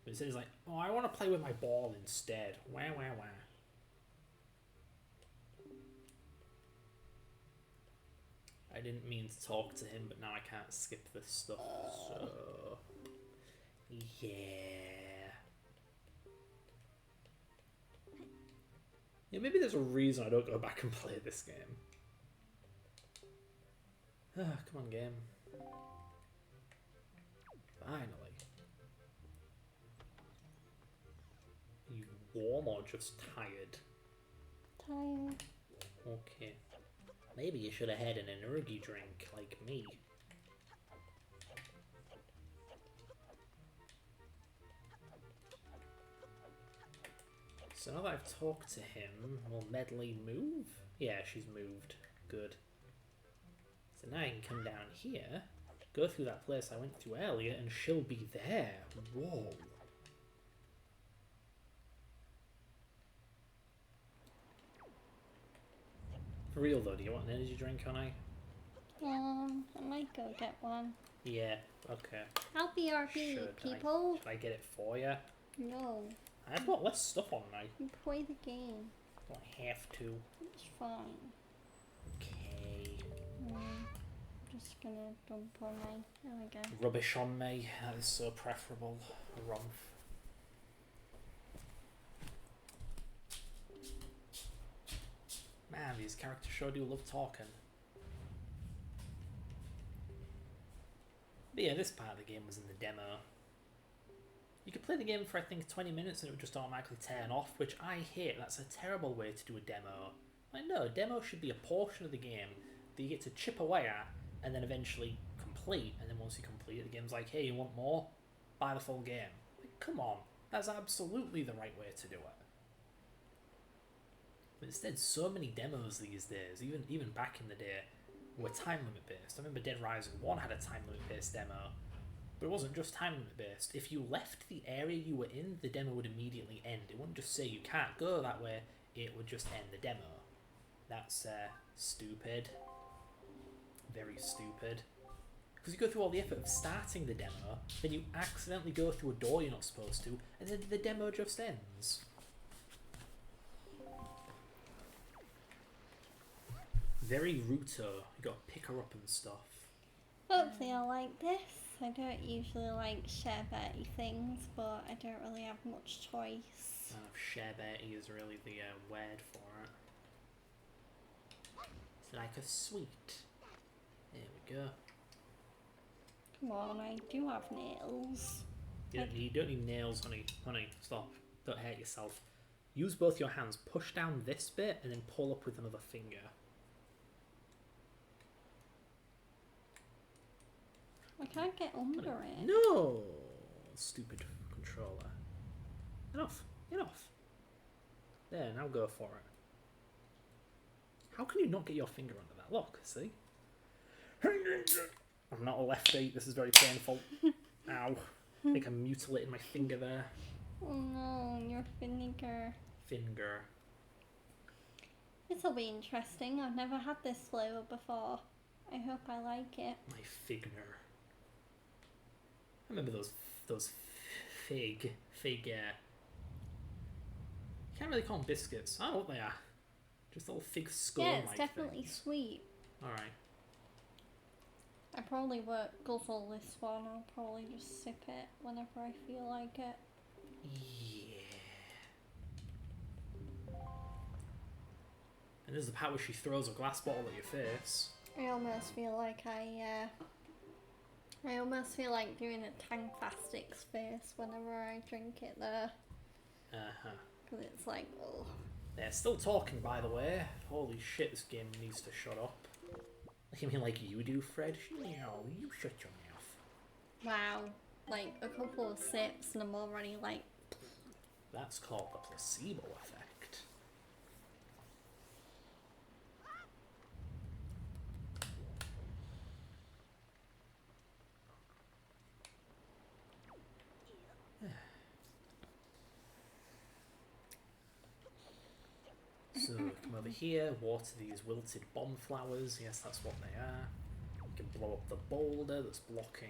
But instead he's like, oh, I want to play with my ball instead. Wah, wah, wah. I didn't mean to talk to him, but now I can't skip this stuff, so... Yeah. Yeah, maybe there's a reason I don't go back and play this game. Ah, come on, game. Finally. Are you warm or just tired? Tired. Okay. Maybe you should have had an energy drink like me. So now that I've talked to him, will Medley move? Yeah, she's moved. Good. So now I can come down here, go through that place I went through earlier, and she'll be there. Whoa. For real though, do you want an energy drink, honey? I might go get one. Yeah, okay. I'll be RP, people. Should I get it for you? No. I've got less stuff on me. You play the game. Don't have to. It's fine. Okay. Just gonna dump on my... There we go. Rubbish on me. That is so preferable. Rumph. Man, these characters sure do love talking. But yeah, this part of the game was in the demo. You could play the game for I think 20 minutes and it would just automatically turn off, which I hate. That's a terrible way to do a demo. Like, no, a demo should be a portion of the game that you get to chip away at and then eventually complete. And then once you complete it, the game's like, hey, you want more? Buy the full game. Like, come on, that's absolutely the right way to do it. But instead, so many demos these days, even back in the day, were time limit based. I remember Dead Rising 1 had a time limit based demo. But it wasn't just time limit based. If you left the area you were in, the demo would immediately end. It wouldn't just say you can't go that way, it would just end the demo. That's stupid. Very stupid. Because you go through all the effort of starting the demo, then you accidentally go through a door you're not supposed to, and then the demo just ends. Very Ruto. You gotta pick her up and stuff. Hopefully I like this. I don't usually like share-betty things, but I don't really have much choice. Share-betty is really the word for it. It's like a sweet. There we go. Come on, I do have nails. You don't need nails, honey. Honey, stop. Don't hurt yourself. Use both your hands. Push down this bit and then pull up with another finger. I can't get under it. No! Stupid controller. Enough. Enough. There, now go for it. How can you not get your finger under that? Look, see? I'm not a lefty. This is very painful. Ow. I think I mutilated my finger there. Oh no, your finger. Finger. This'll be interesting. I've never had this flavor before. I hope I like it. My figner. I remember those fig. Can't really call them biscuits. I don't know what they are. Just little fig scone. Yeah, it's definitely sweet. Alright. I probably won't guzzle this one. I'll probably just sip it whenever I feel like it. Yeah. And there's the part where she throws a glass bottle at your face. I almost feel like I almost feel like doing a Tangfastics face whenever I drink it there. Uh-huh. Because it's like, oh. They're still talking, by the way. Holy shit, this game needs to shut up. Like, I mean, like you do, Fred. No, you shut your mouth. Wow. Like a couple of sips and I'm already like, That's called the placebo effect. So, come over here, water these wilted bomb flowers. Yes, that's what they are. We can blow up the boulder that's blocking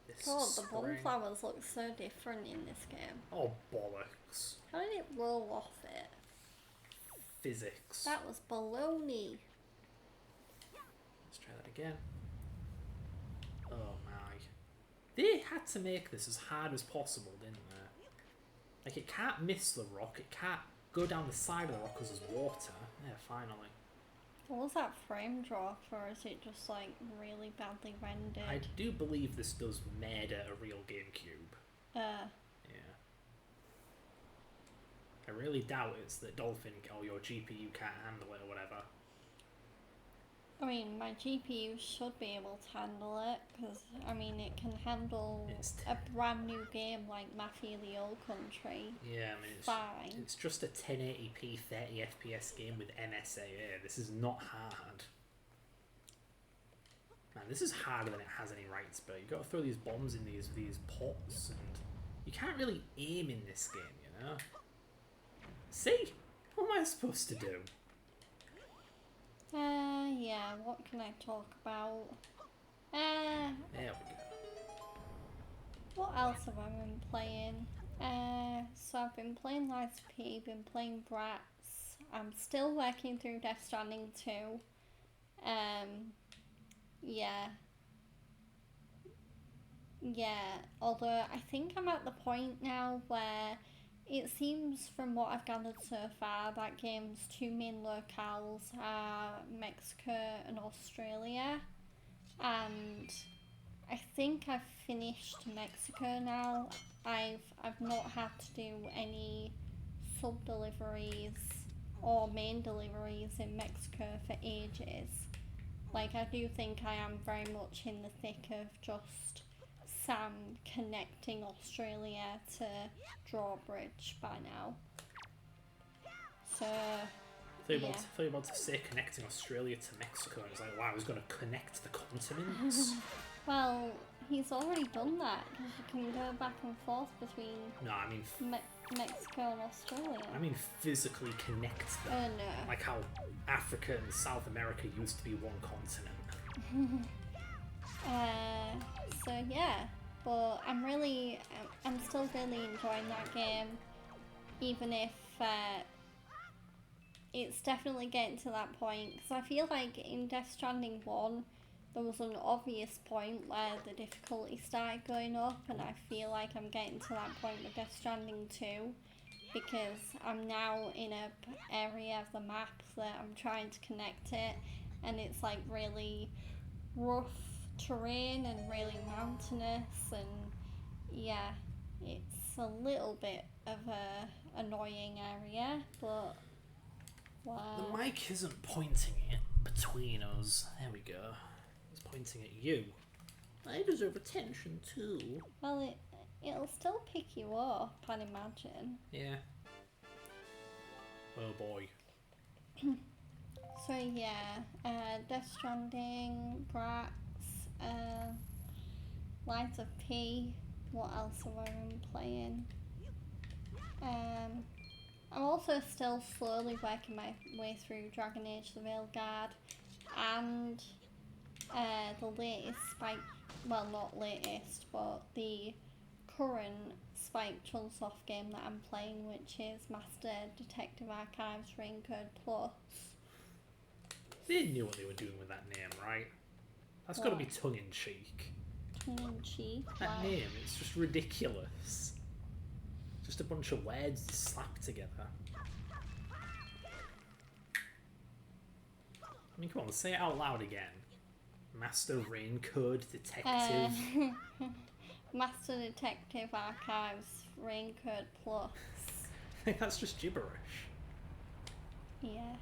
this God, the spring. bomb flowers look so different in this game. Oh, bollocks. How did it roll off it? Physics. That was baloney. Let's try that again. Oh my. They had to make this as hard as possible, didn't they? Like, it can't miss the rock, it can't go down the side of the rock because there's water. Yeah, finally. What was that frame drop, or is it just like really badly rendered? I do believe this does murder a real GameCube. Yeah. I really doubt it's that Dolphin or your GPU can't handle it or whatever. I mean, my GPU should be able to handle it, because, I mean, it can handle a brand new game like Mafia the Old Country. Yeah, I mean, fine. It's just a 1080p 30 FPS game with MSAA. This is not hard. Man, this is harder than it has any right to be. You've got to throw these bombs in these pots, and you can't really aim in this game, you know? See? What am I supposed to do? Yeah, what can I talk about? There we go. What else have I been playing? So I've been playing Lies of P, been playing Brats. I'm still working through Death Stranding 2. Yeah. Yeah, although I think I'm at the point now where it seems from what I've gathered so far that game's two main locales are Mexico and Australia, and I think I've finished Mexico now. I've not had to do any sub deliveries or main deliveries in Mexico for ages. Like, I do think I am very much in the thick of just Sam connecting Australia to Drawbridge by now. So, I thought you were about to say connecting Australia to Mexico, and it's like, wow, he's going to connect the continents? Well, he's already done that, because you can go back and forth between No, I mean... Mexico and Australia. I mean physically connect them. Oh no. Like how Africa and South America used to be one continent. So yeah, but I'm still really enjoying that game, even if it's definitely getting to that point, because I feel like in Death Stranding 1 there was an obvious point where the difficulty started going up, and I feel like I'm getting to that point with Death Stranding 2, because I'm now in a area of the map that I'm trying to connect it, and it's like really rough terrain and really mountainous, and yeah, it's a little bit of a annoying area, but wow. The mic isn't pointing it between us. There we go. It's pointing at you. I deserve attention too. Well, it'll still pick you up, I'd imagine. Yeah. Oh boy. So yeah, Death Stranding, Brats, Lies of P. What else have I been playing? I'm also still slowly working my way through Dragon Age: The Veiled Guard, and the latest Spike, well, not latest, but the current Spike Chunsoft game that I'm playing, which is Master Detective Archives Raincode Plus. They knew what they were doing with that name, right? That's got to be tongue-in-cheek. Tongue-in-cheek? That name, it's just ridiculous. Just a bunch of words slapped together. I mean, come on, say it out loud again. Master Raincode Detective. Master Detective Archives Raincode Plus. I think that's just gibberish. Yeah.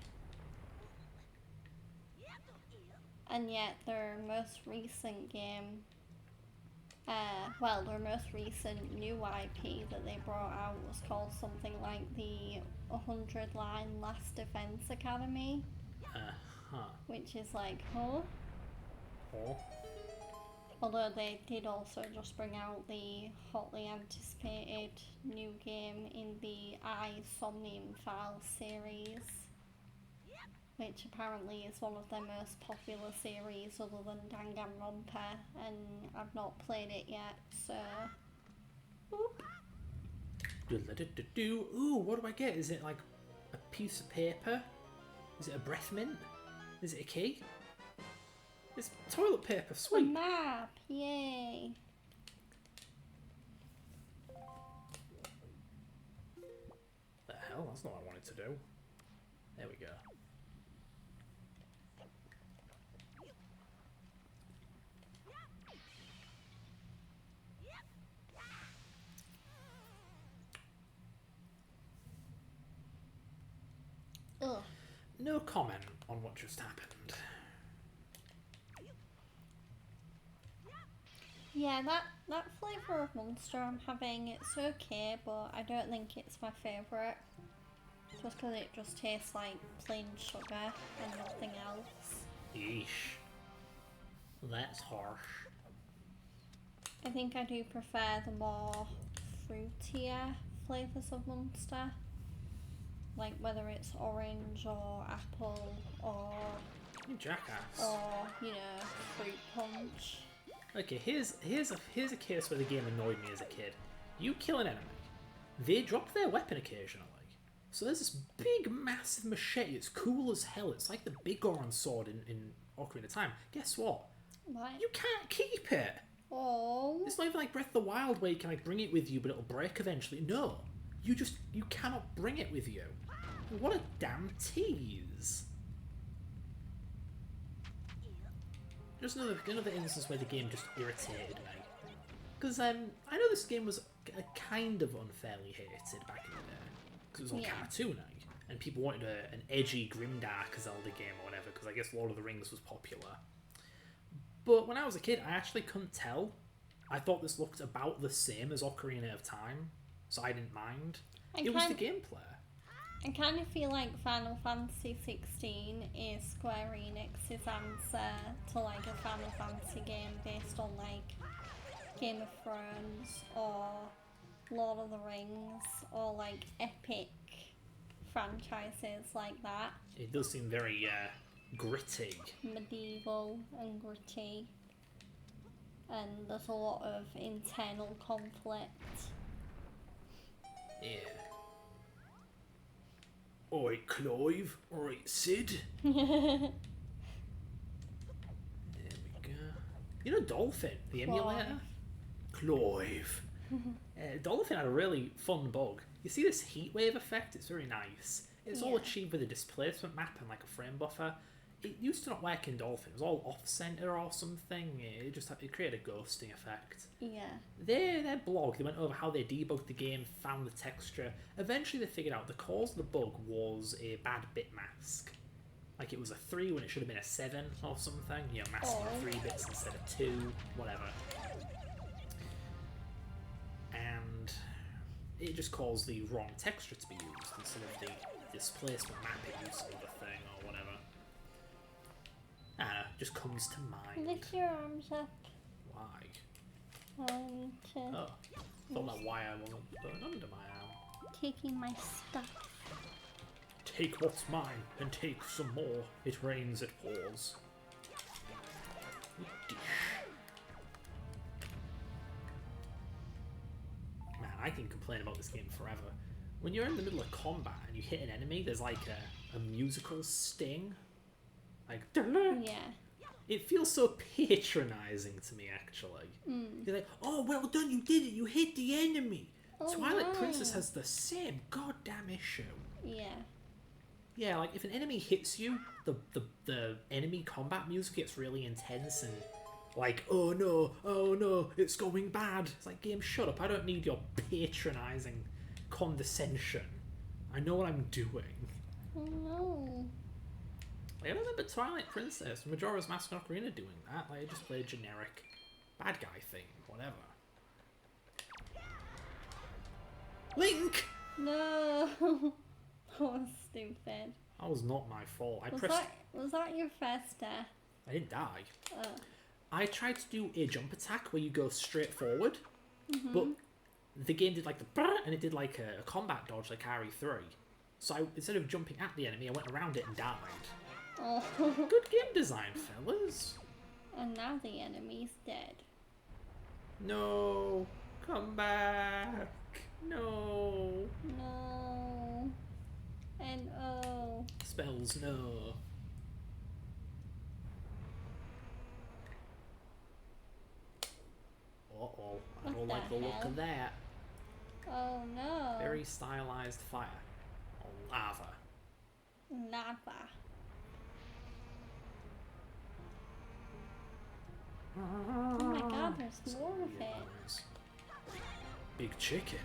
and yet their most recent game, their most recent new IP that they brought out was called something like the 100 Line Last Defense Academy, which is like, huh? Oh. Although they did also just bring out the hotly anticipated new game in the Somnium Files series, which apparently is one of their most popular series other than Danganronpa, and I've not played it yet, so... Oop. Ooh, what do I get? Is it like a piece of paper? Is it a breath mint? Is it a key? It's toilet paper, A sweet. map, yay! The hell? That's not what I wanted to do. There we go. Ugh. No comment on what just happened. Yeah, that flavour of Monster I'm having, it's okay, but I don't think it's my favourite. Just because it just tastes like plain sugar and nothing else. Yeesh. That's harsh. I think I do prefer the more fruitier flavours of Monster. Like whether it's orange or apple or, You jackass. fruit punch. Okay, here's a case where the game annoyed me as a kid. You kill an enemy, they drop their weapon occasionally. So there's this big, massive machete. It's cool as hell. It's like the big Goron sword in Ocarina of Time. Guess what? What? You can't keep it. Oh. It's not even like Breath of the Wild where you can like bring it with you, but it'll break eventually. No, you cannot bring it with you. What a damn tease. Just another instance where the game just irritated me. Because I know this game was kind of unfairly hated back in the day. Because it was all cartoony. And people wanted an edgy, grimdark Zelda game or whatever, because I guess Lord of the Rings was popular. But when I was a kid, I actually couldn't tell. I thought this looked about the same as Ocarina of Time, so I didn't mind. It was the gameplay. I kind of feel like Final Fantasy 16 is Square Enix's answer to like a Final Fantasy game based on like Game of Thrones or Lord of the Rings or like epic franchises like that. It does seem very gritty. Medieval and gritty. And there's a lot of internal conflict. Yeah. Alright, Clive. Alright, Sid. Yeah. There we go. You know Dolphin, the emulator? Clive. Dolphin had a really fun bug. You see this heatwave effect? It's very nice. It's all achieved with a displacement map and like a frame buffer. It used to not work in Dolphin. It was all off-center or something. It created a ghosting effect. Yeah. Their blog, they went over how they debugged the game, found the texture. Eventually they figured out the cause of the bug was a bad bit mask. Like it was a 3 when it should have been a 7 or something. You know, masking 3 bits instead of 2, whatever. And it just caused the wrong texture to be used instead of the displacement map it used for the thing or whatever. I don't know, just comes to mind. Lift your arms up. Why? To Oh, thought that wire wasn't going under my arm. taking my stuff. Take what's mine and take some more. It rains, it pours. Man, I can complain about this game forever. When you're in the middle of combat and you hit an enemy, there's like a musical sting. Like, Yeah. it feels so patronizing to me, actually. You're like, oh, well done, you did it, you hit the enemy. Oh, Twilight nice. Princess has the same goddamn issue. Yeah. Yeah, like if an enemy hits you, the enemy combat music gets really intense and like, oh no, it's going bad. It's like, game, shut up. I don't need your patronizing condescension. I know what I'm doing. Oh no. I don't remember Twilight Princess, Majora's Mask and Ocarina doing that. Like, I just played a generic bad guy thing, whatever. Link! No. That was stupid. That was not my fault. Was that your first death? I didn't die. Oh. I tried to do a jump attack where you go straight forward, but the game did like the brrr, and it did like a combat dodge like RE3. So instead of jumping at the enemy, I went around it and died. Oh. Good game design, fellas. And now the enemy's dead. No, come back. No. No. And oh. Spells, no. Uh-oh, I don't What like the the look hell? of that. Oh no. Very stylized fire. Or lava. Lava. Oh my god, there's more of it. Big chicken.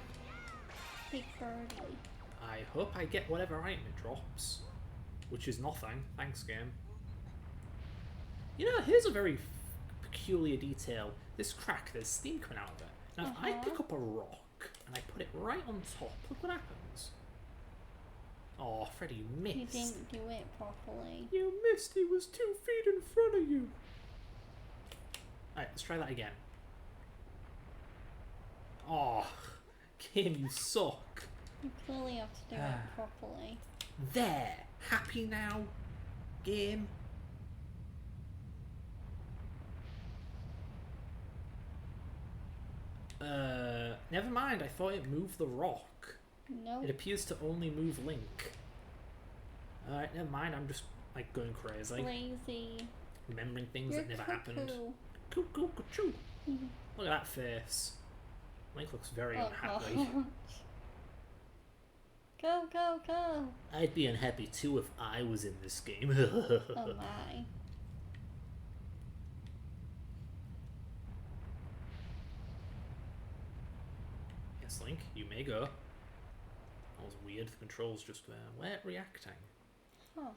Big birdie. I hope I get whatever item it drops. Which is nothing. Thanks, game. You know, here's a very peculiar detail. This crack, there's steam coming out of it. Now, if I pick up a rock and I put it right on top, look what happens. Oh, Freddy, you missed. You didn't do it properly. You missed. He was 2 feet in front of you. Alright, let's try that again. Oh, game, you suck. You clearly have to do it properly. There. Happy now, game? Never mind, I thought it moved the rock. Nope. It appears to only move Link. Alright, never mind, I'm just, like, going crazy. Lazy. Remembering things You're that never happened. cuckoo. Cuckoo, cuckoo. Look at that face. Link looks very unhappy. gosh. Go, go, go. I'd be unhappy too if I was in this game. Oh my. Yes, Link, you may go. That was weird, the controls just weren't reacting. Huh.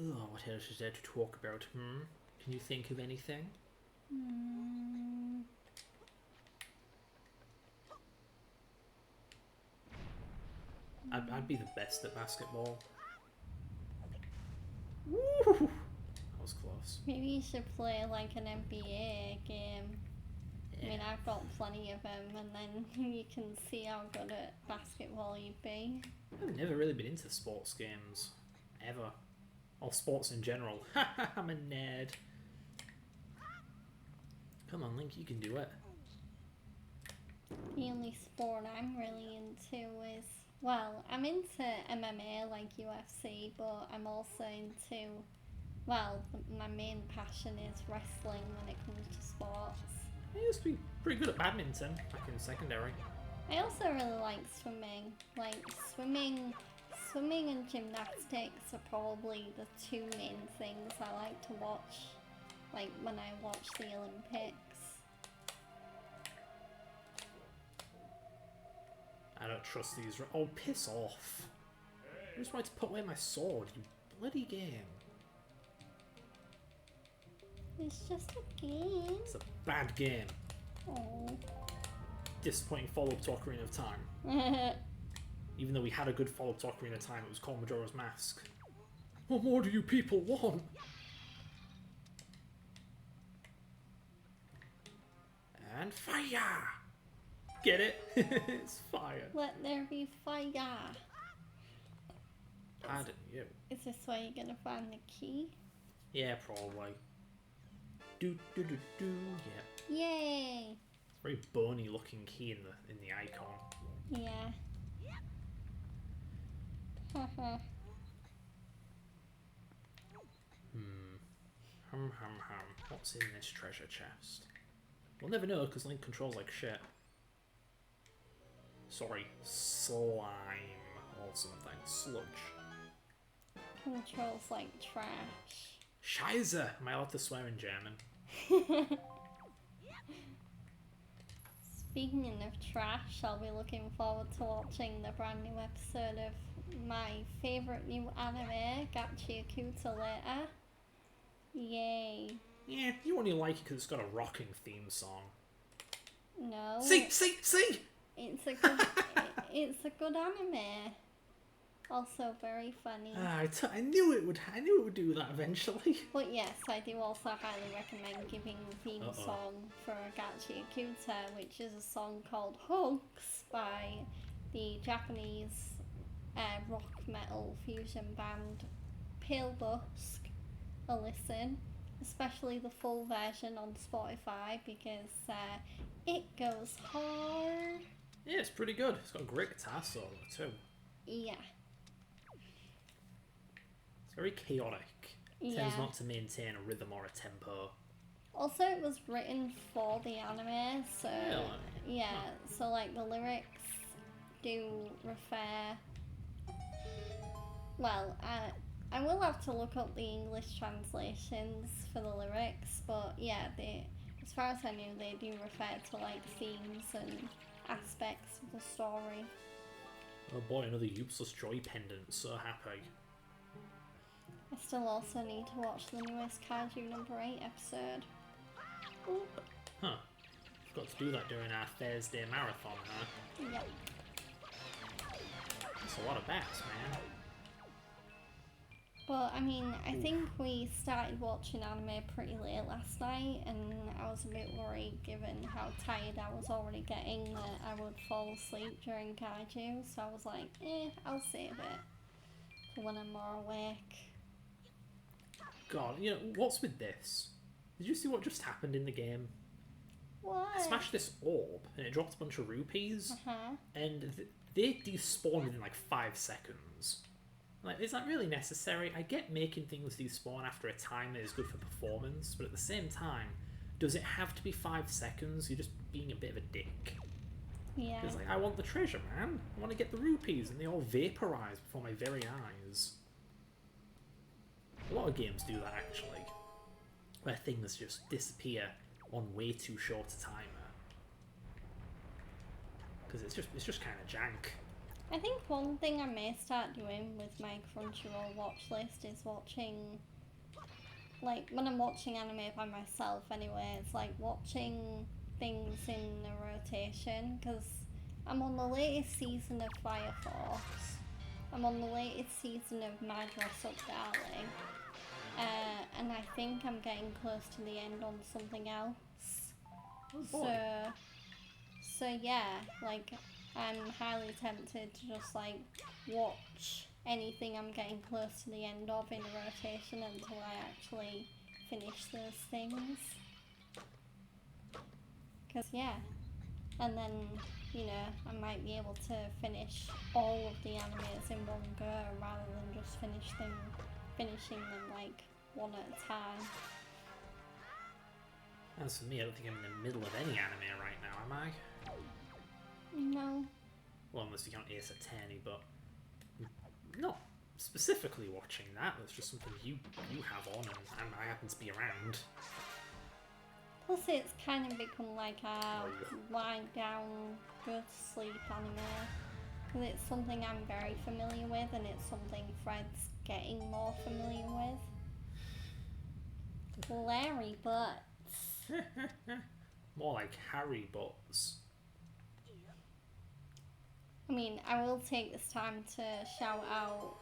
Oh, what else is there to talk about, Can you think of anything? I'd be the best at basketball. Woo! That was close. Maybe you should play like an NBA game. I mean, I've got plenty of them, and then you can see how good at basketball you'd be. I've never really been into sports games. Ever. Or sports in general. I'm a nerd. Come on, Link, you can do it. The only sport I'm really into is, well, I'm into MMA like UFC, but I'm also into, well, my main passion is wrestling when it comes to sports. I used to be pretty good at badminton back in secondary. I also really like swimming. Like swimming and gymnastics are probably the two main things I like to watch, like when I watch the Olympics. I don't trust these. Oh, piss off. I just wanted to put away my sword, you bloody game. It's just a game. It's a bad game. Oh. Disappointing follow-up to Ocarina of Time. Even though we had a good follow-up to Ocarina of Time, it was called Majora's Mask. What more do you people want? And fire! Get it? It's fire. Let there be fire. Pardon you. Is this where you're gonna find the key? Yeah, probably. Do do do do. Yeah. Yay! Very bony looking key in the icon. Yeah. Haha. Hum. What's in this treasure chest? We'll never know because Link controls like shit. Sorry, slime or something. Sludge. Controls like trash. Scheiße! Am I allowed to swear in German? Speaking of trash, I'll be looking forward to watching the brand new episode of my favourite new anime, Gachi Akuta, later. Yay. Yeah, you only like it because it's got a rocking theme song. No. See! It's a good, it's a good anime. Also very funny. I knew it would do that eventually. But yes, I do also highly recommend giving the theme song for Gachi Akuta, which is a song called Hugs by the Japanese rock metal fusion band Pale Dusk, a listen, especially the full version on Spotify because it goes hard. Yeah, it's pretty good. It's got a great guitar solo too. Yeah. It's very chaotic. It tends not to maintain a rhythm or a tempo. Also, it was written for the anime, so yeah, so like the lyrics do refer. Well, I will have to look up the English translations for the lyrics, but yeah, as far as I knew, they do refer to like themes and aspects of the story. Oh boy, another useless joy pendant. So happy. I still also need to watch the newest Kaiju number 8 episode. Oop. Huh. Forgot to do that during our Thursday marathon, huh? Yep. That's a lot of bats, man. But I mean, I think we started watching anime pretty late last night, and I was a bit worried given how tired I was already getting that I would fall asleep during Kaiju, so I was like, I'll save it for when I'm more awake. God, you know, what's with this? Did you see what just happened in the game? What? I smashed this orb, and it dropped a bunch of rupees, Uh-huh. and they despawned in like 5 seconds. Like, is that really necessary? I get making things despawn after a time that is good for performance, but at the same time, does it have to be 5 seconds? You're just being a bit of a dick. Yeah. Because, like, I want the treasure, man. I want to get the rupees, and they all vaporise before my very eyes. A lot of games do that, actually, where things just disappear on way too short a timer. Because it's just kind of jank. I think one thing I may start doing with my Crunchyroll watch list is watching, like, when I'm watching anime by myself anyway, it's like watching things in a rotation, because I'm on the latest season of Fire Force, I'm on the latest season of My Dress Up Darling, and I think I'm getting close to the end on something else. Oh boy. So yeah, like, I'm highly tempted to just like watch anything I'm getting close to the end of in a rotation until I actually finish those things. Because yeah, and then, you know, I might be able to finish all of the animes in one go rather than just finishing them like one at a time. As for me, I don't think I'm in the middle of any anime right now, am I? No. Well, unless you count Ace Attorney, but not specifically watching that. That's just something you have on, and I happen to be around. Plus, it's kind of become like a wind down, go to sleep anime. Because it's something I'm very familiar with, and it's something Fred's getting more familiar with. Larry Butts. More like Harry Butts. I mean, I will take this time to shout out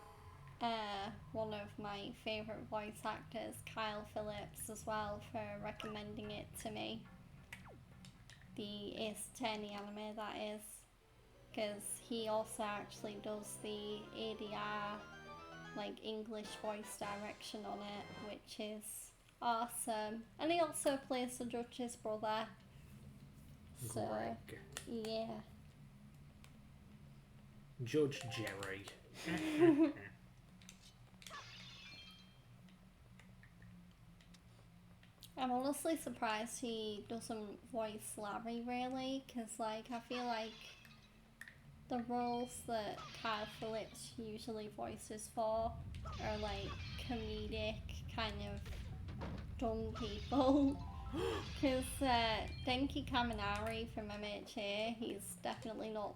one of my favourite voice actors, Kyle Phillips, as well, for recommending it to me. The Ace Attorney anime, that is. Because he also actually does the ADR, like, English voice direction on it, which is awesome. And he also plays the judge's brother. So, Greg. yeah. Judge Jerry. I'm honestly surprised he doesn't voice Larry, really, because, like, I feel like the roles that Kyle Phillips usually voices for are, like, comedic, kind of dumb people. Because Denki Kaminari from MHA, he's definitely not,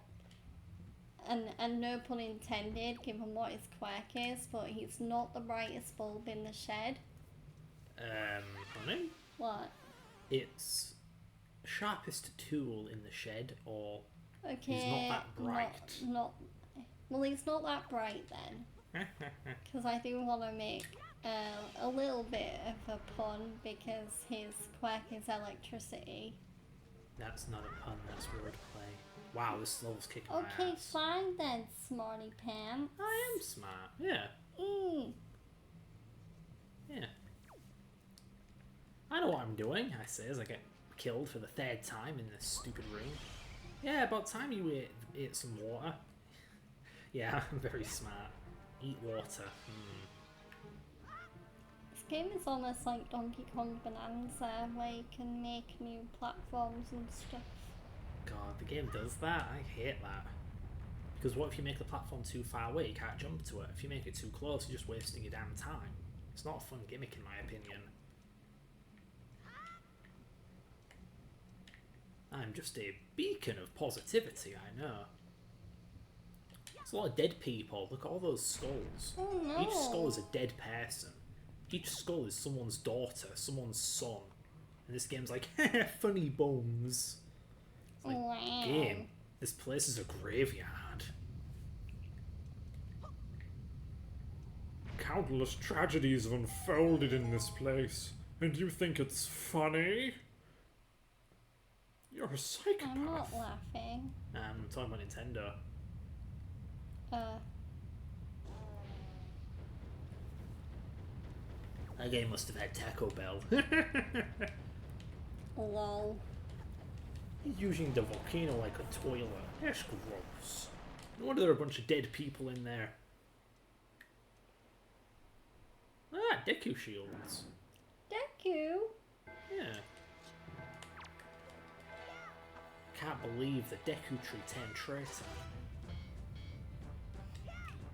and no pun intended, given what his quirk is, but he's not the brightest bulb in the shed. Honey? What? It's sharpest tool in the shed, or Okay. he's not that bright. Well, he's not that bright then. Because I do want to make a little bit of a pun, because his quirk is electricity. That's not a pun, that's wordplay. Wow, this level's kicking my Okay, ass. fine then, smarty pants. I am smart, yeah. Yeah. I know what I'm doing, I say as I get killed for the third time in this stupid room. Yeah, about time you ate some water. Yeah, I'm very smart. Eat water. This game is almost like Donkey Kong Bonanza, where you can make new platforms and stuff. God, the game does that? I hate that. Because what if you make the platform too far away, you can't jump to it. If you make it too close, you're just wasting your damn time. It's not a fun gimmick in my opinion. I'm just a beacon of positivity, I know. There's a lot of dead people. Look at all those skulls. Oh no! Each skull is a dead person. Each skull is someone's daughter, someone's son. And this game's like, funny bones. It's like, wow. game, this place is a graveyard. Countless tragedies have unfolded in this place, and you think it's funny? You're a psychopath. I'm not laughing. I'm talking about Nintendo. That game must have had Taco Bell. Lol. He's using the volcano like a toilet. That's gross. No wonder there are a bunch of dead people in there. Ah, Deku shields. Deku? Yeah. Can't believe the Deku tree turned traitor.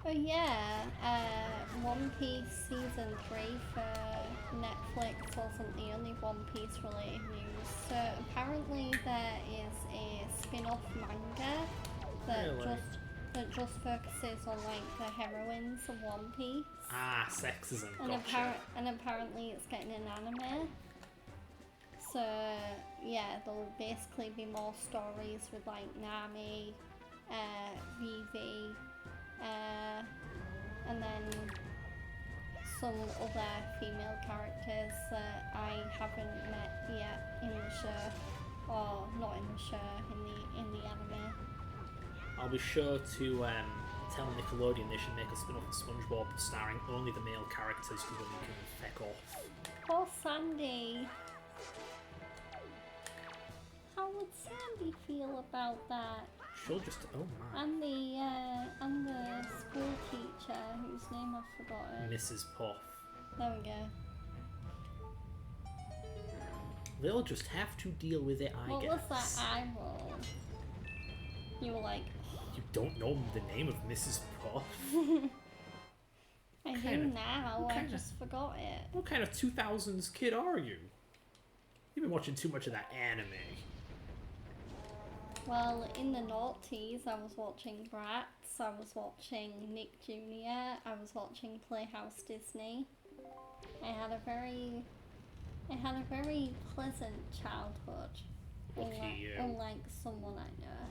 Oh yeah, One Piece Season 3 for Netflix wasn't the only One Piece related news. So apparently there is a spin-off manga that Really? just focuses on like the heroines of One Piece. Ah, sexism. And, Gotcha. and apparently it's getting an anime. So yeah, there'll basically be more stories with like Nami, Vivi, and then some other female characters that I haven't met yet in the show, or not in the show, in the anime. I'll be sure to tell Nickelodeon they should make a spin-off of SpongeBob starring only the male characters who then can feck off. Poor Sandy. How would Sandy feel about that? She'll just... oh my. And the school teacher whose name I've forgotten. Mrs. Puff. There we go. They'll just have to deal with it, I What guess. was that eye roll? You were like, You don't know the name of Mrs. Puff? I do kinda- now, what I kinda- just forgot it. What kind of 2000s kid are you? You've been watching too much of that anime. Well, in the noughties, I was watching Bratz, I was watching Nick Jr., I was watching Playhouse Disney. I had a very pleasant childhood. Lucky you. Unlike someone I know.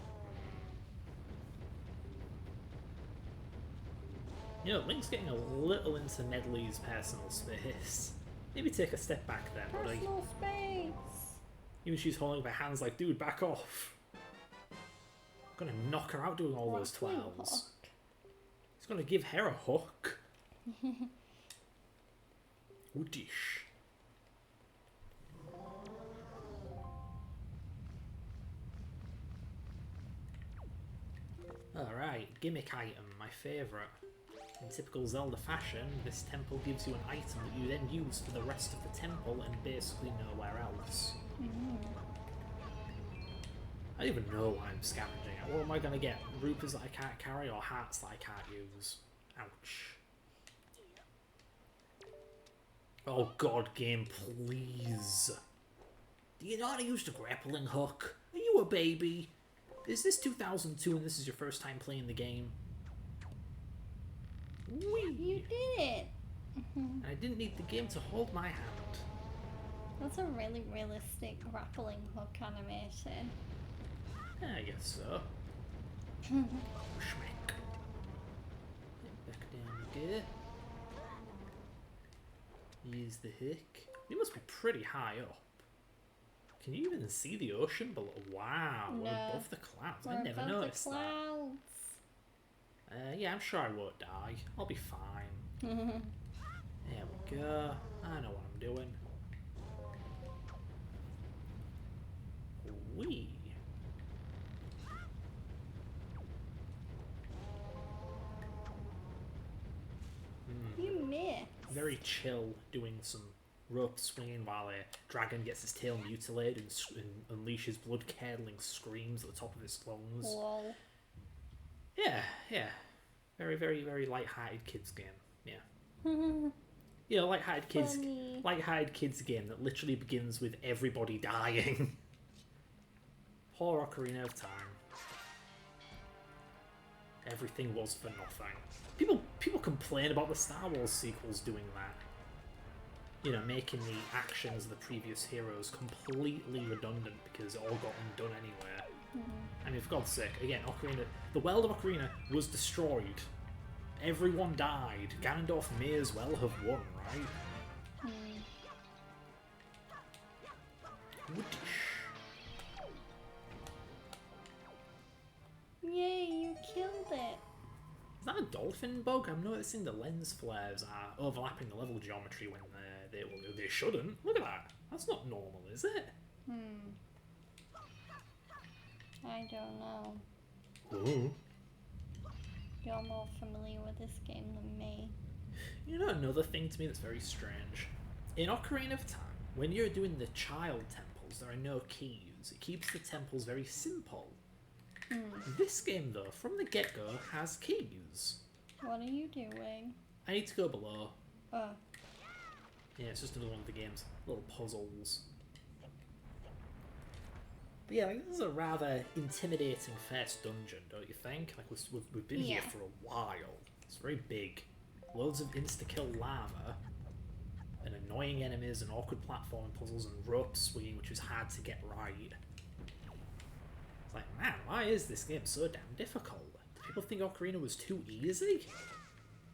You know, Link's getting a little into Medley's personal space. Maybe take a step back there, buddy. Personal space! Even she's holding up her hands like, dude, back off. I'm gonna knock her out doing all those Rock me, twirls. Hook. He's gonna give her a hook. Woodish. Alright, gimmick item, my favourite. In typical Zelda fashion, this temple gives you an item that you then use for the rest of the temple and basically nowhere else. I don't even know why I'm scavenging. What am I going to get? Rupees that I can't carry or hearts that I can't use? Ouch. Oh god, game, please. Do you know how to use the grappling hook? Are you a baby? Is this 2002 and this is your first time playing the game? Whee! You did it. And I didn't need the game to hold my hand. That's a really realistic grappling hook animation. I guess so. Schmack. Back down we go. Use the hook. You must be pretty high up. Can you even see the ocean below? Wow, we're No. above the clouds. We're I never above noticed the that. clouds. Yeah, I'm sure I won't die. I'll be fine. There we go. I know what I'm doing. Wee. You missed. Very chill doing some rope swinging while a dragon gets his tail mutilated and unleashes blood-curdling screams at the top of his lungs. Lol. Yeah. Very, very, very light-hearted kids game. Yeah. You know, light-hearted kids, Funny. light-hearted kids game that literally begins with everybody dying. Poor Ocarina of Time. Everything was for nothing. People complain about the Star Wars sequels doing that. You know, making the actions of the previous heroes completely redundant because it all got undone anyway. I mean, for God's sake, again, Ocarina, the world of Ocarina was destroyed. Everyone died. Ganondorf may as well have won, right? Whoosh. Yay, you killed it. Is that a dolphin bug? I'm noticing the lens flares are overlapping the level geometry when they shouldn't. Look at that. That's not normal, is it? I don't know. Ooh. You're more familiar with this game than me. You know another thing to me that's very strange? In Ocarina of Time, when you're doing the child temples, there are no keys. It keeps the temples very simple. This game, though, from the get-go, has keys. What are you doing? I need to go below. Oh. Yeah, it's just another one of the game's little puzzles. But yeah, like, this is a rather intimidating first dungeon, don't you think? Like, we've been here Yeah. for a while. It's very big. Loads of insta-kill lava, and annoying enemies, and awkward platforming puzzles, and rope swinging, which was hard to get right. It's like, man, why is this game so damn difficult? Do people think Ocarina was too easy?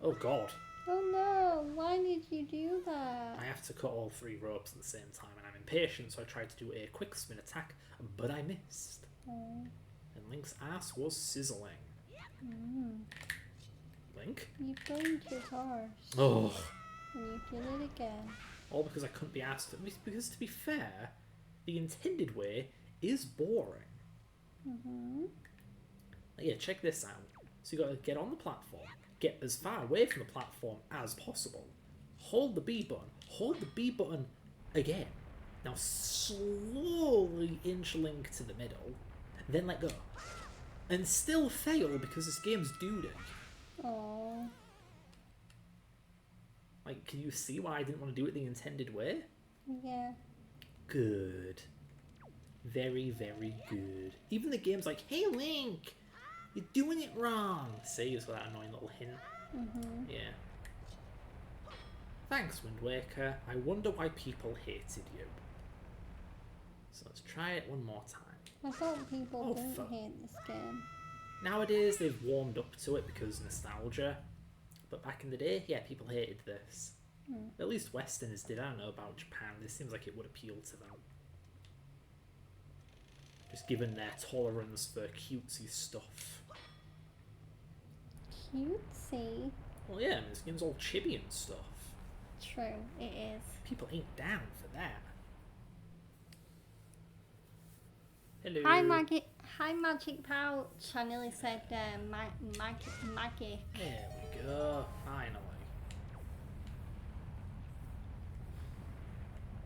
Oh god. Oh no, why did you do that? I have to cut all 3 ropes at the same time, and I'm impatient, so I tried to do a quick spin attack, but I missed. Oh. And Link's ass was sizzling. Link? You blamed your horse. Oh. And you did it again. All because I couldn't be asked. Because to be fair, the intended way is boring. Like, yeah, check this out. So you got to get on the platform, get as far away from the platform as possible, hold the B button again. Now slowly inch Link to the middle, then let go. And still fail because this game's doo-doo. Oh. Like, can you see why I didn't want to do it the intended way? Yeah. Good. Very, very good. Even the game's like, hey Link, you're doing it wrong. See, it's got that annoying little hint. Yeah. Thanks, Wind Waker. I wonder why people hated you. So let's try it one more time. I thought people Oh, didn't fuck. hate this game. Nowadays, they've warmed up to it because nostalgia. But back in the day, yeah, people hated this. At least Westerners did. I don't know about Japan. This seems like it would appeal to them. Just given their tolerance for cutesy stuff. Cutesy. Well, yeah, I mean, this game's all chibi and stuff. True, it is. People ain't down for that. Hello. Hi, Magic Pouch. I nearly said Maggie. There we go. Finally.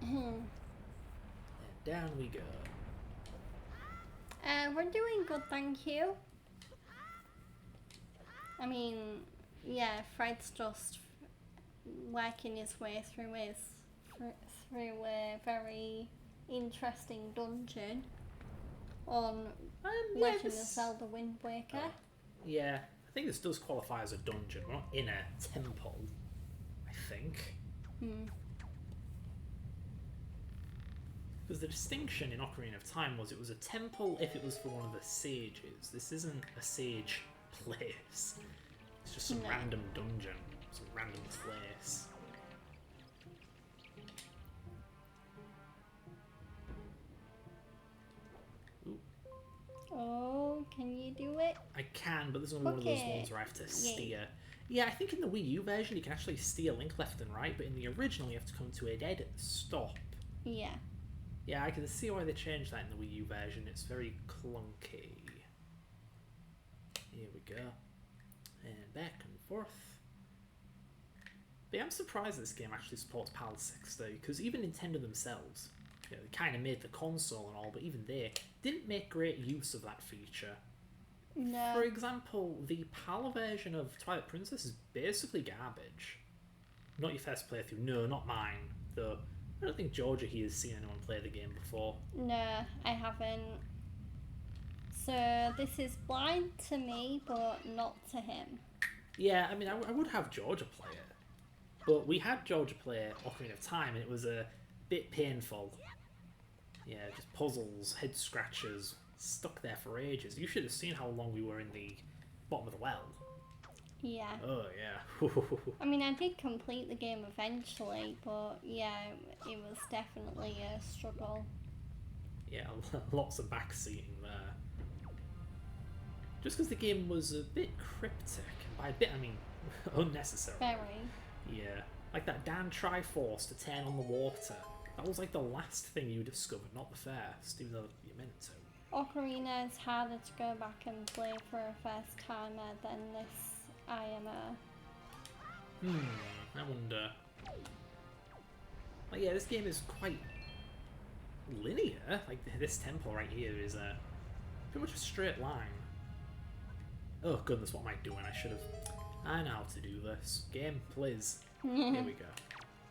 And down we go. We're doing good, thank you. I mean, yeah, Fred's just working his way through a very interesting dungeon on Yeah, Legend of this- Zelda Wind Waker. Yeah, I think this does qualify as a dungeon. We're not in a temple, I think. Because the distinction in Ocarina of Time was it was a temple if it was for one of the sages. This isn't a sage place. It's just some No. random dungeon, some random place. Ooh, Oh, can you do it? I can, but this is only one of those Okay. ones where I have to Yay. steer. Yeah, I think in the Wii U version you can actually steer Link left and right, but in the original you have to come to a dead stop. Yeah. Yeah, I can see why they changed that in the Wii U version. It's very clunky. Here we go. And back and forth. But yeah, I'm surprised this game actually supports PAL 60, because even Nintendo themselves, you know, they kind of made the console and all, but even they didn't make great use of that feature. No. For example, the PAL version of Twilight Princess is basically garbage. Not your first playthrough, no, not mine, though. I don't think Georgia here has seen anyone play the game before. No, I haven't. So this is blind to me, but not to him. Yeah, I mean, I would have Georgia play it, but we had Georgia play Ocarina of Time, and it was a bit painful. Yeah, just puzzles, head scratches, stuck there for ages. You should have seen how long we were in the bottom of the well. Yeah. Oh, yeah. I mean, I did complete the game eventually, but yeah, it was definitely a struggle. Yeah, lots of backseating there. Just because the game was a bit cryptic, and by a bit I mean unnecessary. Very. Yeah, like that damn Triforce to turn on the water. That was like the last thing you discovered, not the first, even though you meant to. Ocarina is harder to go back and play for a first timer than this IMO. I wonder. Like, yeah, this game is quite linear. Like, this temple right here is pretty much a straight line. Oh goodness, what am I doing? I know how to do this. Game, please. Here we go.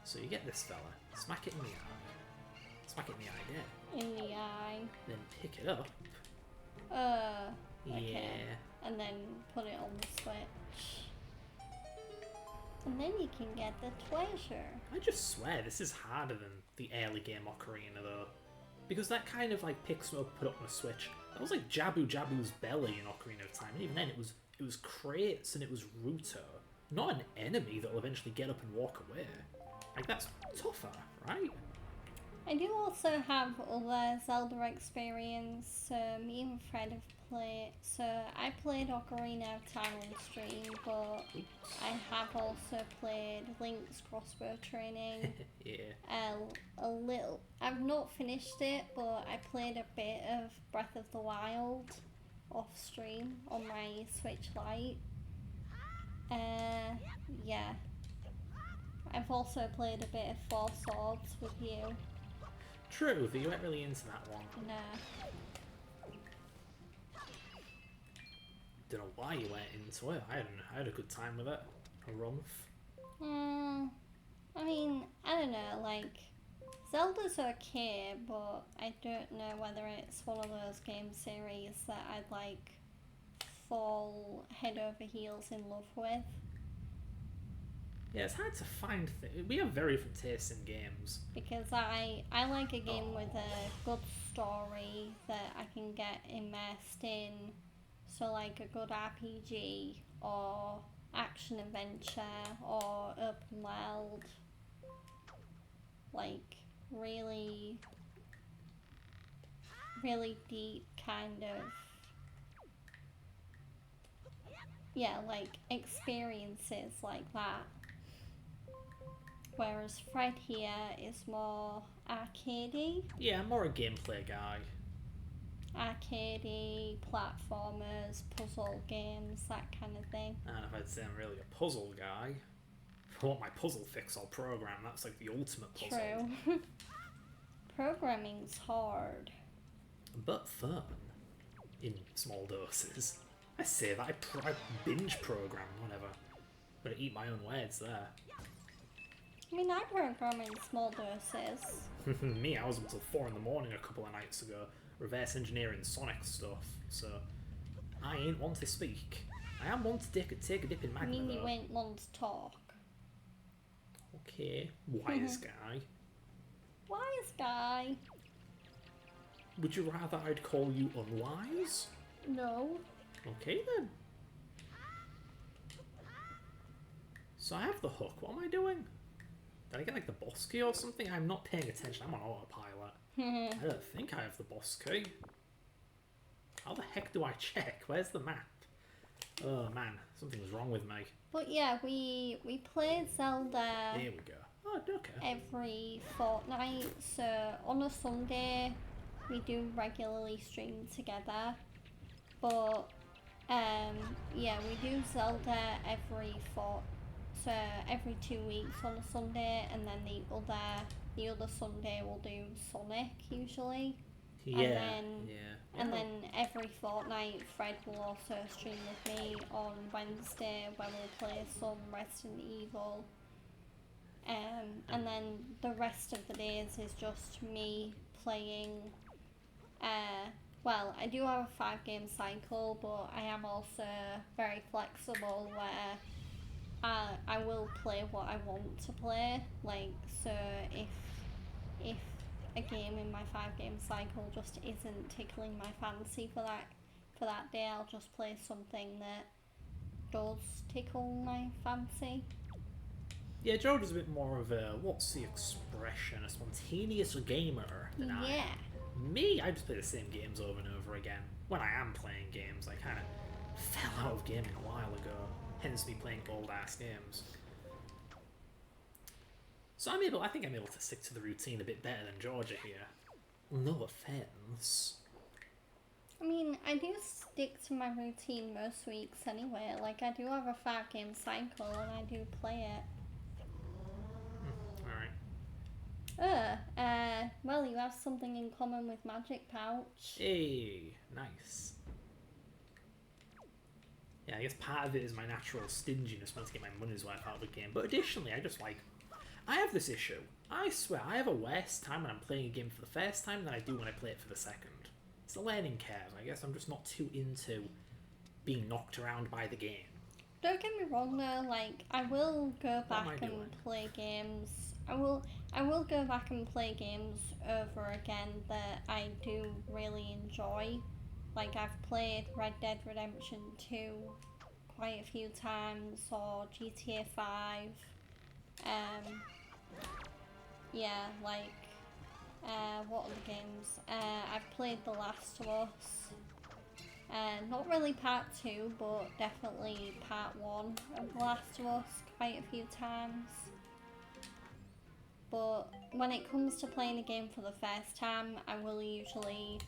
So you get this fella, smack it in the eye. Smack it in the eye there. In the eye. Then pick it up. Okay. Yeah. And then put it on the switch. And then you can get the treasure. I just swear this is harder than the early game Ocarina though. Because that kind of like picks them up, put up on a switch. That was like Jabu Jabu's belly in Ocarina of Time. And even then it was crates and it was Ruto. Not an enemy that will eventually get up and walk away. Like that's tougher, right? I do also have other Zelda experience. Me and Fred have played. So I played Ocarina of Time on stream, but I have also played Link's Crossbow Training. Yeah. A little. I've not finished it, but I played a bit of Breath of the Wild off stream on my Switch Lite. Yeah. I've also played a bit of Four Swords with you. True, but you weren't really into that one. Nah. Don't know why you weren't into it. I had a good time with it. A rumph. I mean, I don't know, like, Zelda's okay, but I don't know whether it's one of those game series that I'd, like, fall head over heels in love with. Yeah, it's hard to find we have very different tastes in games. Because I like a game with a good story that I can get immersed in. So like a good RPG or action adventure or open world. Like really, really deep kind of, yeah, like experiences like that. Whereas Fred here is more arcadey. Yeah, I'm more a gameplay guy. Arcadey, platformers, puzzle games, that kind of thing. And if I'd say I'm really a puzzle guy, if I want my puzzle fix, I'll program. That's like the ultimate puzzle. True. Programming's hard. But fun. In small doses. I say that, I binge program, whatever. Gotta eat my own words there. I mean, I program in small doses. Me, I was up till 4 in the morning a couple of nights ago, reverse engineering Sonic stuff, so I ain't one to speak. I am one to take a dip in I magma, mean, you though. ain't one to talk. Okay, wise guy. Wise guy. Would you rather I'd call you unwise? No. Okay then. So I have the hook. What am I doing? Did I get like the boss key or something? I'm not paying attention. I'm on autopilot. I don't think I have the boss key. How the heck do I check? Where's the map? Oh man, something's wrong with me. But yeah, we play Zelda There we go. Oh, okay. every fortnight. So on a Sunday, we do regularly stream together. But yeah, we do Zelda so every 2 weeks on a Sunday, and then the other Sunday we'll do Sonic usually. Yeah. And then every fortnight, Fred will also stream with me on Wednesday, where we'll play some Resident Evil. And then the rest of the days is just me playing. Well, I do have a 5-game cycle, but I am also very flexible where I will play what I want to play. Like, so if a game in my 5-game cycle just isn't tickling my fancy for that day, I'll just play something that does tickle my fancy. Yeah, George is a bit more of a, what's the expression, a spontaneous gamer than I Yeah. am. Me, I just play the same games over and over again. When I am playing games, I kind of fell out of gaming a while ago, hence me playing old-ass games. So I think I'm able to stick to the routine a bit better than Georgia here. No offense. I mean, I do stick to my routine most weeks anyway. Like, I do have a 5-game cycle and I do play it. Alright. Well, you have something in common with Magic Pouch. Hey, nice. Yeah, I guess part of it is my natural stinginess wanting to get my money's worth out of the game, but additionally, I have this issue. I swear, I have a worse time when I'm playing a game for the first time than I do when I play it for the second. It's a learning curve. I guess I'm just not too into being knocked around by the game. Don't get me wrong though, like, I will go What am back I and doing? play games. I will go back and play games over again that I do really enjoy. Like, I've played Red Dead Redemption 2 quite a few times, or GTA 5. Yeah, like, what other games? I've played The Last of Us. Not really part 2, but definitely part 1 of The Last of Us quite a few times. But when it comes to playing a game for the first time, I will usually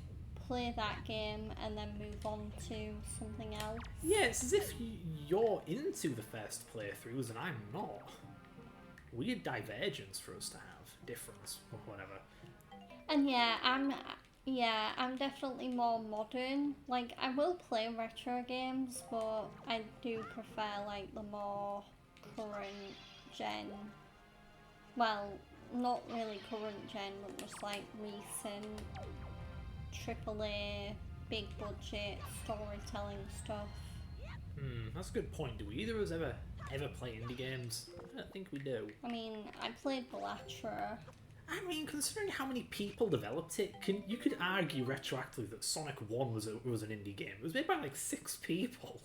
play that game and then move on to something else. Yeah, it's as if you're into the first playthroughs and I'm not. Weird divergence for us to have. Difference, or whatever. And I'm definitely more modern. Like, I will play retro games, but I do prefer, like, the more current gen. Well, not really current gen, but just, like, recent AAA, big budget storytelling stuff. That's a good point. Do either of us ever play indie games? I don't think we do. I mean, I played Bellatra. I mean, considering how many people developed it, you could argue retroactively that Sonic 1 was an indie game. It was made by like 6 people.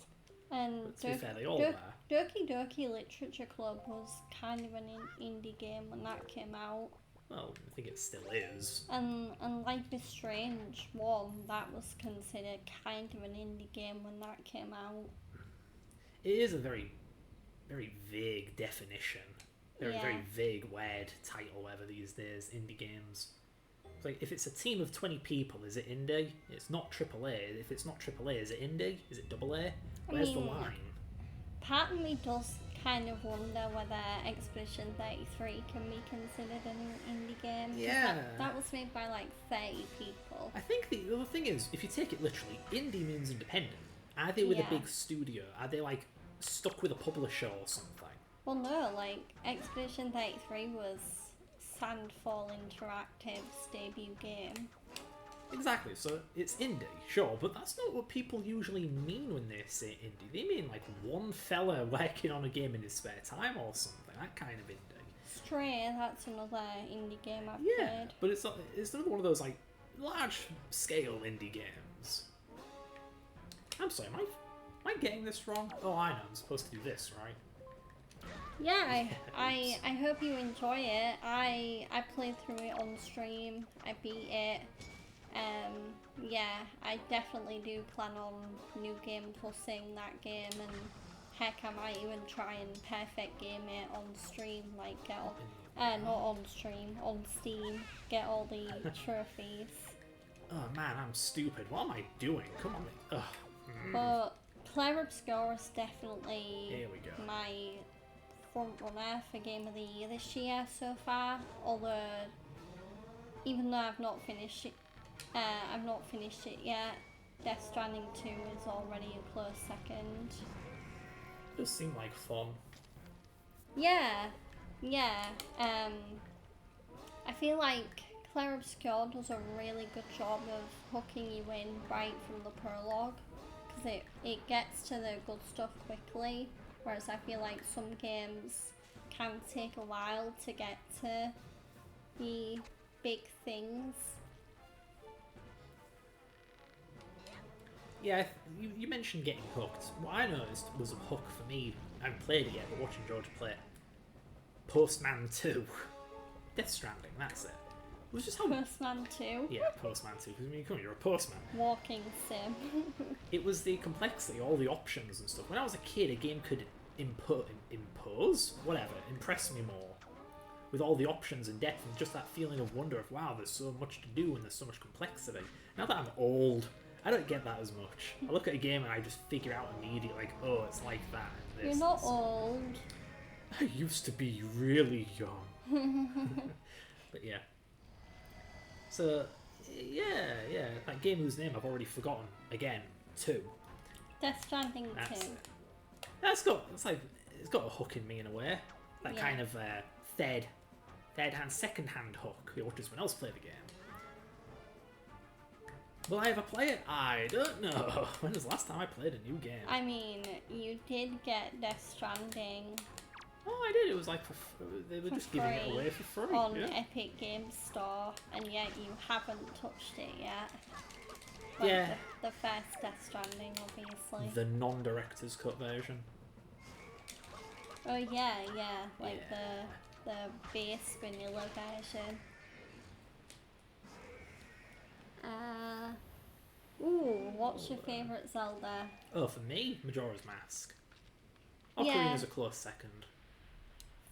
And But to be fair, they all were. Doki Doki Literature Club was kind of an indie game when that came out. Well, I think it still is. And Life is Strange 1, that was considered kind of an indie game when that came out. It is a very, very vague definition. Very vague word title, whatever these days, indie games. It's like, if it's a team of 20 people, is it indie? It's not AAA. If it's not AAA, is it indie? Is it AA? Where's the line? Part of me does kind of wonder whether Expedition 33 can be considered an indie game. 'Cause Yeah. That was made by like 30 people. I think the other thing is, if you take it literally, indie means independent. Are they with a Yeah. big studio? Are they like stuck with a publisher or something? Well, no, like Expedition 33 was Sandfall Interactive's debut game. Exactly, so it's indie, sure, but that's not what people usually mean when they say indie. They mean like one fella working on a game in his spare time or something, that kind of indie. Stray, that's another indie game I've Yeah, played. but it's another one of those like large scale indie games. I'm sorry, am I getting this wrong? Oh, I know, I'm supposed to do this, right? Yeah, I hope you enjoy it. I played through it on stream. I beat it. Yeah, I definitely do plan on New Game Plusing that game, and heck, I might even try and perfect game it on stream, like get all, not on stream, on Steam, get all the trophies. Oh man, I'm stupid. What am I doing? Come on. Ugh. But Claire Obscura is definitely Here we go. my front runner for Game of the Year this year so far. Although, even though I've not finished it yet. Death Stranding 2 is already a close second. Does seem like fun. Yeah. I feel like Claire Obscure does a really good job of hooking you in right from the prologue, because it gets to the good stuff quickly, whereas I feel like some games can take a while to get to the big things. Yeah, you mentioned getting hooked. What I noticed was a hook for me. I haven't played it yet, but watching George play it. Postman 2. Death Stranding, that's it. It was just how... Postman 2. Yeah, Postman 2, because I mean, come on, you're a postman. Walking sim. It was the complexity, all the options and stuff. When I was a kid, a game could impose? Whatever, impress me more. With all the options and depth and just that feeling of wonder of, wow, there's so much to do and there's so much complexity. Now that I'm old, I don't get that as much. I look at a game and I just figure out immediately, like, oh, it's like that. And You're not old. I used to be really young. But yeah. So, yeah, that game whose name I've already forgotten. Again, 2. Death Stranding That's 2. it. It's got a hook in me in a way. That kind of second-hand hook. You watch someone else play the game. Will I ever play it? I don't know. When was the last time I played a new game? I mean, you did get Death Stranding Oh, I did. It was like they were just giving it free away for free. on Yeah. Epic Games Store, and yet you haven't touched it yet. Well, Yeah. The first Death Stranding, obviously. The non-director's cut version. Oh yeah, like Yeah. the base vanilla version. What's your favourite Zelda? Oh, for me, Majora's Mask. Yeah. Ocarina's a close second.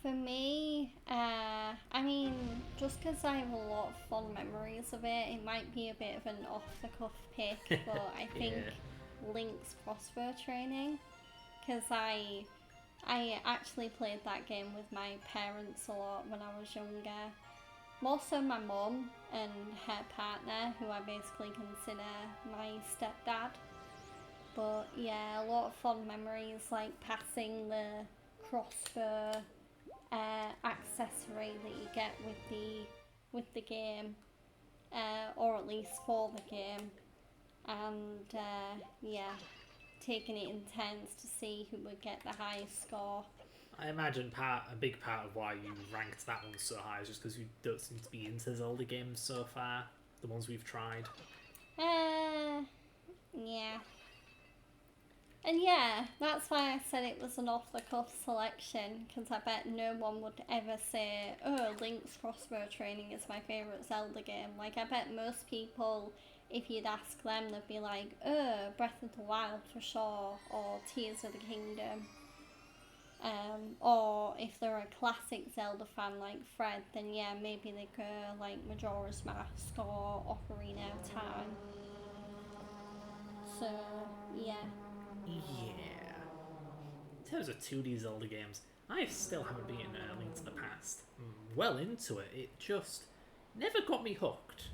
For me, I mean, just because I have a lot of fond memories of it, it might be a bit of an off-the-cuff pick, but I think Link's crossbow training, because I actually played that game with my parents a lot when I was younger. More so my mum and her partner, who I basically consider my stepdad. But yeah, a lot of fond memories, like passing the crossbow accessory that you get with the game, or at least for the game, and yeah, taking it in turns to see who would get the highest score. I imagine a big part of why you ranked that one so high is just because you don't seem to be into Zelda games so far, the ones we've tried. Yeah. And yeah, that's why I said it was an off-the-cuff selection, because I bet no one would ever say, oh, Link's crossbow training is my favourite Zelda game. Like, I bet most people, if you'd ask them, they'd be like, oh, Breath of the Wild for sure, or Tears of the Kingdom. Or if they're a classic Zelda fan like Fred, then yeah, maybe they go like Majora's Mask or Ocarina of Time. So, yeah. Yeah. In terms of 2D Zelda games, I still haven't beaten Link to the Past. I'm well into it. It just never got me hooked.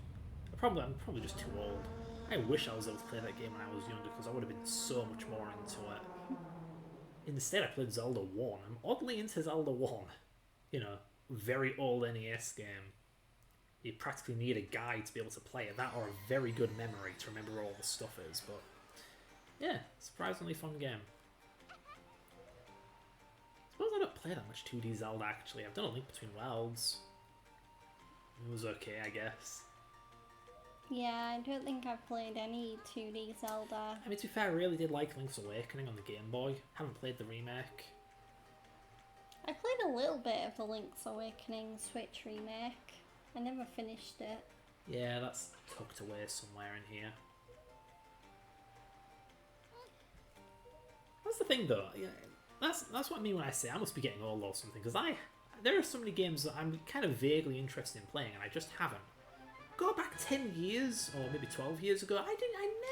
I'm probably just too old. I wish I was able to play that game when I was younger, because I would have been so much more into it. Instead, I played Zelda 1. I'm oddly into Zelda 1. You know, very old NES game. You practically need a guide to be able to play it. That or a very good memory to remember where all the stuff is. But yeah, surprisingly fun game. I suppose I don't play that much 2D Zelda actually. I've done a Link Between Worlds. It was okay, I guess. Yeah, I don't think I've played any 2D Zelda. I mean, to be fair, I really did like Link's Awakening on the Game Boy. Haven't played the remake. I played a little bit of the Link's Awakening Switch remake. I never finished it. Yeah, that's tucked away somewhere in here. That's the thing, though. Yeah, that's what I mean when I say I must be getting old or something. Because there are so many games that I'm kind of vaguely interested in playing, and I just haven't. Go back 10 years, or maybe 12 years ago, I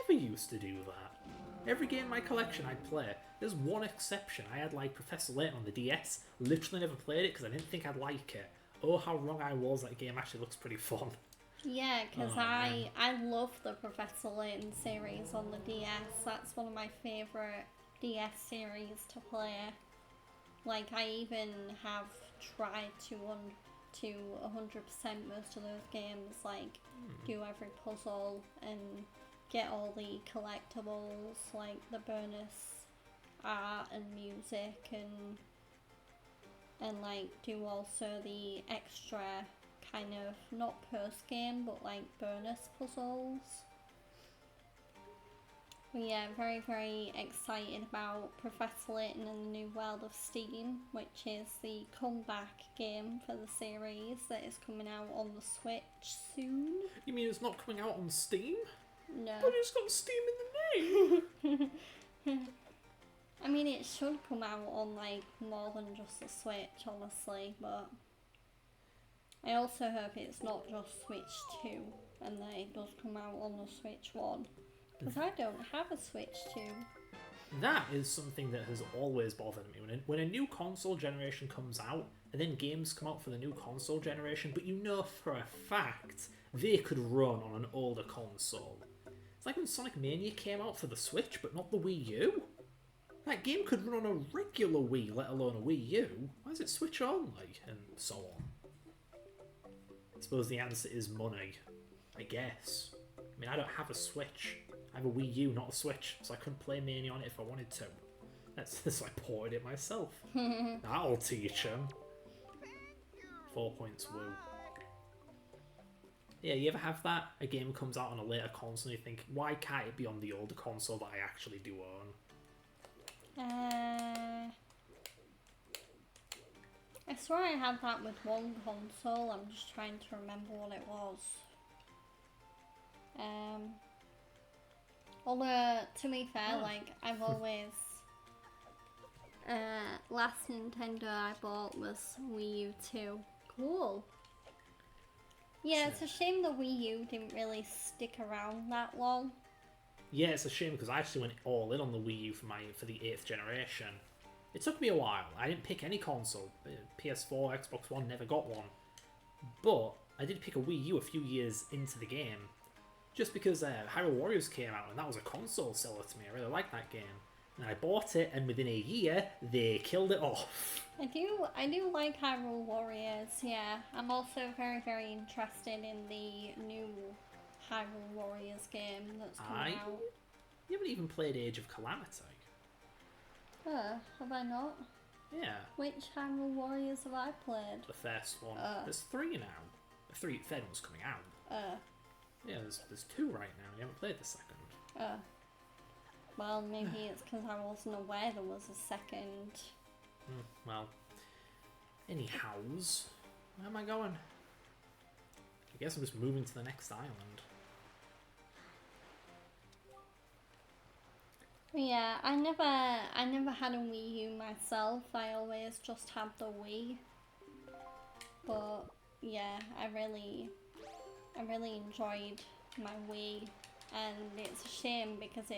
never used to do that. Every game in my collection I'd play. There's one exception. I had like Professor Layton on the DS. Literally never played it because I didn't think I'd like it. Oh, how wrong I was. That game actually looks pretty fun. Yeah, because Oh, man. I love the Professor Layton series on the DS. That's one of my favourite DS series to play. Like, I even have tried to 100% most of those games, like do every puzzle and get all the collectibles, like the bonus art and music, and like do also the extra kind of not post game but like bonus puzzles. But yeah, very, very excited about Professor Layton and the New World of Steam, which is the comeback game for the series that is coming out on the Switch soon. You mean it's not coming out on Steam? No. But it's got Steam in the name! I mean, it should come out on like more than just the Switch, honestly, but I also hope it's not just Switch 2 and that it does come out on the Switch 1. Because I don't have a Switch 2. That is something that has always bothered me. When a new console generation comes out, and then games come out for the new console generation, but you know for a fact they could run on an older console. It's like when Sonic Mania came out for the Switch, but not the Wii U. That game could run on a regular Wii, let alone a Wii U. Why is it Switch only? And so on. I suppose the answer is money. I guess. I mean, I don't have a Switch. I have a Wii U, not a Switch, so I couldn't play Mania on it if I wanted to. So I ported it myself. That'll teach him. 4 points, woo. Yeah, you ever have that? A game comes out on a later console and you think, why can't it be on the older console that I actually do own? I swear I had that with one console. I'm just trying to remember what it was. Although, to be fair, like, I've always... last Nintendo I bought was Wii U 2. Cool. Yeah, it's a shame the Wii U didn't really stick around that long. Yeah, it's a shame because I actually went all in on the Wii U for the 8th generation. It took me a while. I didn't pick any console. PS4, Xbox One, never got one. But I did pick a Wii U a few years into the game. Just because Hyrule Warriors came out and that was a console seller to me. I really liked that game. And I bought it and within a year, they killed it off. I do like Hyrule Warriors, yeah. I'm also very, very interested in the new Hyrule Warriors game that's coming out. You haven't even played Age of Calamity. Have I not? Yeah. Which Hyrule Warriors have I played? The first one. There's 3 now. The third one's coming out. Yeah, there's 2 right now. You haven't played the second. Well, maybe it's because I wasn't aware there was a second. Well, anyhows, where am I going? I guess I'm just moving to the next island. Yeah, I never had a Wii U myself. I always just had the Wii. But yeah, I really enjoyed my Wii, and it's a shame because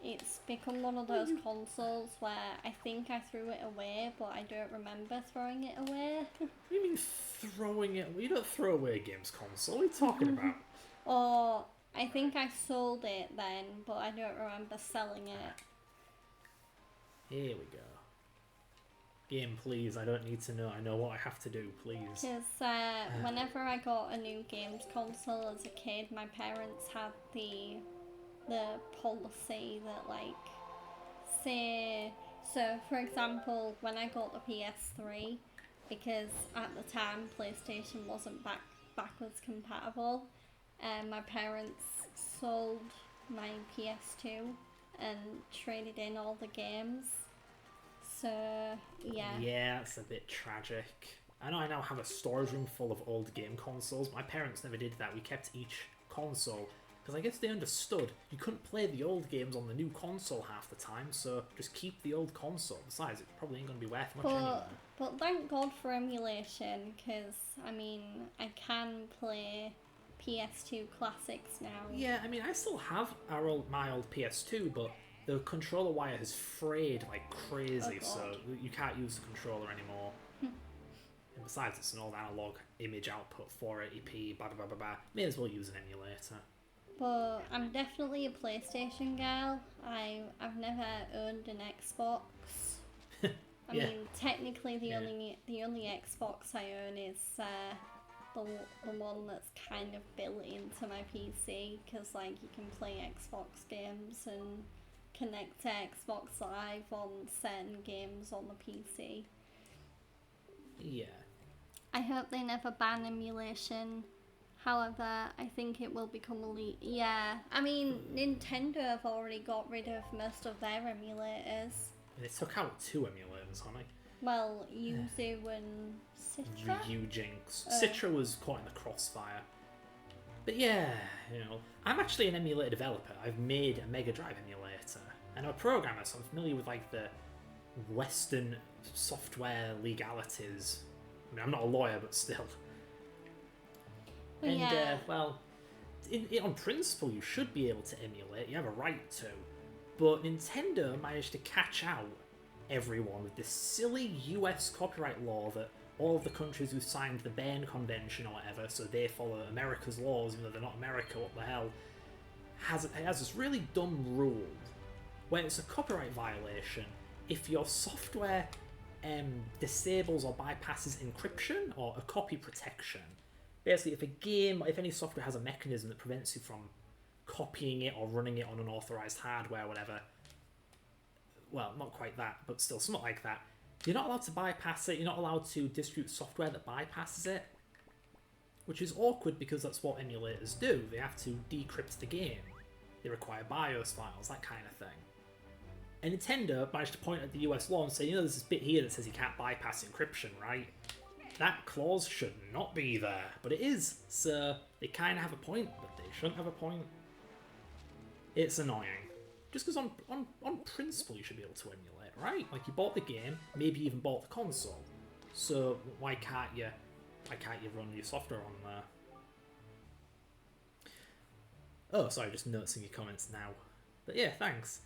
it's become one of those consoles where I think I threw it away, but I don't remember throwing it away. What do you mean throwing it? You don't throw away a games console. What are you talking about? Or I think I sold it then, but I don't remember selling it. Here we go. Game, please. I don't need to know. I know what I have to do, please. Because whenever I got a new games console as a kid, my parents had the policy that, like, say, so for example, when I got the PS3, because at the time PlayStation wasn't backwards compatible, my parents sold my PS2 and traded in all the games. So, yeah. Yeah, it's a bit tragic. I know I now have a storage room full of old game consoles. My parents never did that. We kept each console, because I guess they understood you couldn't play the old games on the new console half the time, so just keep the old console. Besides, it probably ain't going to be worth much anyway. But thank God for emulation, because, I mean, I can play PS2 classics now. Yeah, I mean, I still have my old PS2, but the controller wire has frayed like crazy, so you can't use the controller anymore. And besides, it's an old analog image output, 480p, blah blah blah blah. May as well use an emulator. But I'm definitely a PlayStation girl. I've never owned an Xbox. I mean, technically the only Xbox I own is the one that's kind of built into my PC, because like you can play Xbox games and connect to Xbox Live on certain games on the PC. Yeah. I hope they never ban emulation. However, I think it will become illegal. Yeah, I mean, Nintendo have already got rid of most of their emulators. They took out 2 emulators, haven't they? Well, Yuzu and Citra? Hijinks. Citra was caught in the crossfire. But yeah, you know, I'm actually an emulator developer. I've made a Mega Drive emulator. And I'm a programmer, so I'm familiar with like the Western software legalities. I mean, I'm not a lawyer, but still. And, well, on principle, you should be able to emulate. You have a right to. But Nintendo managed to catch out everyone with this silly US copyright law that all of the countries who signed the Berne Convention or whatever, so they follow America's laws, even though they're not America, what the hell, has this really dumb rule where it's a copyright violation if your software disables or bypasses encryption or a copy protection. Basically, if any software has a mechanism that prevents you from copying it or running it on unauthorized hardware or whatever, well, not quite that, but still something like that, you're not allowed to bypass it, you're not allowed to distribute software that bypasses it, which is awkward because that's what emulators do. They have to decrypt the game. They require BIOS files, that kind of thing. And Nintendo managed to point at the US law and say, you know, there's this bit here that says you can't bypass encryption, right? That clause should not be there, but it is, so they kind of have a point, but they shouldn't have a point. It's annoying. Just because on principle you should be able to emulate, right? Like, you bought the game, maybe you even bought the console, so why can't you run your software on there? Oh, sorry, just noticing your comments now. But yeah, thanks.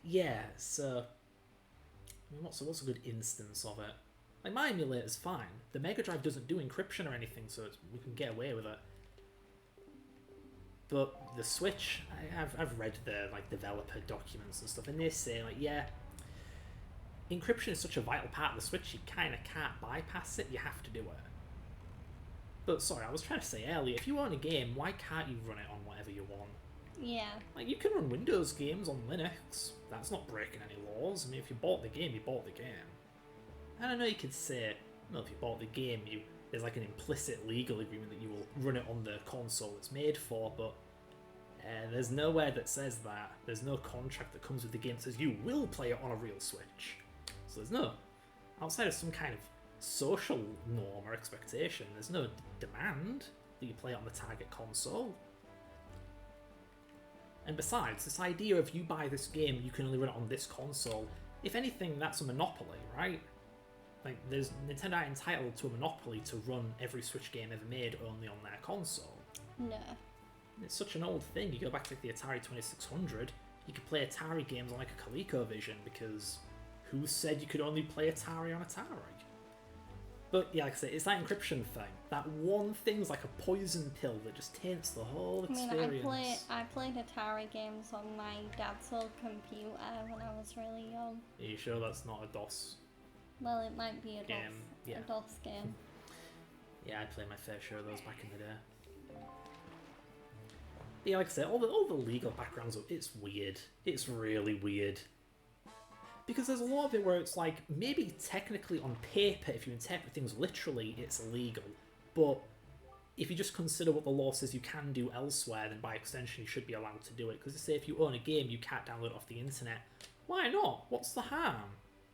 Yeah, so I mean, what's a good instance of it? Like, my emulator's fine. The Mega Drive doesn't do encryption or anything, so we can get away with it. But the Switch, I've read the like developer documents and stuff, and they say like, yeah, encryption is such a vital part of the Switch, you kind of can't bypass it. You have to do it. But sorry, I was trying to say earlier, if you own a game, why can't you run it on whatever you want? Yeah. Like, you can run Windows games on Linux. That's not breaking any laws. I mean, if you bought the game, you bought the game. And I know you could say, well, if you bought the game, there's like an implicit legal agreement that you will run it on the console it's made for, but there's nowhere that says that. There's no contract that comes with the game that says you will play it on a real Switch. So there's no, outside of some kind of social norm or expectation, there's no demand that you play it on the target console. And besides, this idea of you buy this game, you can only run it on this console, if anything, that's a monopoly, right? Like, there's Nintendo entitled to a monopoly to run every Switch game ever made only on their console. No. It's such an old thing. You go back to like, the Atari 2600, you could play Atari games on like a ColecoVision, because who said you could only play Atari on Atari? But yeah, like I say, it's that encryption thing. That one thing's like a poison pill that just taints the whole I mean, experience. I played Atari games on my dad's old computer when I was really young. Are you sure that's not a DOS? Well, it might be a Game, yeah. a DOS game. Yeah, I played my fair share of those back in the day. But yeah, like I said, all the legal backgrounds, it's weird. It's really weird. Because there's a lot of it where it's like, maybe technically on paper, if you interpret things literally, it's illegal. But if you just consider what the law says you can do elsewhere, then by extension you should be allowed to do it. Because they say if you own a game, you can't download it off the internet. Why not? What's the harm?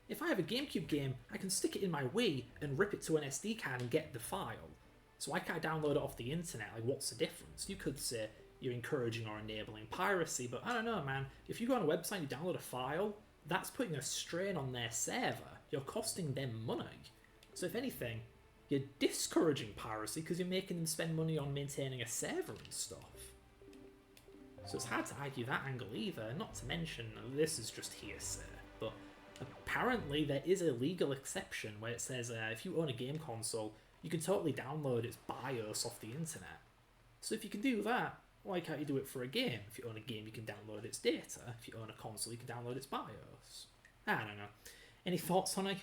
If I have a GameCube game, I can stick it in my Wii and rip it to an SD card and get the file. So I can't download it off the internet. Like, what's the difference? You could say you're encouraging or enabling piracy, but I don't know, man. If you go on a website and you download a file, that's putting a strain on their server. You're costing them money. So if anything, you're discouraging piracy because you're making them spend money on maintaining a server and stuff. So it's hard to argue that angle either, not to mention, this is just hearsay, but apparently there is a legal exception where it says if you own a game console, you can totally download its BIOS off the internet. So if you can do that, why can't you do it for a game? If you own a game, you can download its data. If you own a console, you can download its BIOS. I don't know. Any thoughts, Honey?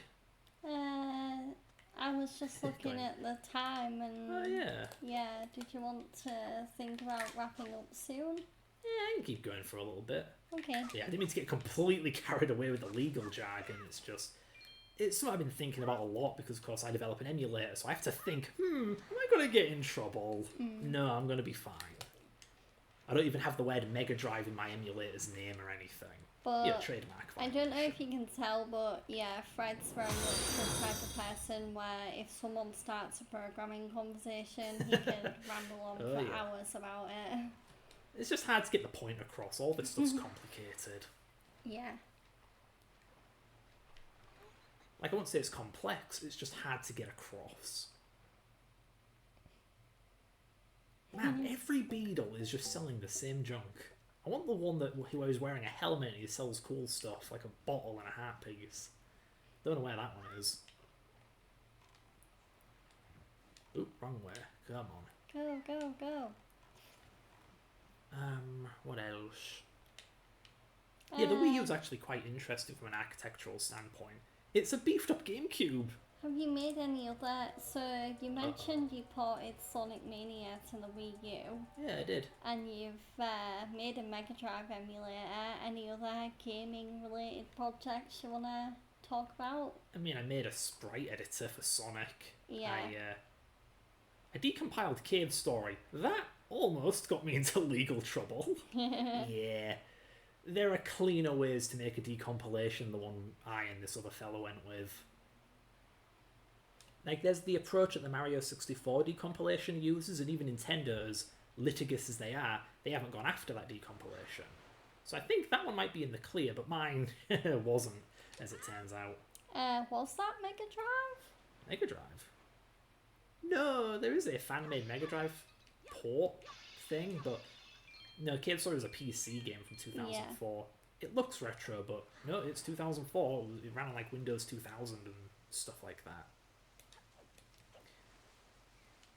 I was just looking at the time and... Oh, yeah. Yeah, did you want to think about wrapping up soon? Yeah, I can keep going for a little bit. Okay. Yeah, I didn't mean to get completely carried away with the legal jargon. It's something I've been thinking about a lot because, of course, I develop an emulator, so I have to think, am I going to get in trouble? No, I'm going to be fine. I don't even have the word Mega Drive in my emulator's name or anything. But Yeah, trademark. I don't know if you can tell, but yeah, Fred's very much the type of person where if someone starts a programming conversation, he can ramble on for hours about it. It's just hard to get the point across. All this stuff's complicated. Yeah. Like, I won't say it's complex, it's just hard to get across. Man, every Beetle is just selling the same junk. I want the one who is wearing a helmet and he sells cool stuff, like a bottle and a hat piece. Don't know where that one is. Oop, wrong way. Come on. Go, go, go. What else? Yeah, the Wii U is actually quite interesting from an architectural standpoint. It's a beefed up GameCube. Have you made any other... So, you mentioned you ported Sonic Mania to the Wii U. Yeah, I did. And you've made a Mega Drive emulator. Any other gaming-related projects you want to talk about? I mean, I made a sprite editor for Sonic. Yeah. I decompiled Cave Story. That almost got me into legal trouble. Yeah. There are cleaner ways to make a decompilation than the one I and this other fellow went with. Like, there's the approach that the Mario 64 decompilation uses, and even Nintendo's, litigious as they are, they haven't gone after that decompilation. So I think that one might be in the clear, but mine wasn't, as it turns out. Was that Mega Drive? Mega Drive? No, there is a fan-made Mega Drive port thing, but no, Cave Story was a PC game from 2004. Yeah. It looks retro, but no, it's 2004. It ran on like Windows 2000 and stuff like that.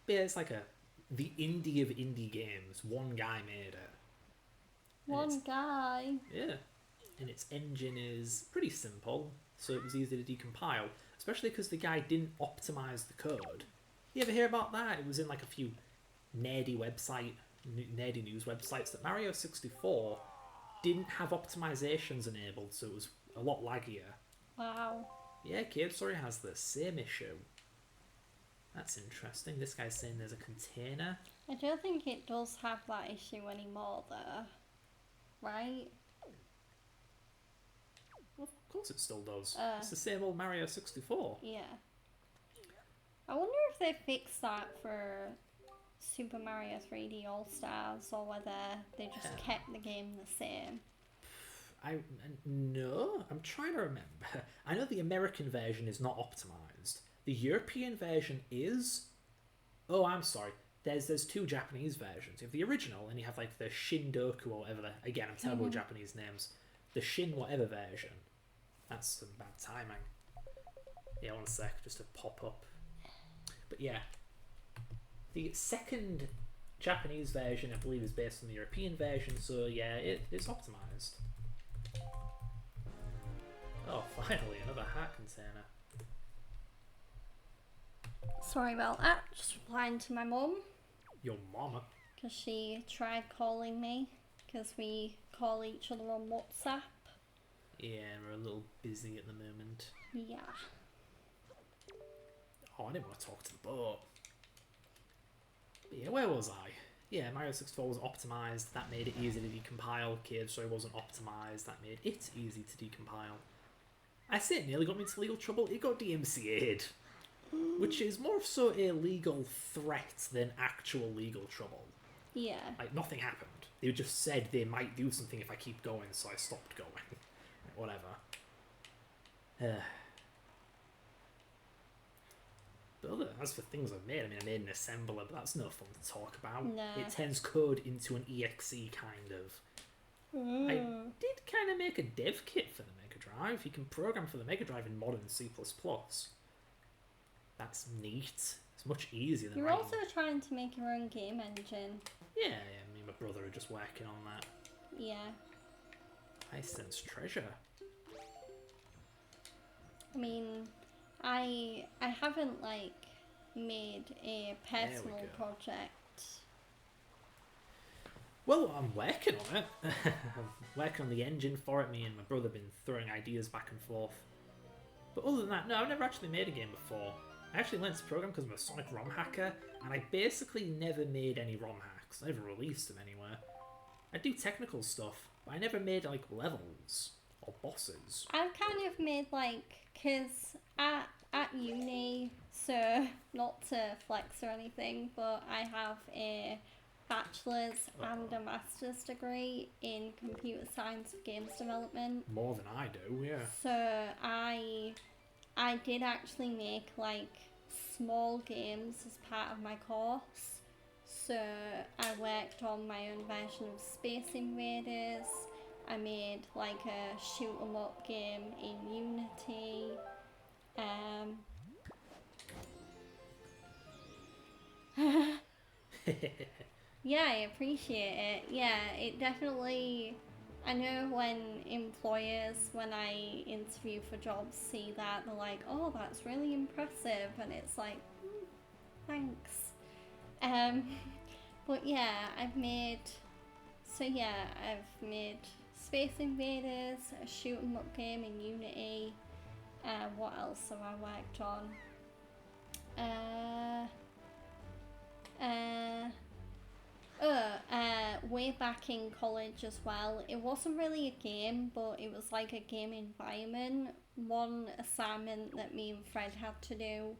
But yeah, it's like the indie of indie games. One guy made it. One guy? Yeah. And its engine is pretty simple, so it was easy to decompile, especially because the guy didn't optimize the code. You ever hear about that? It was in like a few nerdy news websites that Mario 64 didn't have optimizations enabled, so it was a lot laggier. Wow. Yeah, Cave Story has the same issue. That's interesting. This guy's saying there's a container. I don't think it does have that issue anymore, though. Right? Well, of course it still does. It's the same old Mario 64. Yeah. I wonder if they fixed that for Super Mario 3D All-Stars, or whether they just kept the game the same. No, I'm trying to remember. I know the American version is not optimized. The European version is... Oh, I'm sorry. There's two Japanese versions. You have the original, and you have like the Shindoku or whatever. Again, I'm terrible with Japanese names. The Shin whatever version. That's some bad timing. Yeah, one sec, just to pop up. But yeah, the second Japanese version, I believe, is based on the European version, so yeah, it's optimized. Oh, finally, another hat container. Sorry about that. Just replying to my mum Your mama. because she tried calling me because we call each other on WhatsApp. Yeah, we're a little busy at the moment. Yeah. Oh, I didn't want to talk to the boat. But yeah, where was I? Yeah, Mario 64 was optimized. That made it easy to decompile. Cave Story wasn't optimized. That made it easy to decompile. I say it nearly got me into legal trouble. It got DMCA'd. Which is more so a legal threat than actual legal trouble. Yeah. Like, nothing happened. They just said they might do something if I keep going, so I stopped going. Whatever. But as for things I've made, I mean, I made an assembler, but that's no fun to talk about. No. It turns code into an exe, kind of. I did kind of make a dev kit for the Mega Drive. You can program for the Mega Drive in modern C++. That's neat. It's much easier than You're writing. also trying to make your own game engine. Yeah, me and my brother are just working on that. Yeah. I sense treasure. I mean, I haven't like made a personal go. project. Well, I'm working on it. I'm working on the engine for it. Me and my brother have been throwing ideas back and forth. But other than that, no, I've never actually made a game before. I actually learned to program because I'm a Sonic ROM hacker, and I basically never made any ROM hacks. I never released them anywhere. I do technical stuff, but I never made like levels or bosses. I've kind of made like, cause at uni, so not to flex or anything, but I have a bachelor's and a master's degree in computer science for games development. More than I do, yeah. So I did actually make like small games as part of my course. So I worked on my own version of Space Invaders. I made like a shoot 'em up game in Unity. Yeah, I appreciate it. Yeah, it definitely. I know when employers, when I interview for jobs, see that, they're like, oh, that's really impressive. And it's like, thanks. But yeah, I've made Space Invaders, a shoot 'em up game in Unity. What else have I worked on? Way back in college as well. It wasn't really a game, but it was like a game environment. One assignment that me and Fred had to do,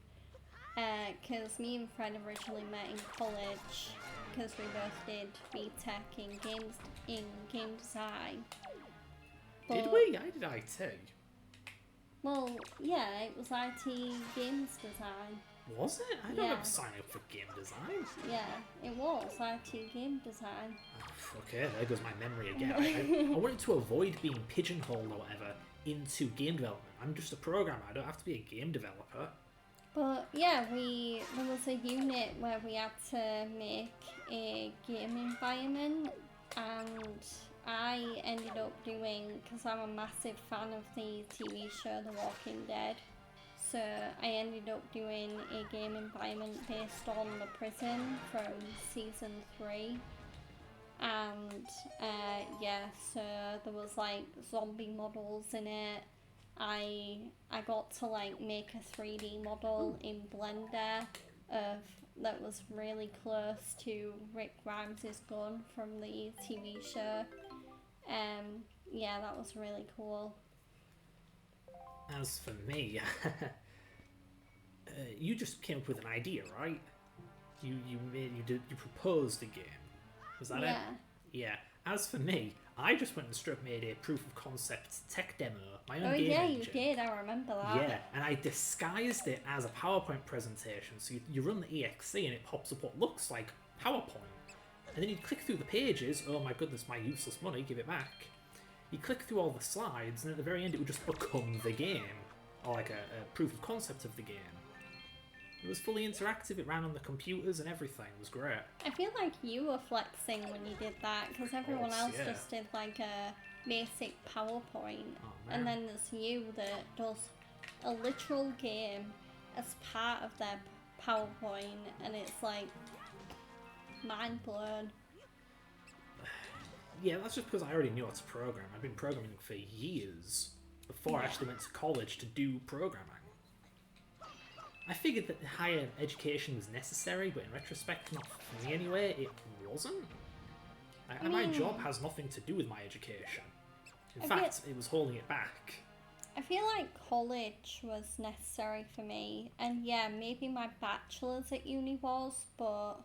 because me and Fred originally met in college, because we both did BTEC in game design. Did But- we? I did IT. Well, yeah, it was IT games design. Was it? I don't Yeah. remember signing up for game design. Yeah, it was IT game design. Okay, there goes my memory again. I wanted to avoid being pigeonholed or whatever into game development. I'm just a programmer. I don't have to be a game developer. But yeah, there was a unit where we had to make a game environment, and I ended up doing, because I'm a massive fan of the TV show The Walking Dead, so I ended up doing a game environment based on the prison from season 3. And yeah, so there was like zombie models in it. I got to like make a 3D model in Blender that was really close to Rick Grimes' gun from the TV show. Yeah, that was really cool. As for me, you just came up with an idea, right? You proposed a game. Was that it? Yeah. Yeah. As for me, I just went and straight made a proof of concept tech demo, my own Oh game yeah, engine. you did. I remember that. Yeah, and I disguised it as a PowerPoint presentation. So you run the exe and it pops up what looks like PowerPoint. And then you click through the pages. Oh my goodness, my useless money, give it back. You click through all the slides, and at the very end it would just become the game. Or like a proof of concept of the game. It was fully interactive. It ran on the computers and everything. It was great. I feel like you were flexing when you did that, because everyone course, else yeah. just did like a basic PowerPoint, Oh, and man. then there's you that does a literal game as part of their PowerPoint, and it's like mind blown. Yeah, that's just because I already knew how to program. I've been programming for years before I Yeah. actually went to college to do programming. I figured that higher education was necessary, but in retrospect, not for me anyway, it wasn't. And my mean- job has nothing to do with my education. In I fact, it was holding it back. I feel like college was necessary for me, and yeah, maybe my bachelor's at uni was, but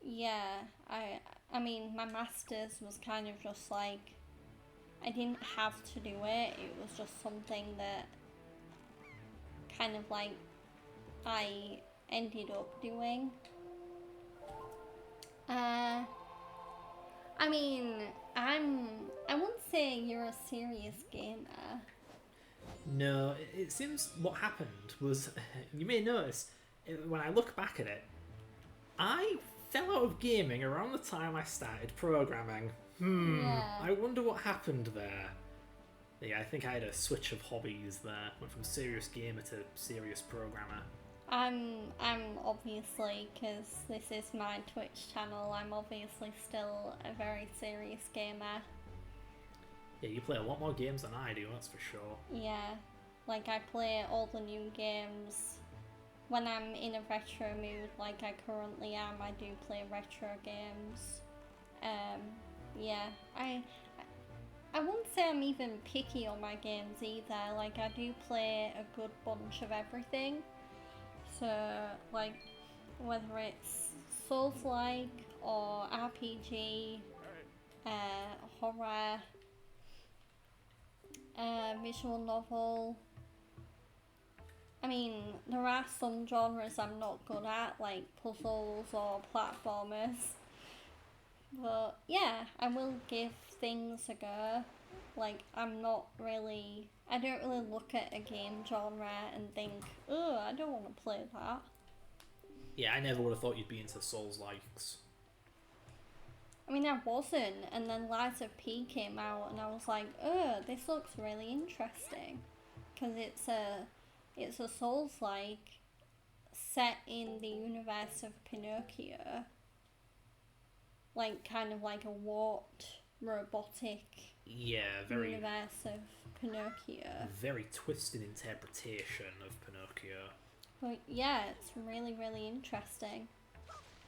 yeah, I mean my master's was kind of just like I didn't have to do it. It was just something that kind of like I ended up doing. I mean, I wouldn't say you're a serious gamer. No, it seems what happened was, you may notice, when I look back at it, I fell out of gaming around the time I started programming. Yeah. I wonder what happened there. Yeah, I think I had a switch of hobbies there. Went from serious gamer to serious programmer. I'm obviously, because this is my Twitch channel, I'm obviously still a very serious gamer. Yeah, you play a lot more games than I do, that's for sure. Yeah, like I play all the new games. When I'm in a retro mood, like I currently am, I do play retro games. Yeah, I wouldn't say I'm even picky on my games either. Like I do play a good bunch of everything. So like whether it's Souls-like or RPG, horror, visual novel. I mean, there are some genres I'm not good at, like puzzles or platformers. But yeah, I will give things a go. Like, I don't really look at a game genre and think, oh, I don't want to play that. Yeah, I never would have thought you'd be into Souls-likes. I mean, I wasn't, and then Lies of P came out, and I was like, oh, this looks really interesting. Because it's a Souls-like set in the universe of Pinocchio. Like, kind of like a warped, robotic Yeah, very universe of Pinocchio. very twisted interpretation of Pinocchio. But yeah, it's really, really interesting.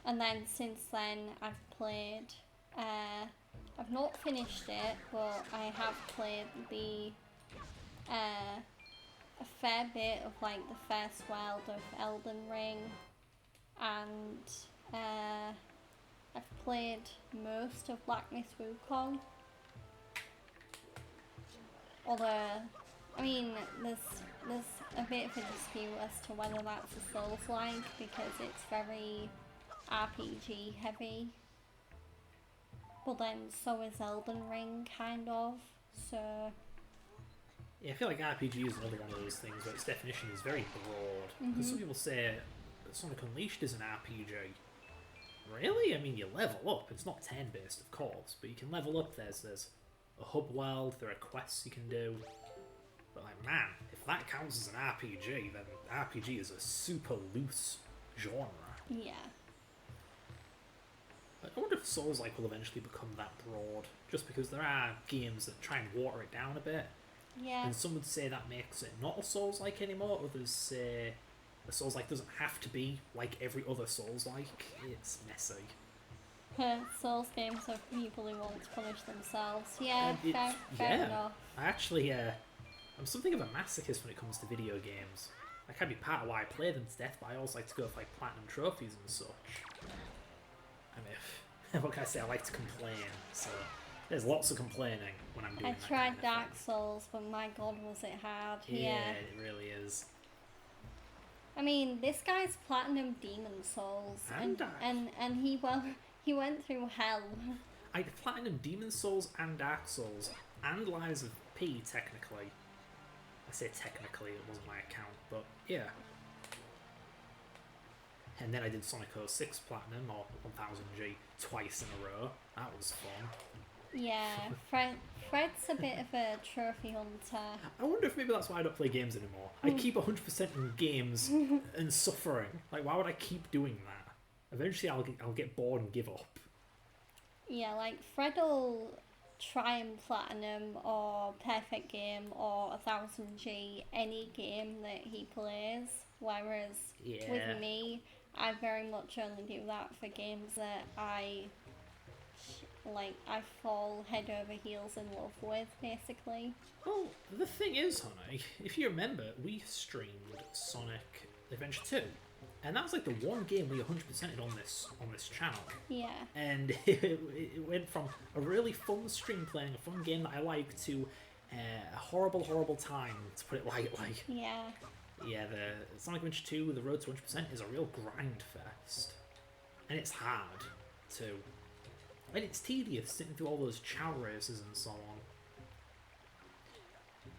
And then since then, I've played. I've not finished it, but I have played a fair bit of like the first world of Elden Ring, and I've played most of Black Myth Wukong. Although, I mean, there's a bit of a dispute as to whether that's a Souls-like because it's very RPG heavy. But then so is Elden Ring, kind of. So Yeah, I feel like RPG is another one of those things where its definition is very broad. Because some people say that Sonic Unleashed is an RPG. Really? I mean, you level up. It's not turn-based, of course, but you can level up. There's a hub world, there are quests you can do. But like, man, if that counts as an RPG, then RPG is a super loose genre. yeah, I wonder if Souls-like will eventually become that broad, just because there are games that try and water it down a bit. yeah. And some would say that makes it not a Souls-like anymore. Others say a Souls-like doesn't have to be like every other Souls-like. It's messy. Souls games are for people who want to punish themselves. Yeah, And fair enough. I actually, I'm something of a masochist when it comes to video games. That can be part of why I play them to death, but I also like to go for like platinum trophies and such. I mean, what can I say? I like to complain, so there's lots of complaining when I'm doing I that tried kind of Dark thing. Souls, but my god, was it hard. Yeah, Yeah. it really is. I mean, this guy's platinum Demon Souls, And and he went through hell. I platinum Demon Souls and Dark Souls and Lies of P technically. I say technically, it wasn't my account, but yeah. And then I did Sonic 06 Platinum, or 1000G, twice in a row. That was fun. Yeah, Fred's a bit of a trophy hunter. I wonder if maybe that's why I don't play games anymore. I keep 100% in games and suffering. Like, why would I keep doing that? Eventually I'll get bored and give up. Yeah, like Fred'll try and platinum or perfect game or 1000G any game that he plays, whereas Yeah. with me, I very much only do that for games that I fall head over heels in love with, basically. Well, the thing is, honey, if you remember, we streamed Sonic Adventure 2. And that was like the one game we 100%ed on this channel. Yeah. And it went from a really fun stream playing a fun game that I like to a horrible time, to put it lightly. Yeah. Yeah, the Sonic Adventure 2, the road to 100% is a real grind fest. And it's hard, too. And it's tedious sitting through all those chow races and so on.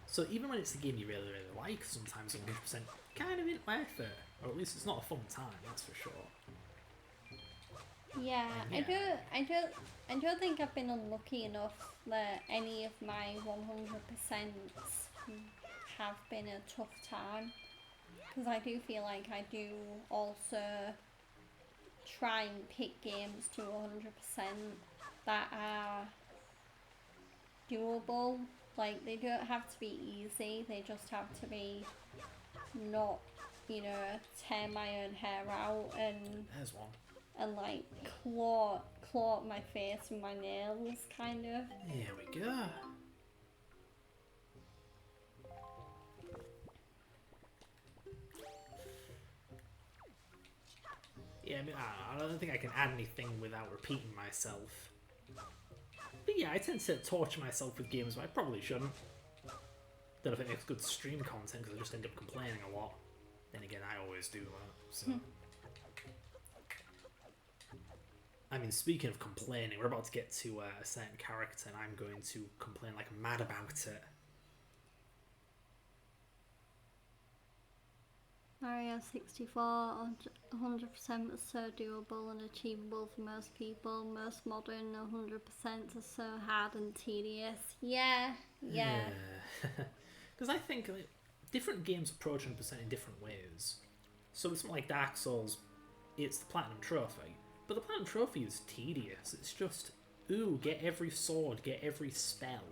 So even when it's a game you really like, sometimes 100% kind of isn't worth it. Or at least it's not a fun time, that's for sure. Yeah, Yeah. I don't think I've been unlucky enough that any of my 100% have been a tough time. Because I do feel like I do also try and pick games to 100% that are doable. Like, they don't have to be easy, they just have to be not, tear my own hair out There's one. and like claw at my face with my nails, kind of. Here we go. Yeah, I mean, I don't think I can add anything without repeating myself. But yeah, I tend to torture myself with games, but I probably shouldn't. Don't know if it makes good stream content, because I just end up complaining a lot. Then again, I always do that, so... I mean, speaking of complaining, we're about to get to a certain character, and I'm going to complain like mad about it. Mario 64, 100% was so doable and achievable for most people. Most modern 100% are so hard and tedious. Yeah. Because I think like, different games approach 100% in different ways. So with something like Dark Souls, it's the Platinum Trophy. But the Platinum Trophy is tedious. It's just, ooh, get every sword, get every spell.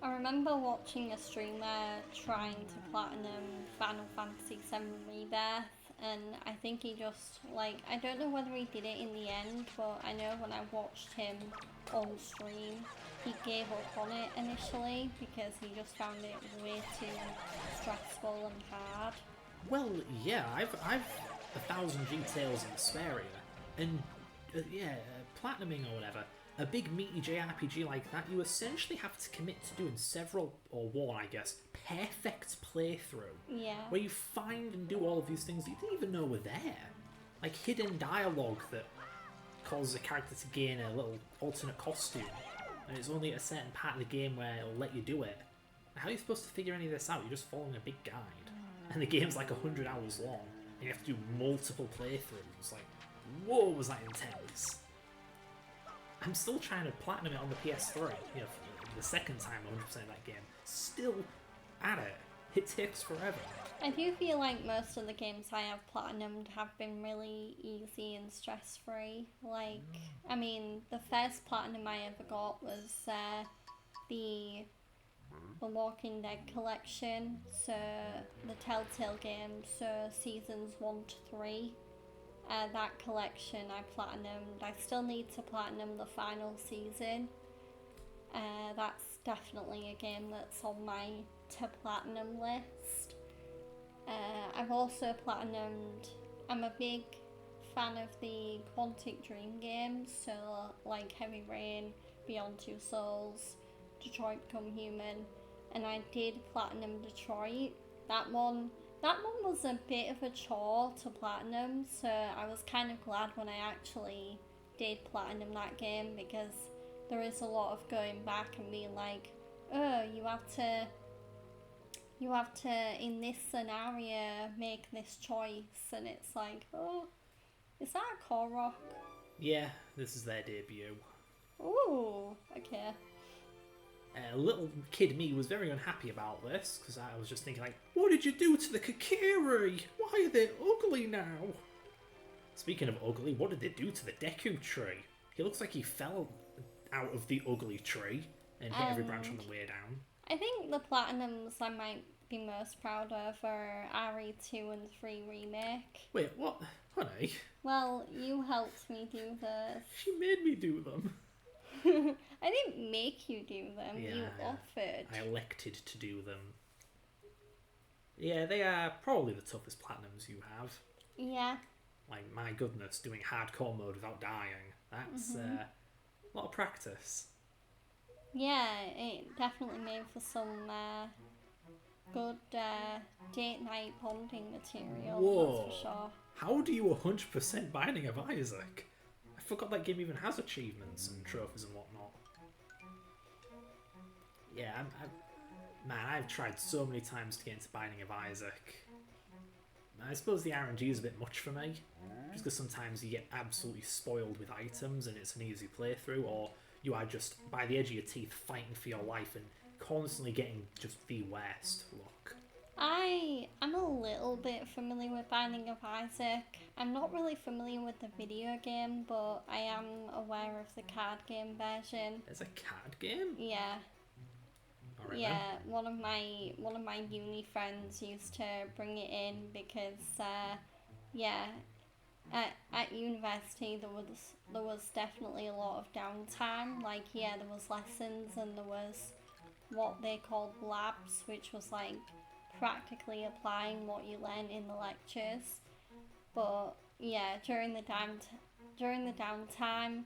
I remember watching a streamer trying to platinum Final Fantasy VII Rebirth, and I think he just, I don't know whether he did it in the end, but I know when I watched him on stream, he gave up on it initially because he just found it way too stressful and hard. Well, yeah, I've 1000G Tales in Vesperia, and platinuming or whatever, a big meaty JRPG like that, you essentially have to commit to doing several, or one I guess, perfect playthrough. Yeah. Where you find and do all of these things you didn't even know were there. Like hidden dialogue that causes a character to gain a little alternate costume, and it's only at a certain part of the game where it'll let you do it. How are you supposed to figure any of this out? You're just following a big guide. And the game's like 100 hours long, and you have to do multiple playthroughs. Like, whoa, was that intense. I'm still trying to platinum it on the PS3, the second time 100% of that game. Still at it. It takes forever. I do feel like most of the games I have platinumed have been really easy and stress-free. I mean, the first platinum I ever got was the Walking Dead collection, so the Telltale games, so seasons 1 to 3. That collection I platinumed. I still need to platinum the final season. That's definitely a game that's on my to platinum list. I've also platinumed. I'm a big fan of the Quantic Dream games, so like Heavy Rain, Beyond Two Souls, Detroit Become Human, and I did platinum Detroit. That one was a bit of a chore to platinum, so I was kind of glad when I actually did platinum that game, because there is a lot of going back and being like, oh, you you have to, in this scenario, make this choice, and it's like, oh, is that a Korok? Yeah, this is their debut. Ooh, okay. Little kid me was very unhappy about this, because I was just thinking like, what did you do to the Kakiri? Why are they ugly now? Speaking of ugly, what did they do to the Deku tree? He looks like he fell out of the ugly tree and hit every branch on the way down. I think the Platinums I might be most proud of are RE2 and 3 remake. Wait, what? Honey, Well, you helped me do this. she made me do them. I didn't make you do them, you Yeah, offered. I elected to do them. Yeah, they are probably the toughest Platinums you have. Yeah. Like, my goodness, doing hardcore mode without dying. That's a lot of practice. Yeah, it definitely made for some good date night bonding material, Whoa. that's for sure. How do you 100% Binding of Isaac? I forgot that game even has achievements and trophies and whatnot. Yeah, man, I've tried so many times to get into Binding of Isaac. I suppose the RNG is a bit much for me, just because sometimes you get absolutely spoiled with items and it's an easy playthrough, or you are just by the edge of your teeth fighting for your life and constantly getting just the worst luck. I'm a little bit familiar with Binding of Isaac. I'm not really familiar with the video game, but I am aware of the card game version. There's a card game? Yeah. Alright Yeah, one of my uni friends used to bring it in because at university there was definitely a lot of downtime. Like there was lessons and there was what they called labs, which was like practically applying what you learned in the lectures. But yeah, during the downtime,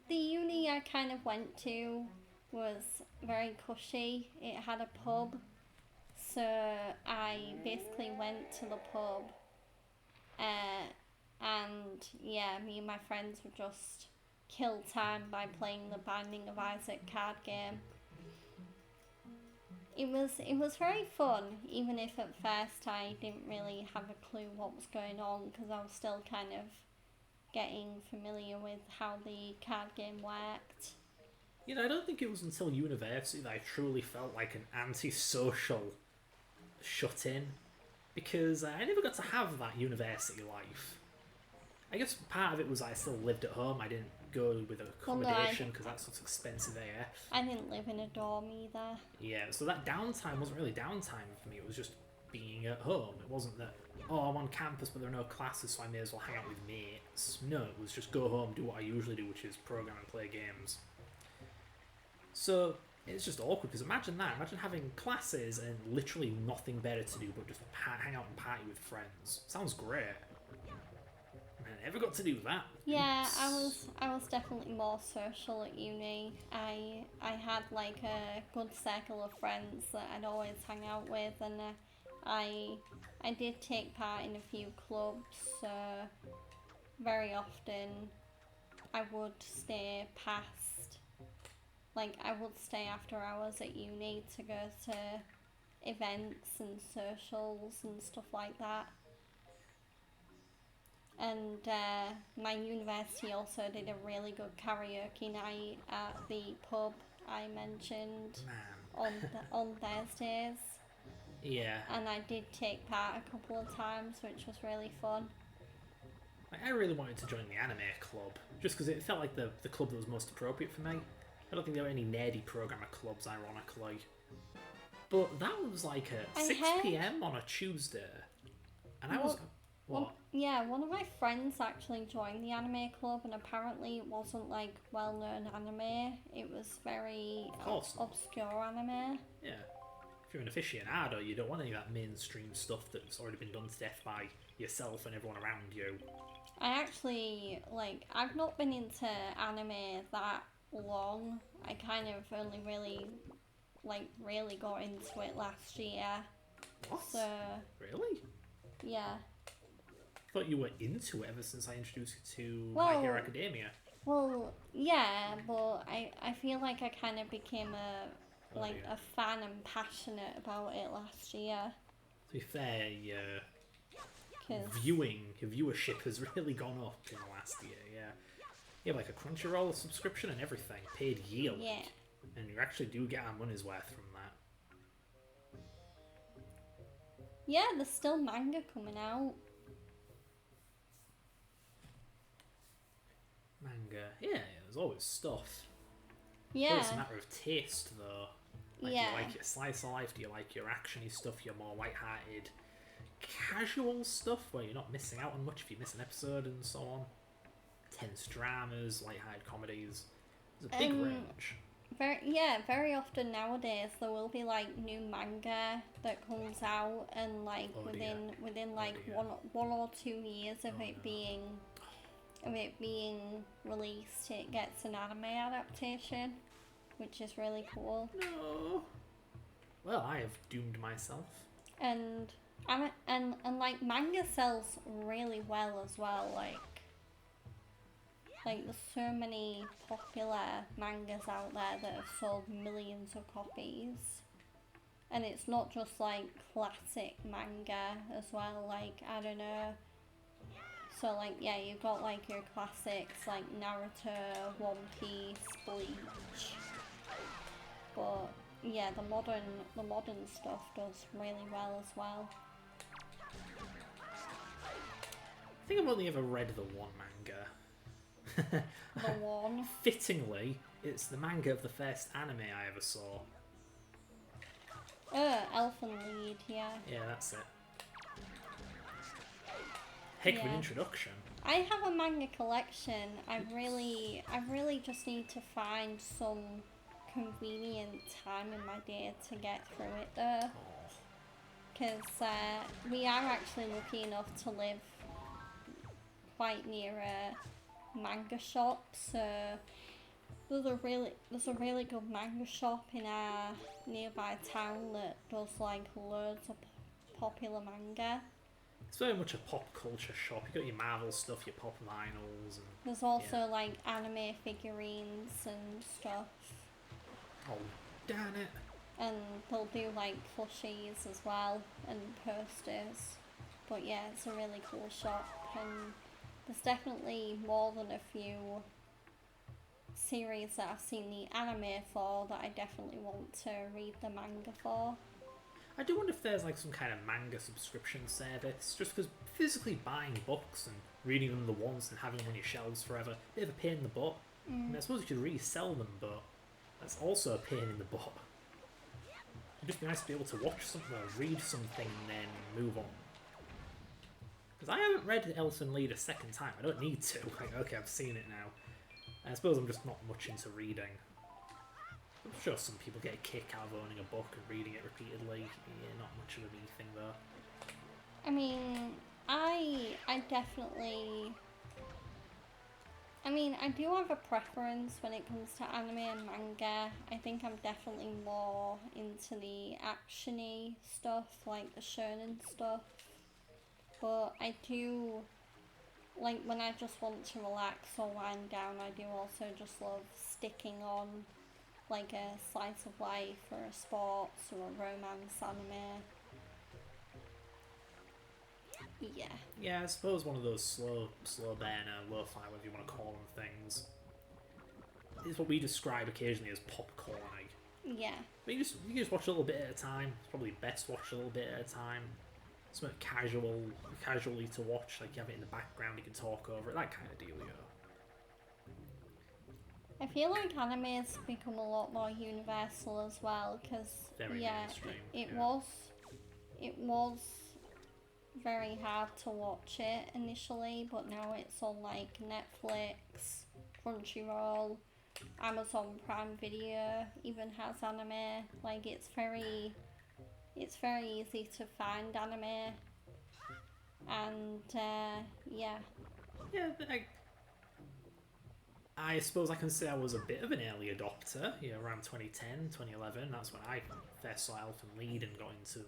the uni I kind of went to was very cushy. It had a pub, so I basically went to the pub, and yeah, me and my friends would just kill time by playing the Binding of Isaac card game. It was very fun, even if at first I didn't really have a clue what was going on because I was still kind of getting familiar with how the card game worked. You know, I don't think it was until university that I truly felt like an antisocial shut-in, because I never got to have that university life. I guess part of it was I still lived at home. I didn't go with accommodation because that's what's expensive AF. I didn't live in a dorm either. Yeah, so that downtime wasn't really downtime for me. It was just being at home. It wasn't that, oh, I'm on campus but there are no classes so I may as well hang out with mates. No, it was just go home, do what I usually do, which is program and play games. So it's just awkward because imagine that. Imagine having classes and literally nothing better to do but just hang out and party with friends. Sounds great. I never got to do that. Yeah, I was definitely more social at uni. I had like a good circle of friends that I'd always hang out with, and I did take part in a few clubs. So very often I would stay past, like I would stay after hours at uni to go to events and socials and stuff like that. And my university also did a really good karaoke night at the pub I mentioned on Thursdays. Yeah. And I did take part a couple of times, which was really fun. I really wanted to join the anime club, just because it felt like the club that was most appropriate for me. I don't think there were any nerdy programmer clubs, ironically. But that was like at 6 PM on a Tuesday. And I was... What? One of my friends actually joined the anime club, and apparently it wasn't like well-known anime. It was very obscure anime. Yeah. If you're an aficionado, you don't want any of that mainstream stuff that's already been done to death by yourself and everyone around you. I actually, I've not been into anime that long. I kind of only really got into it last year. What? So... Really? Yeah. I thought you were into it ever since I introduced you to My Hero Academia. Well, yeah, but I feel like I kind of became like dear. a fan and passionate about it last year. To be fair, your 'Cause viewership has really gone up in the last year. Yeah, you have like a Crunchyroll subscription and everything, paid yearly, yeah, and you actually do get our money's worth from that. yeah, there's still manga coming out. Manga, yeah, there's always stuff. Yeah, It's a matter of taste, though. Like, do yeah. you like your slice of life? Do you like your actiony stuff? Your more light-hearted, casual stuff where you're not missing out on much if you miss an episode and so on. Tense dramas, light-hearted comedies. There's a big range. Very often nowadays there will be like new manga that comes out, and like Oh, dear. within like dear. one or 2 years of Oh, it no. being released, it gets an anime adaptation, which is really cool. No. Well, I have doomed myself. And like manga sells really well as well. Like there's so many popular mangas out there that have sold millions of copies, and it's not just like classic manga as well. Like, I don't know. So like, yeah, you've got like your classics like Naruto, One Piece, Bleach, but yeah, the modern stuff does really well as well. I think I've only ever read the one manga. The one. Fittingly, it's the manga of the first anime I ever saw. Elfen Lied, yeah. Yeah, that's it. Heck of an Yeah. introduction. I have a manga collection. I really just need to find some convenient time in my day to get through it though. Oh, Because we are actually lucky enough to live quite near a manga shop, so there's a really good manga shop in our nearby town that does like loads of popular manga. it's very much a pop culture shop. You got your Marvel stuff, your pop vinyls, and There's also like anime figurines and stuff, oh, damn it! and they'll do like plushies as well and posters. But yeah, it's a really cool shop, and there's definitely more than a few series that I've seen the anime for that I definitely want to read the manga for. I do wonder if there's like some kind of manga subscription service, just because physically buying books and reading them the once and having them on your shelves forever, bit of a pain in the butt. I mean, I suppose you could resell them, but that's also a pain in the butt. It'd just be nice to be able to watch something or read something and then move on. Because I haven't read Elfen Lied a second time. I don't need to. Like, okay, I've seen it now. I suppose I'm just not much into reading. I'm sure some people get a kick out of owning a book and reading it repeatedly. Yeah, not much of a me thing though. I mean, I definitely... I mean, I do have a preference when it comes to anime and manga. I think I'm definitely more into the action-y stuff, like the shonen stuff. But I do, like, when I just want to relax or wind down, I do also just love sticking on, like, a slice of life or a sports or a romance anime. Yeah. Yeah, I suppose one of those slow burner, lo-fi, whatever you want to call them, things. Is what we describe occasionally as popcorning. Yeah. But you can just watch a little bit at a time. It's probably best watch a little bit at a time. Something casually to watch, like you have it in the background, you can talk over it, that kind of dealio. I feel like anime's become a lot more universal as well, because Very yeah, mainstream, it yeah. was very hard to watch it initially, but now it's on like Netflix, Crunchyroll, Amazon Prime Video even has anime. Like it's very easy to find anime, and yeah. Yeah, I suppose I can say I was a bit of an early adopter, around 2010, 2011, that's when I first saw Elfen Lied and got into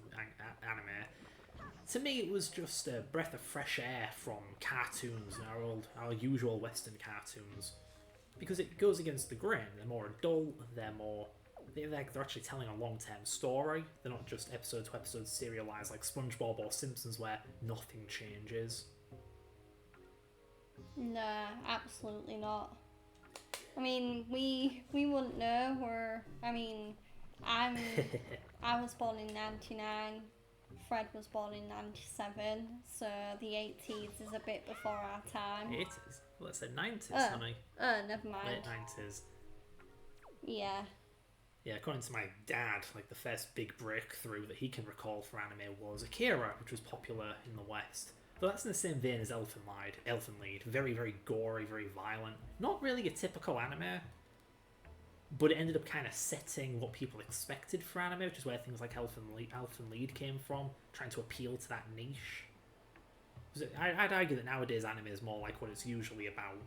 anime. To me, it was just a breath of fresh air from cartoons, our usual Western cartoons, because it goes against the grain. They're more adult, they're more they're actually telling a long-term story. They're not just episode to episode serialized like SpongeBob or Simpsons where nothing changes. Nah, absolutely not. I mean, we wouldn't know. I was born in '99. Fred was born in '97, so the '80s is a bit before our time. 80s? Well, let's say 90s, honey. Never mind. Late 90s. Yeah. Yeah, according to my dad, like the first big breakthrough that he can recall for anime was Akira, which was popular in the West. But that's in the same vein as Elfen Lied. Very, very gory, very violent. Not really a typical anime, but it ended up kind of setting what people expected for anime, which is where things like Elfen Lied came from, trying to appeal to that niche. I'd argue that nowadays anime is more like what it's usually about.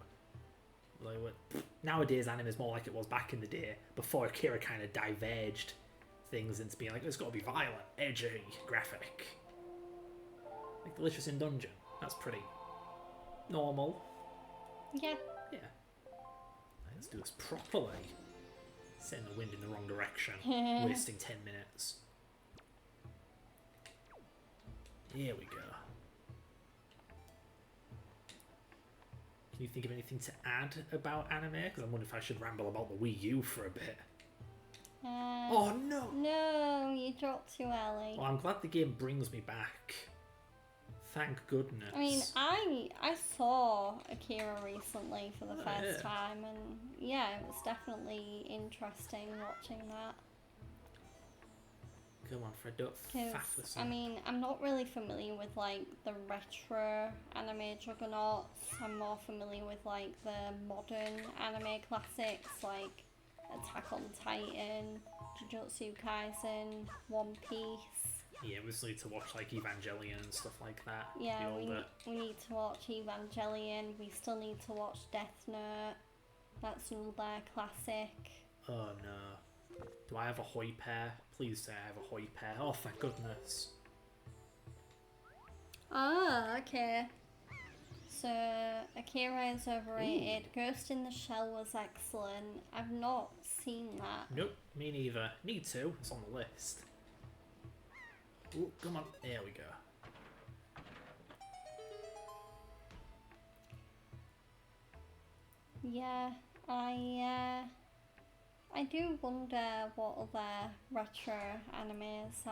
Nowadays anime is more like it was back in the day, before Akira kind of diverged things into being like, it's got to be violent, edgy, graphic. Like Delicious in Dungeon. That's pretty normal. Yeah. Yeah. Let's do this properly. Setting the wind in the wrong direction. Wasting 10 minutes. Here we go. Can you think of anything to add about anime? Because I'm wondering if I should ramble about the Wii U for a bit. Oh no! No, you dropped too early. Well, I'm glad the game brings me back. Thank goodness. I mean, I saw Akira recently for the first time, and yeah, it was definitely interesting watching that. Come on, Fred, don't faff with I mean, I'm not really familiar with like the retro anime juggernauts. I'm more familiar with like the modern anime classics like Attack on Titan, Jujutsu Kaisen, One Piece. Yeah, we still need to watch like Evangelion and stuff like that. Yeah, we need to watch Evangelion. We still need to watch Death Note. That's another classic. Oh no. Do I have a Hoi pair? Please say I have a Hoi pair. Oh, thank goodness. Oh, okay. So, Akira is overrated. Ghost in the Shell was excellent. I've not seen that. Nope, me neither. Need to. It's on the list. Ooh, come on. There we go. Yeah, I do wonder what other retro animes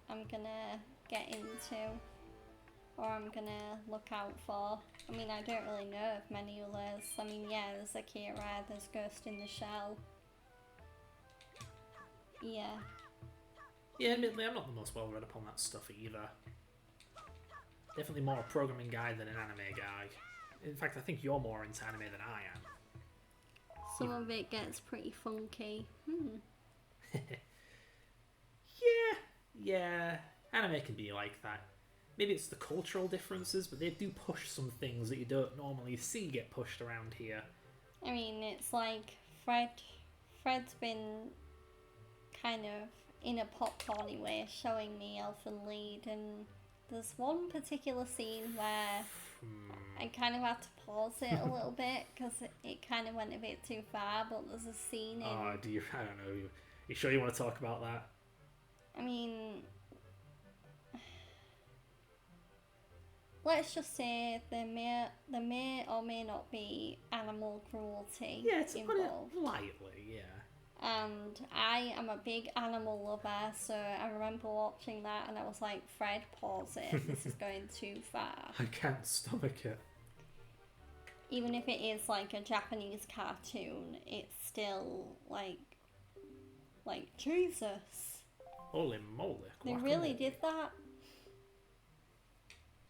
I'm gonna get into, or I'm gonna look out for. I mean, I don't really know of many others. I mean, yeah, there's Akira, there's Ghost in the Shell. Yeah. Yeah, admittedly, I'm not the most well read up on that stuff either. Definitely more a programming guy than an anime guy. In fact, I think you're more into anime than I am. Some of it gets pretty funky. Yeah. Anime can be like that. Maybe it's the cultural differences, but they do push some things that you don't normally see get pushed around here. I mean, it's like Fred's been kind of in a popcorny way showing me Elfen Lied, and there's one particular scene where I kind of had to pause it a little bit because it kind of went a bit too far, but there's a scene in... Oh, I don't know. You sure you want to talk about that? I mean... Let's just say there may or may not be animal cruelty involved. Put it lightly, yeah. And I am a big animal lover, so I remember watching that and I was like, Fred, pause it, this is going too far. I can't stomach it. Even if it is like a Japanese cartoon, it's still like Jesus. Holy moly. They really did that.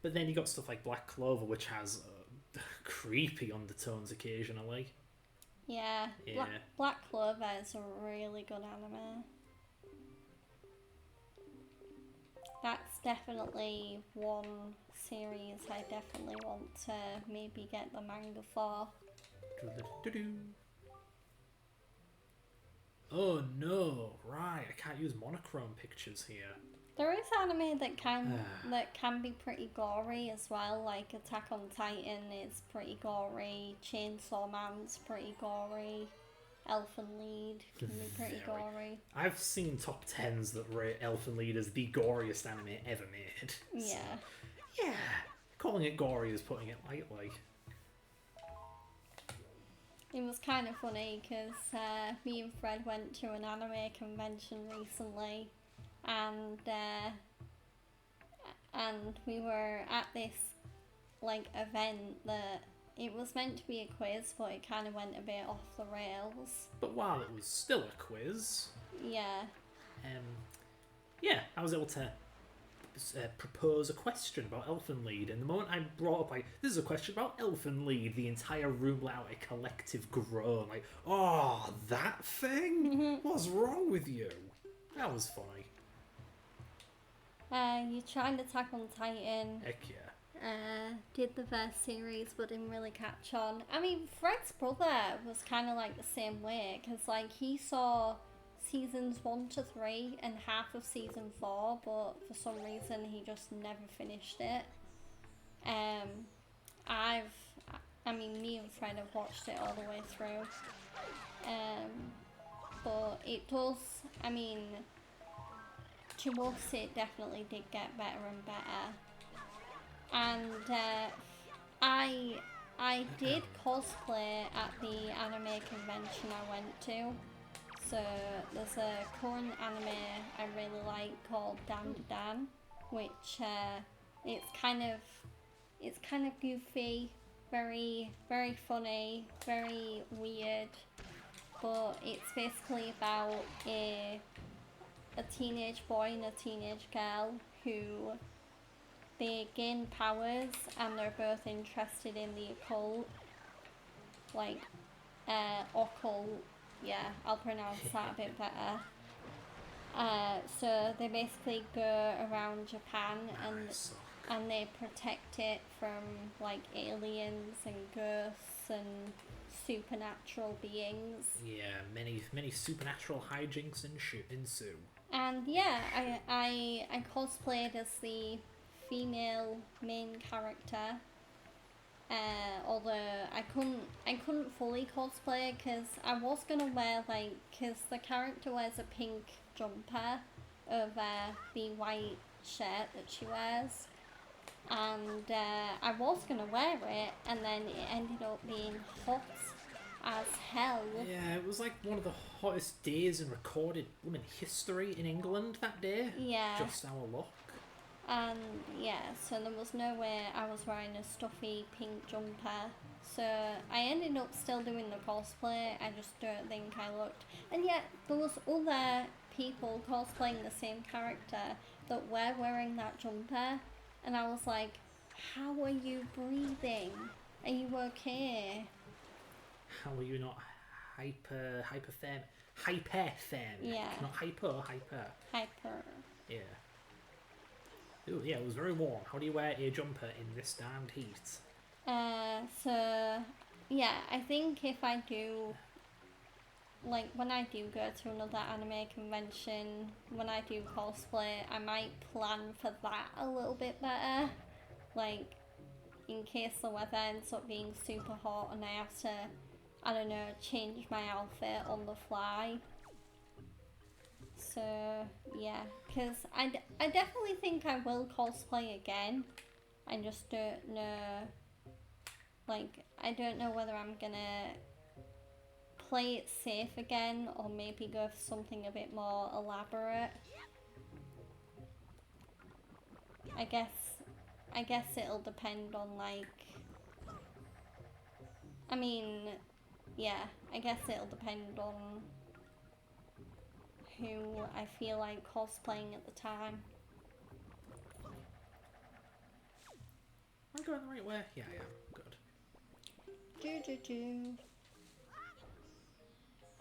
But then you got stuff like Black Clover, which has creepy undertones occasionally. Yeah. Black Clover is a really good anime. That's definitely one series I definitely want to maybe get the manga for. Oh no, right, I can't use monochrome pictures here. There is anime that can be pretty gory as well, like Attack on Titan is pretty gory, Chainsaw Man's pretty gory. Elfen Lied can be pretty Very. gory. I've seen top 10s that rate Elfen Lied as the goriest anime ever made. So, Yeah. yeah, calling it gory is putting it lightly. It was kind of funny because me and Fred went to an anime convention recently, and we were at this like event that it was meant to be a quiz, but it kind of went a bit off the rails. But while it was still a quiz, Yeah. yeah, I was able to propose a question about Elfen Lied, and the moment I brought up, like, this is a question about Elfen Lied, the entire room let out a collective groan, like, oh, that thing? What's wrong with you? That was funny. You tried Attack on Titan. Heck yeah. Did the first series, but didn't really catch on. I mean, Fred's brother was kind of like the same way, because like he saw seasons 1 to 3 and half of season 4, but for some reason he just never finished it. Me and Fred have watched it all the way through. But it does, to us it definitely did get better and better. And I did cosplay at the anime convention I went to. So there's a current anime I really like called Dan to Dan, which it's kind of goofy, very very funny, very weird, but it's basically about a teenage boy and a teenage girl who they gain powers and they're both interested in the occult, like occult. Yeah, I'll pronounce that a bit better. So they basically go around Japan and they protect it from like aliens and ghosts and supernatural beings. Yeah, many supernatural hijinks ensue. And yeah, I cosplayed as the female main character. Although I couldn't fully cosplay because I was gonna wear because the character wears a pink jumper over the white shirt that she wears, and I was gonna wear it, and then it ended up being hot as hell. Yeah, it was like one of the hottest days in recorded women history in England that day. Yeah. Just our luck. And yeah, so there was no way I was wearing a stuffy pink jumper. So I ended up still doing the cosplay. I just don't think I looked. And yet there was other people cosplaying the same character that were wearing that jumper. And I was like, how are you breathing? Are you okay? How are you not hypertherm? Hypertherm. Yeah. Not hyper. Hyper. Yeah. Ooh, yeah, it was very warm. How do you wear a jumper in this damned heat? So yeah, I think if I do, like when I do go to another anime convention, when I do cosplay, I might plan for that a little bit better. Like, in case the weather ends up being super hot and I have to, I don't know, change my outfit on the fly. So, yeah, because I definitely think I will cosplay again. I just don't know, I don't know whether I'm gonna play it safe again or maybe go for something a bit more elaborate. I guess it'll depend on, yeah, I guess it'll depend on who I feel like cosplaying at the time. Am I going the right way? Yeah, I am. Good.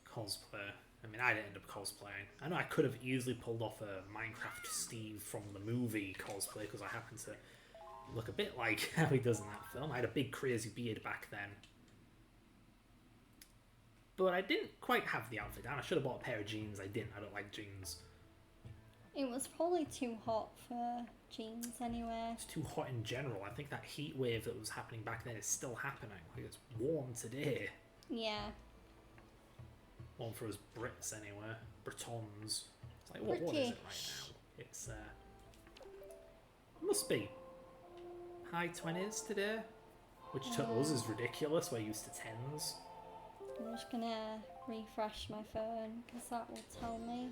Cosplay. I didn't end up cosplaying. I know I could have easily pulled off a Minecraft Steve from the movie cosplay because I happen to look a bit like how he does in that film. I had a big crazy beard back then. But I didn't quite have the outfit down. I should have bought a pair of jeans. I didn't. I don't like jeans. It was probably too hot for jeans anyway. It's too hot in general. I think that heat wave that was happening back then is still happening. Like, it's warm today. Yeah. One for us Brits anyway. Britons. It's like, what is it right now? It's, must be high 20s today, which to us is ridiculous. We're used to 10s. I'm just gonna refresh my phone because that will tell me.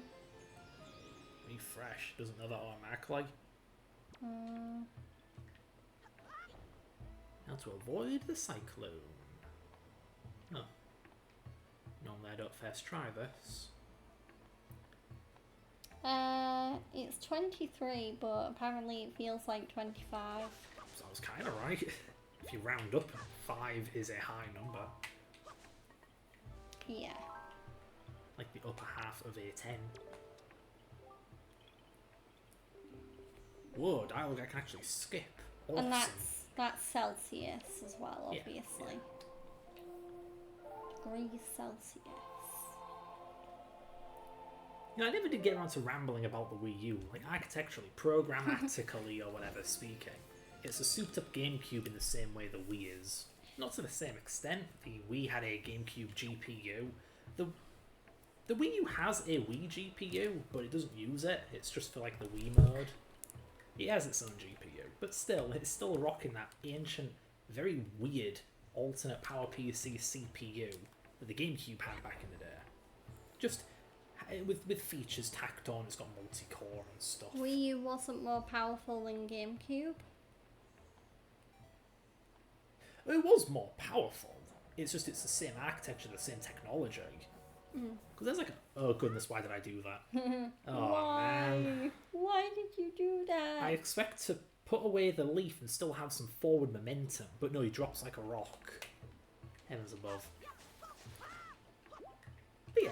Refresh, doesn't know that automatically. Now to avoid the cyclone. No. Normally I don't first try this. It's 23, but apparently it feels like 25. So I was kind of right. If you round up, 5 is a high number. Yeah. Like the upper half of a 10. Whoa, dialogue I can actually skip. Awesome. And that's Celsius as well, obviously. Degrees Celsius. You know, I never did get around to rambling about the Wii U, like architecturally, programmatically, or whatever speaking. It's a souped-up GameCube in the same way the Wii is. Not to the same extent. The Wii had a GameCube GPU. The Wii U has a Wii GPU, but it doesn't use it. It's just for like the Wii mode. It has its own GPU, but still, it's still rocking that ancient, very weird alternate PowerPC CPU that the GameCube had back in the day. Just with features tacked on. It's got multi-core and stuff. Wii U wasn't more powerful than GameCube. It was more powerful. It's just it's the same architecture, the same technology. Because there's like, oh goodness, why did I do that? Oh Why? man. Why did you do that? I expect to put away the leaf and still have some forward momentum, but no, he drops like a rock. Heavens above. But yeah,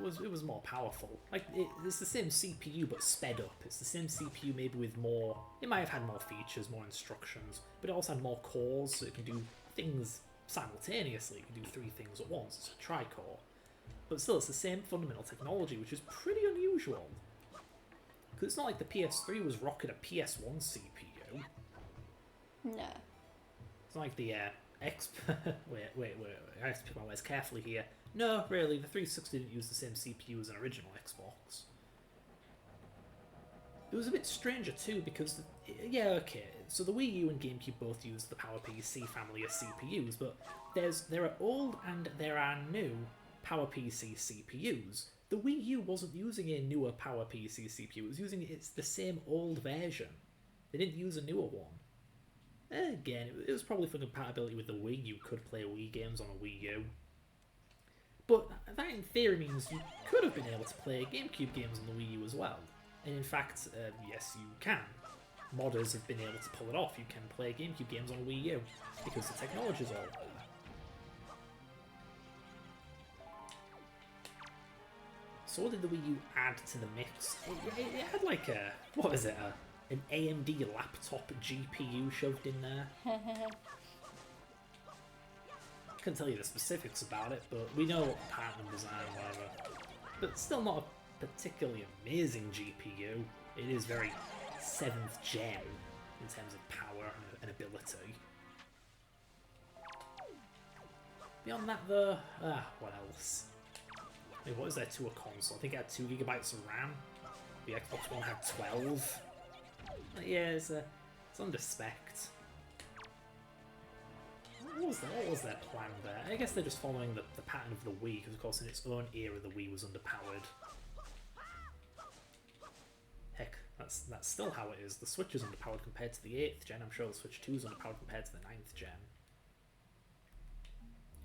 it was more powerful. Like it's the same CPU but sped up. It's the same CPU maybe with more. It might have had more features, more instructions, but it also had more cores, so it can do things simultaneously. It can do 3 things at once. It's a tri-core. But still, it's the same fundamental technology, which is pretty unusual. Because it's not like the PS3 was rocking a PS1 CPU. No. It's not like the wait, I have to pick my words carefully here. No, really, the 360 didn't use the same CPU as an original Xbox. It was a bit stranger too because, so the Wii U and GameCube both use the PowerPC family of CPUs, but there are old and there are new PowerPC CPUs. The Wii U wasn't using a newer PowerPC CPU, it was using the same old version. They didn't use a newer one. Again, it was probably for compatibility with the Wii. You could play Wii games on a Wii U. But that in theory means you could have been able to play GameCube games on the Wii U as well. And in fact, yes, you can. Modders have been able to pull it off. You can play GameCube games on a Wii U because the technology's all there. So what did the Wii U add to the mix? It had like an AMD laptop GPU shoved in there. Couldn't tell you the specifics about it, but we know what the part numbers are and whatever. But still not a particularly amazing GPU. It is very 7th gen in terms of power and ability. Beyond that though, what else? I mean, what is there to a console? I think it had 2 GB of RAM. The Xbox One had 12. Yeah, it's under spec. What was their plan there? I guess they're just following the pattern of the Wii, because of course in its own era the Wii was underpowered. Heck, that's still how it is. The Switch is underpowered compared to the 8th gen. I'm sure the Switch 2 is underpowered compared to the 9th gen.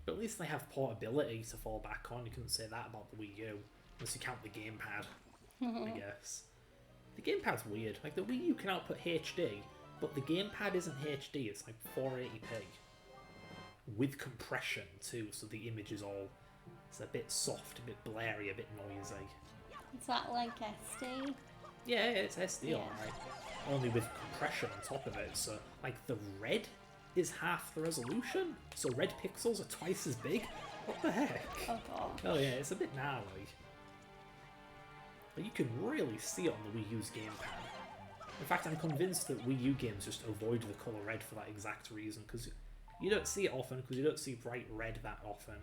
But at least they have portability to fall back on. You couldn't say that about the Wii U, unless you count the gamepad, I guess. The gamepad's weird. Like, the Wii U can output HD, but the gamepad isn't HD, it's like 480p. With compression, too, so the image is all... It's a bit soft, a bit blurry, a bit noisy. Is that like SD? Yeah, it's SD, alright. Only with compression on top of it, so, like, the red is half the resolution, so red pixels are twice as big? What the heck? Oh god. Oh yeah, it's a bit gnarly. But you can really see it on the Wii U's gamepad. In fact, I'm convinced that Wii U games just avoid the colour red for that exact reason, because you don't see it often, because you don't see bright red that often.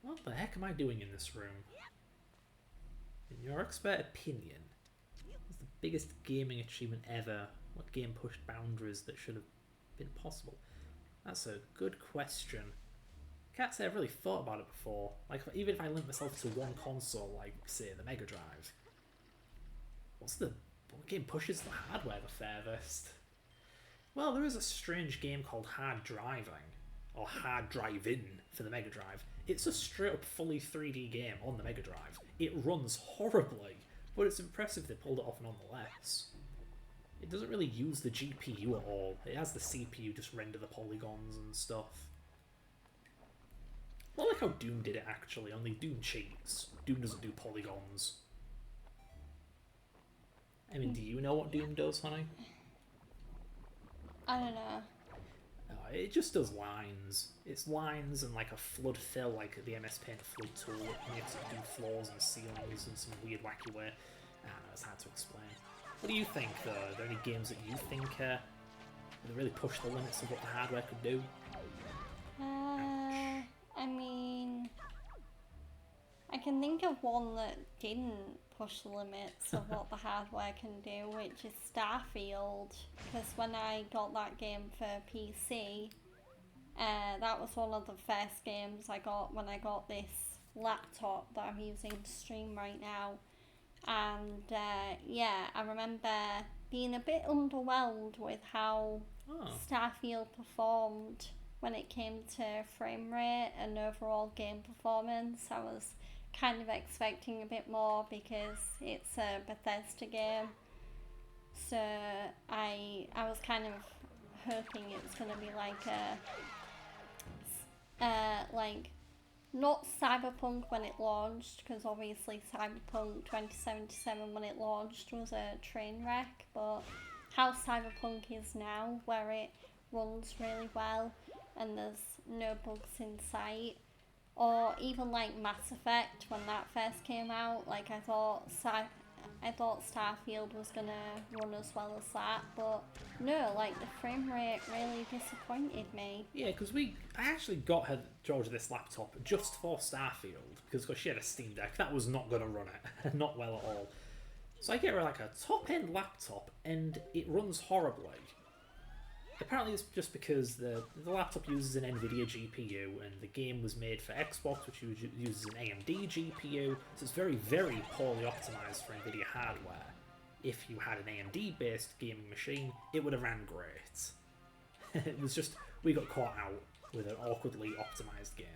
What the heck am I doing in this room? In your expert opinion, what's the biggest gaming achievement ever? What game pushed boundaries that should have been possible? That's a good question. Can't say I've really thought about it before. Like, even if I limit myself to one console, like, say, the Mega Drive, what game pushes the hardware the furthest? Well, there is a strange game called Hard Driving, or Hard Drive-In for the Mega Drive. It's a straight-up fully 3D game on the Mega Drive. It runs horribly, but it's impressive they pulled it off nonetheless. It doesn't really use the GPU at all. It has the CPU just render the polygons and stuff. Not like how Doom did it, actually, only Doom cheats. Doom doesn't do polygons. I mean, do you know what Doom does, honey? I don't know. It just does lines. It's lines and like a flood fill, like the MS Paint flood tool. It makes it do floors and ceilings in some weird, wacky way. I don't know, it's hard to explain. What do you think, though? Are there any games that you think that really push the limits of what the hardware could do? I mean, I can think of one that didn't push the limits of what the hardware can do, which is Starfield. Because when I got that game for PC, that was one of the first games I got when I got this laptop that I'm using to stream right now. And yeah, I remember being a bit underwhelmed with how Starfield performed when it came to frame rate and overall game performance. I was kind of expecting a bit more because it's a Bethesda game, so I was kind of hoping it was gonna be like like not Cyberpunk when it launched, because obviously Cyberpunk 2077 when it launched was a train wreck, but how Cyberpunk is now, where it runs really well and there's no bugs in sight. Or even like Mass Effect when that first came out, like I thought Starfield was gonna run as well as that, but no, like the frame rate really disappointed me. Yeah, because I actually got George this laptop just for Starfield, because she had a Steam Deck. That was not going to run it, not well at all. So I get her like a top-end laptop, and it runs horribly. Apparently it's just because the laptop uses an NVIDIA GPU, and the game was made for Xbox, which uses an AMD GPU, so it's very, very poorly optimized for NVIDIA hardware. If you had an AMD-based gaming machine, it would have ran great. It was just, we got caught out with an awkwardly optimized game.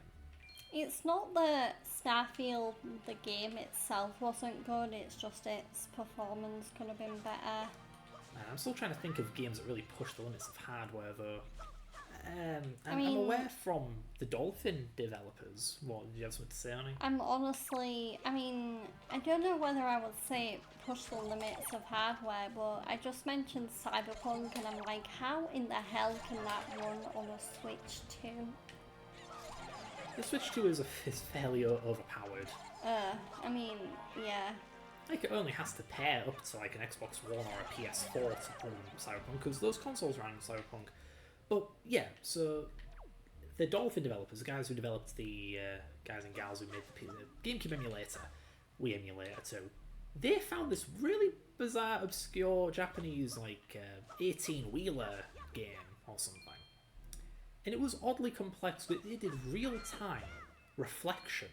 It's not that Starfield, the game itself, wasn't good, it's just its performance could have been better. I'm still trying to think of games that really push the limits of hardware, though. I'm aware from the Dolphin developers. What, did you have something to say, Annie? I'm honestly, I don't know whether I would say it pushed the limits of hardware, but I just mentioned Cyberpunk, and I'm like, how in the hell can that run on a Switch 2? The Switch 2 is fairly overpowered. Yeah. Like, it only has to pair up to like an Xbox One or a PS4 to run Cyberpunk, because those consoles ran Cyberpunk. But yeah, so the Dolphin developers, the guys who developed the guys and gals who made the GameCube emulator, Wii emulator too, they found this really bizarre, obscure Japanese like 18-wheeler game or something, and it was oddly complex. But they did real-time reflections.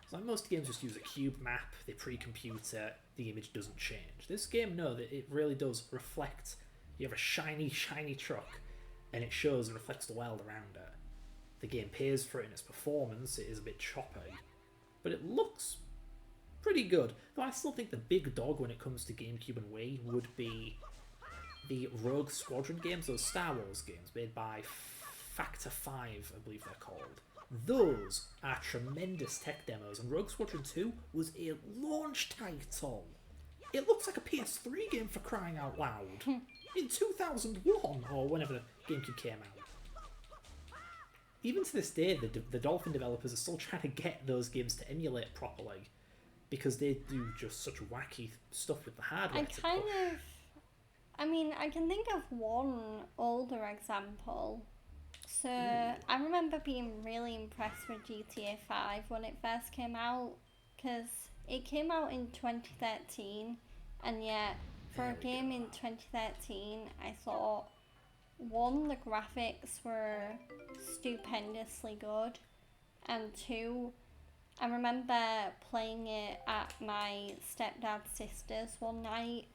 So like most games just use a cube map, they pre-compute it, the image doesn't change. This game, no, that it really does reflect. You have a shiny, shiny truck, and it shows and reflects the world around it. The game pays for it in its performance, it is a bit choppy, but it looks pretty good. Though I still think the big dog when it comes to GameCube and Wii would be the Rogue Squadron games, those Star Wars games made by Factor 5, I believe they're called. Those are tremendous tech demos, and Rogue Squadron 2 was a launch title. It looks like a PS3 game, for crying out loud. In 2001, or whenever the GameCube came out. Even to this day, the Dolphin developers are still trying to get those games to emulate properly, because they do just such wacky stuff with the hardware. I can think of one older example. So I remember being really impressed with GTA 5 when it first came out, because it came out in 2013, and yet for There a we game go. in 2013, I thought one, the graphics were stupendously good, and two, I remember playing it at my stepdad's sister's one night,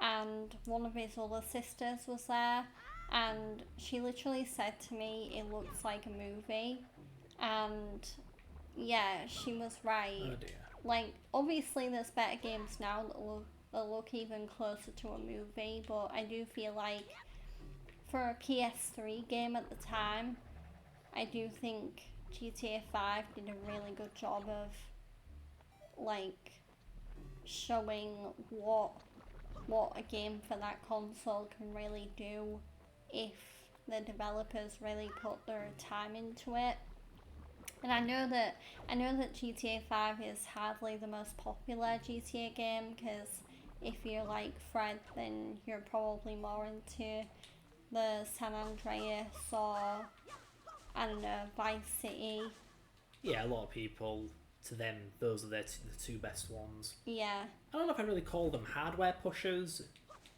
and one of his other sisters was there, and she literally said to me, "It looks like a movie," and yeah, she was right. Oh dear. Like, obviously, there's better games now that look even closer to a movie, but I do feel like for a PS3 game at the time, I do think GTA 5 did a really good job of like showing what a game for that console can really do if the developers really put their time into it. And I know that GTA 5 is hardly the most popular GTA game, because if you're like Fred, then you're probably more into the San Andreas or I don't know, Vice City. Yeah, a lot of people, to them, those are the two best ones. Yeah, I don't know if I really call them hardware pushers.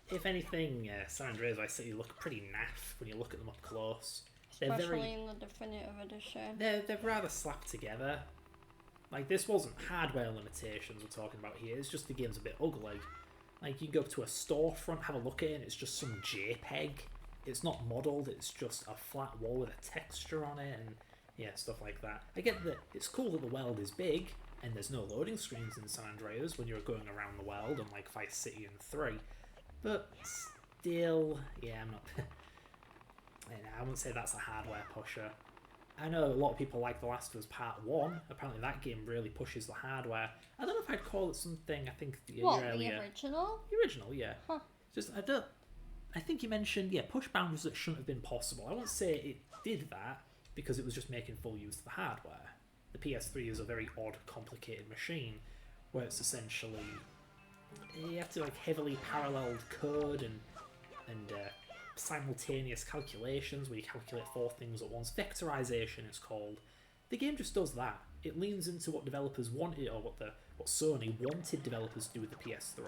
If anything, San Andreas Vice City look pretty naff when you look at them up close. especially in the definitive edition. They're rather slapped together. Like, this wasn't hardware limitations we're talking about here, it's just the game's a bit ugly. Like, you go to a storefront, have a look at it, and it's just some JPEG. It's not modelled, it's just a flat wall with a texture on it, and yeah, stuff like that. I get that it's cool that the world is big, and there's no loading screens in San Andreas when you're going around the world, unlike Vice City and 3. But still, yeah, I'm not... I wouldn't say that's a hardware pusher. I know a lot of people like The Last of Us Part 1. Apparently that game really pushes the hardware. I don't know if I'd call it something, I think the What, year the earlier... original? The original, yeah. Huh. Just, I think you mentioned, yeah, push boundaries that shouldn't have been possible. I won't say it did that, because it was just making full use of the hardware. The PS3 is a very odd, complicated machine, where it's essentially... You have to, like, heavily paralleled code and simultaneous calculations where you calculate 4 things at once. Vectorization it's called. The game just does that. It leans into what developers wanted, or what Sony wanted developers to do with the PS3.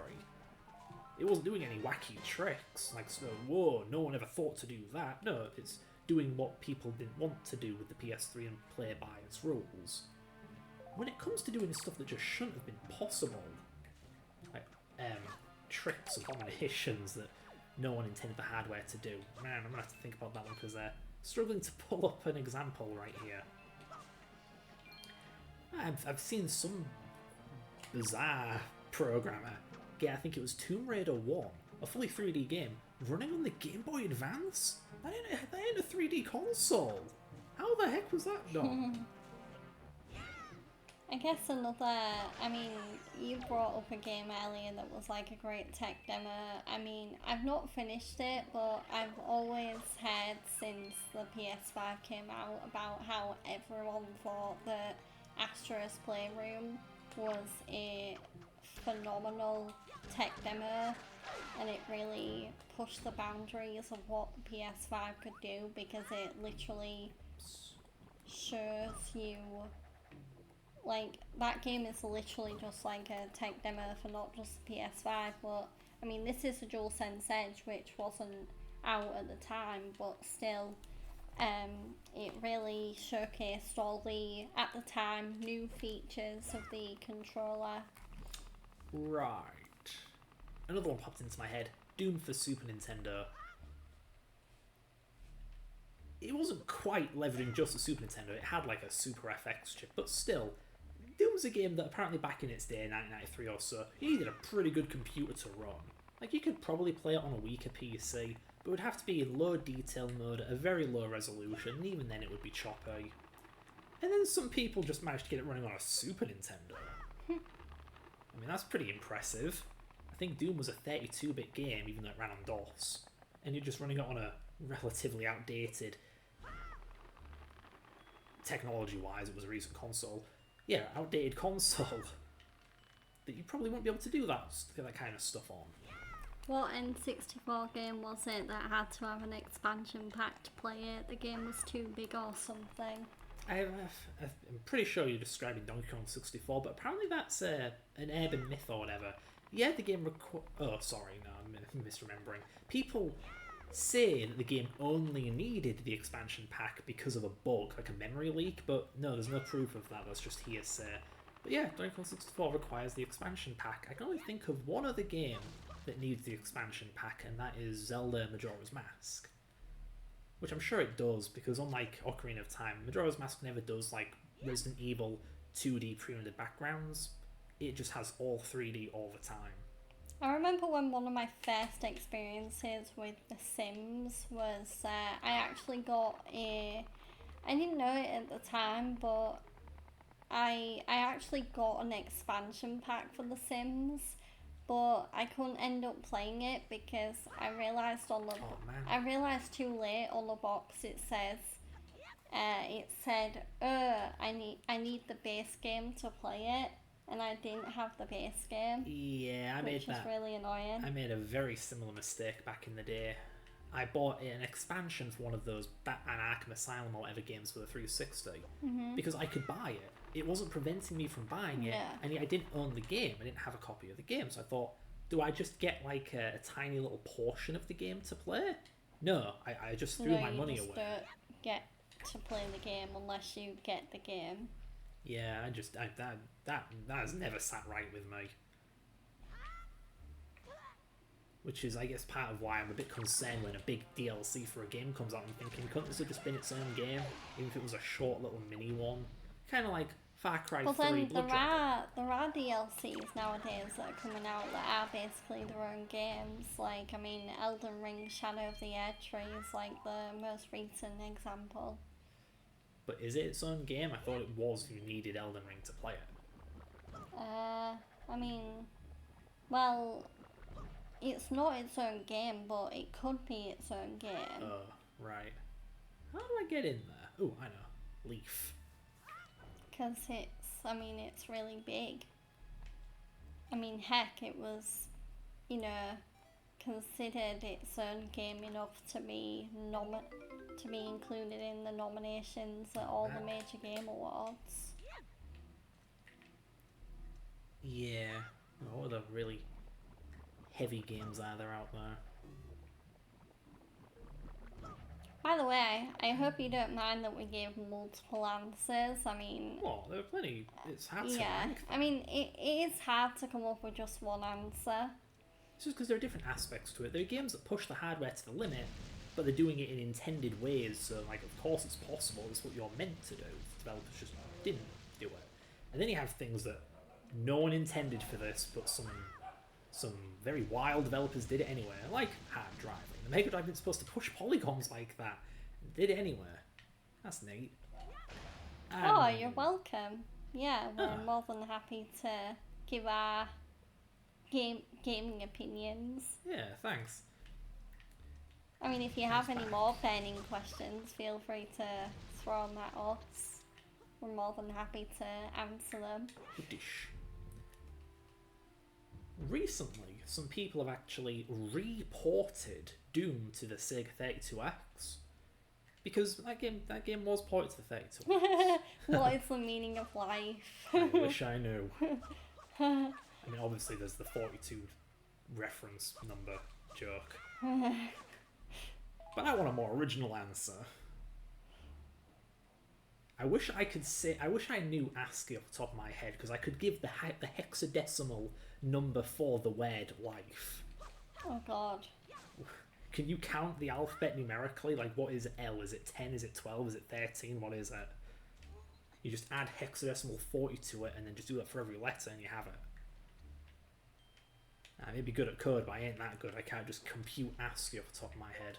It wasn't doing any wacky tricks, like, so, whoa, no one ever thought to do that. No, it's doing what people didn't want to do with the PS3 and play by its rules. When it comes to doing stuff that just shouldn't have been possible, like tricks and combinations that no one intended the hardware to do, man, I'm gonna have to think about that one, because they're struggling to pull up an example right here. I've seen some bizarre programmer get, I think it was Tomb Raider 1, a fully 3D game, running on the Game Boy Advance? That ain't a 3D console! How the heck was that done? I guess I mean, you brought up a game earlier that was like a great tech demo. I mean, I've not finished it, but I've always heard since the PS5 came out about how everyone thought that Astro's Playroom was a phenomenal tech demo, and it really pushed the boundaries of what the PS5 could do, because it literally shows you, like, that game is literally just like a tech demo for not just the PS5, but I mean, this is a DualSense Edge, which wasn't out at the time, but still, it really showcased all the, at the time, new features of the controller. Right. Another one popped into my head. Doom for Super Nintendo. It wasn't quite leveraging just the Super Nintendo, it had like a Super FX chip, but still, Doom's a game that apparently back in its day, 1993 or so, you needed a pretty good computer to run. Like, you could probably play it on a weaker PC, but it would have to be in low detail mode at a very low resolution, and even then it would be choppy. And then some people just managed to get it running on a Super Nintendo. I mean, that's pretty impressive. I think Doom was a 32-bit game, even though it ran on DOS. And you're just running it on a relatively outdated... Technology-wise, it was a recent console. Yeah, outdated console. That you probably won't be able to do that kind of stuff on. What N64 game was it that had to have an expansion pack to play it? The game was too big or something. I'm pretty sure you're describing Donkey Kong 64, but apparently that's an urban myth or whatever. Yeah, the game oh, sorry, no, I'm misremembering. People say that the game only needed the expansion pack because of a bug, like a memory leak, but no, there's no proof of that, that's just hearsay. But yeah, Donkey Kong 64 requires the expansion pack. I can only think of one other game that needs the expansion pack, and that is Zelda Majora's Mask. Which I'm sure it does, because unlike Ocarina of Time, Majora's Mask never does like Resident Evil 2D pre-rendered backgrounds. It just has all 3D all the time. I remember when one of my first experiences with The Sims was I actually got I didn't know it at the time, but I actually got an expansion pack for The Sims, but I couldn't end up playing it because I realised I realised too late on the box it said I need the base game to play it, and I didn't have the base game. Yeah, which was really annoying. I made a very similar mistake back in the day. I bought an expansion for one of those Batman Arkham Asylum or whatever games for the 360 because I could buy it. It wasn't preventing me from buying it, and yet I didn't own the game. I didn't have a copy of the game, so I thought, do I just get like a tiny little portion of the game to play? No, I just threw my money away. Don't get to play the game unless you get the game. Yeah, that has never sat right with me. Which is, I guess, part of why I'm a bit concerned when a big DLC for a game comes out. I'm thinking, couldn't this have just been its own game, even if it was a short little mini one? Kind of like Far Cry 3 Blood Dragon. There are DLCs nowadays that are coming out that are basically their own games. Like, I mean, Elden Ring Shadow of the Erdtree is like the most recent example. But is it its own game? I thought it was. You needed Elden Ring to play it. I mean, well, it's not its own game, but it could be its own game. Oh, right. How do I get in there? Oh, I know. Leaf. Because it's really big. I mean, heck, it was, considered its own game enough to be included in the nominations at all the major game awards. Yeah. What other really heavy games are there out there? By the way, I hope you don't mind that we gave multiple answers. I mean... Well, there are plenty. It's hard to rank them. I mean, it is hard to come up with just one answer. It's just because there are different aspects to it. There are games that push the hardware to the limit, but they're doing it in intended ways, so, like, of course it's possible. It's what you're meant to do. Developers just didn't do it. And then you have things that no one intended for this, but some very wild developers did it anyway, like hard driving. The Mega Drive isn't supposed to push polygons like that. It did it anyway. That's neat. Oh, you're welcome. Yeah, we're more than happy to give our gaming opinions. Yeah, thanks. I mean, if you have any more burning questions, feel free to throw them at us. We're more than happy to answer them. Goodish. Recently, some people have actually reported Doom to the Sega 32X because that game was ported to the 32X. What is the meaning of life? I wish I knew. I mean, obviously there's the 42 reference number joke, but I want a more original answer. I wish I knew ASCII off the top of my head, because I could give the hexadecimal number for the word life. Oh god. Can you count the alphabet numerically? Like, what is L? Is it 10? Is it 12? Is it 13? What is it? You just add hexadecimal 40 to it, and then just do that for every letter, and you have it. I may be good at code, but I ain't that good. I can't just compute ASCII off the top of my head.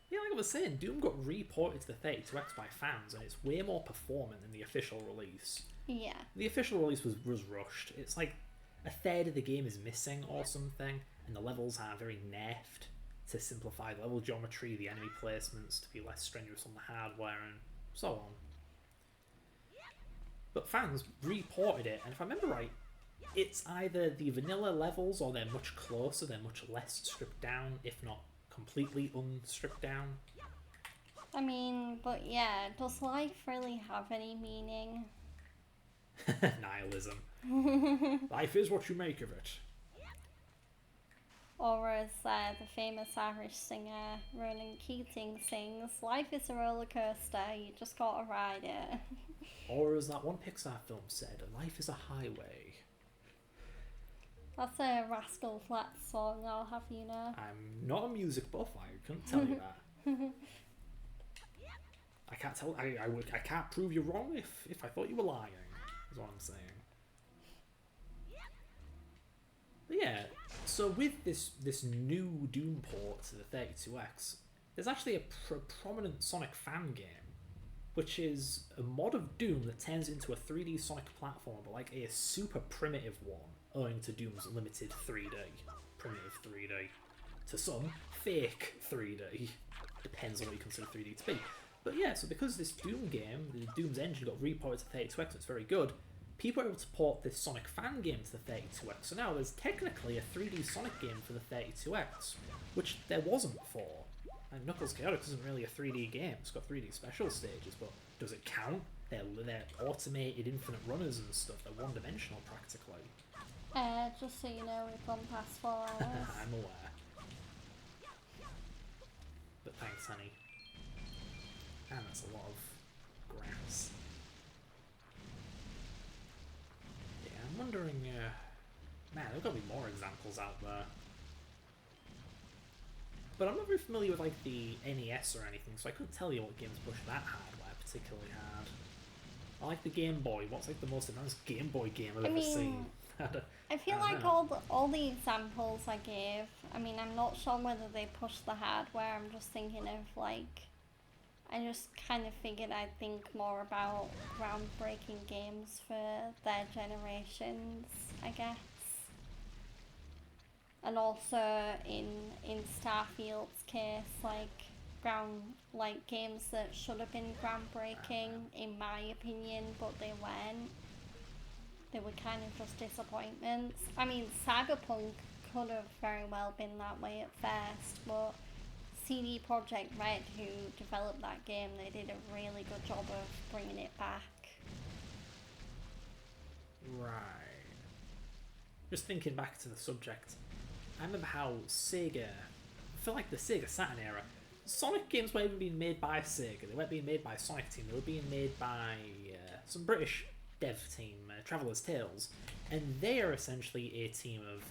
Yeah, like I was saying, Doom got reported to the 32X by fans, and it's way more performant than the official release. Yeah. The official release was rushed. It's like a third of the game is missing or something, and the levels are very nerfed to simplify level geometry, the enemy placements to be less strenuous on the hardware, and so on. But fans reported it, and if I remember right, it's either the vanilla levels or they're much closer, they're much less stripped down, if not completely unstripped down. I mean, but yeah, does life really have any meaning? Nihilism. Life is what you make of it. Or as the famous Irish singer Ronan Keating sings, life is a roller coaster, you just gotta ride it. Or as that one Pixar film said, life is a highway. That's a Rascal Flatts song, I'll have you know. I'm not a music buff, I couldn't tell you that. I can't tell. I can't prove you wrong if I thought you were lying. Is what I'm saying. But yeah. So with this new Doom port to the 32X, there's actually a prominent Sonic fan game, which is a mod of Doom that turns into a 3D Sonic platformer, but like a super primitive one, owing to Doom's limited 3D, primitive 3D. To some, fake 3D. Depends on what you consider 3D to be. But yeah, so because this Doom game, the Doom's engine got reported to 32X, it's very good, people are able to port this Sonic fan game to the 32X. So now there's technically a 3D Sonic game for the 32X, which there wasn't before. And Knuckles Chaotix isn't really a 3D game, it's got 3D special stages, but does it count? They're automated infinite runners and stuff, they're one-dimensional practically. Just so you know, we've gone past 4 hours. I'm aware. But thanks, honey. And that's a lot of grass. Yeah, I'm wondering, man, there's gotta be more examples out there. But I'm not very familiar with, like, the NES or anything, so I couldn't tell you what games push that hardware particularly hard. I like the Game Boy. What's, like, the most advanced Game Boy game I've ever seen? I feel like all the examples I gave, I mean, I'm not sure whether they push the hardware, I'm just thinking of, like, I just kind of figured I'd think more about groundbreaking games for their generations, I guess. And also in Starfield's case, like games that should have been groundbreaking in my opinion, but they weren't. They were kind of just disappointments. I mean, Cyberpunk could have very well been that way at first, but CD Projekt Red, who developed that game, they did a really good job of bringing it back. Right. Just thinking back to the subject, I remember how Sega, I feel like the Sega Saturn era, Sonic games weren't even being made by Sega, they weren't being made by Sonic Team, they were being made by some British dev team, Traveller's Tales, and they are essentially a team of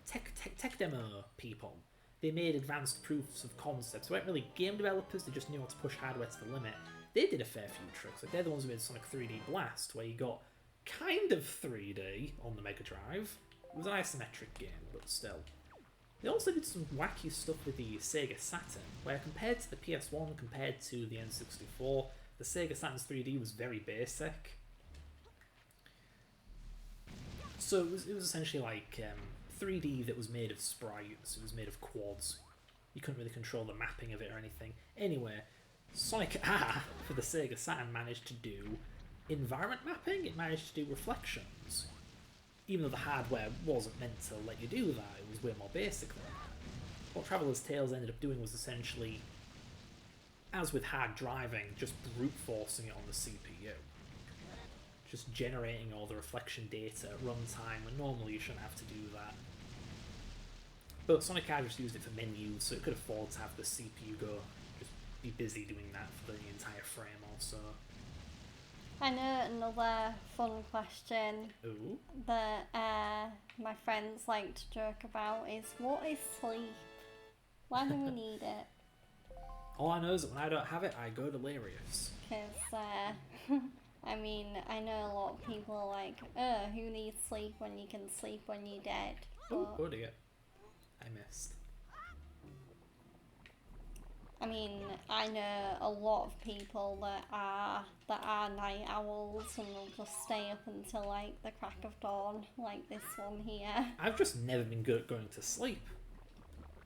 tech demo people. They made advanced proofs of concepts. They weren't really game developers, they just knew how to push hardware to the limit. They did a fair few tricks. Like, they're the ones who made Sonic 3D Blast, where you got kind of 3D on the Mega Drive. It was an isometric game, but still. They also did some wacky stuff with the Sega Saturn, where compared to the PS1, compared to the N64, the Sega Saturn's 3D was very basic. So it was essentially like 3D that was made of sprites, it was made of quads. You couldn't really control the mapping of it or anything. Anyway, Sonic R for the Sega Saturn managed to do environment mapping, it managed to do reflections. Even though the hardware wasn't meant to let you do that, it was way more basic than that. What Traveller's Tales ended up doing was essentially, as with hard driving, just brute forcing it on the CPU. Just generating all the reflection data at runtime, and normally you shouldn't have to do that. But Sonic R just used it for menus, so it could afford to have the CPU just be busy doing that for the entire frame also. I know another fun question Ooh. that my friends like to joke about is, what is sleep? Why do we need it? All I know is that when I don't have it, I go delirious. Because, I mean, I know a lot of people are like, who needs sleep when you can sleep when you're dead? Oh dear. I missed. I mean, I know a lot of people that are night owls and will just stay up until like the crack of dawn, like this one here. I've just never been good at going to sleep.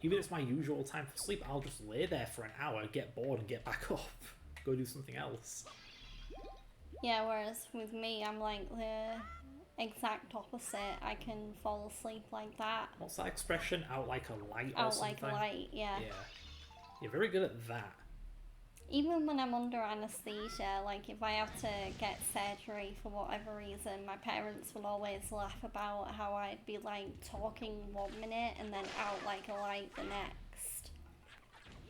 Even if it's my usual time for sleep, I'll just lay there for an hour, get bored and get back up. Go do something else. Yeah, whereas with me, I'm like the exact opposite. I can fall asleep like that. What's that expression? Out like a light or Out something? like light, yeah. Yeah. You're very good at that. Even when I'm under anesthesia, like if I have to get surgery for whatever reason, my parents will always laugh about how I'd be like talking 1 minute and then out like a light the next.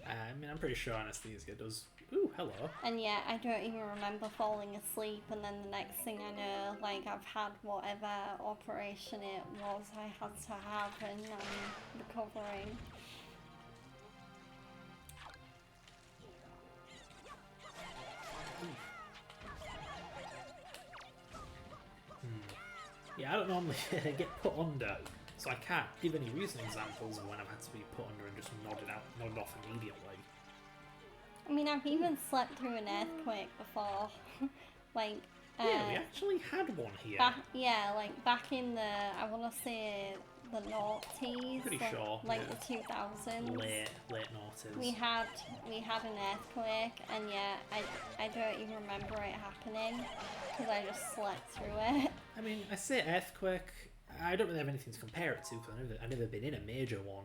I mean, I'm pretty sure anesthesia does. Ooh, hello. And yet I don't even remember falling asleep, and then the next thing I know, like I've had whatever operation it was I had to have and I'm recovering. Yeah, I don't normally get put under, so I can't give any recent examples of when I've had to be put under and just nodded off immediately. I mean, I've even slept through an earthquake before. Like, Yeah, we actually had one here. like back in the, I want to say the noughties. Pretty sure, Like yeah. the 2000s. Late noughties. We had an earthquake, and yeah, I don't even remember it happening because I just slept through it. I mean, I say earthquake, I don't really have anything to compare it to because I've never been in a major one.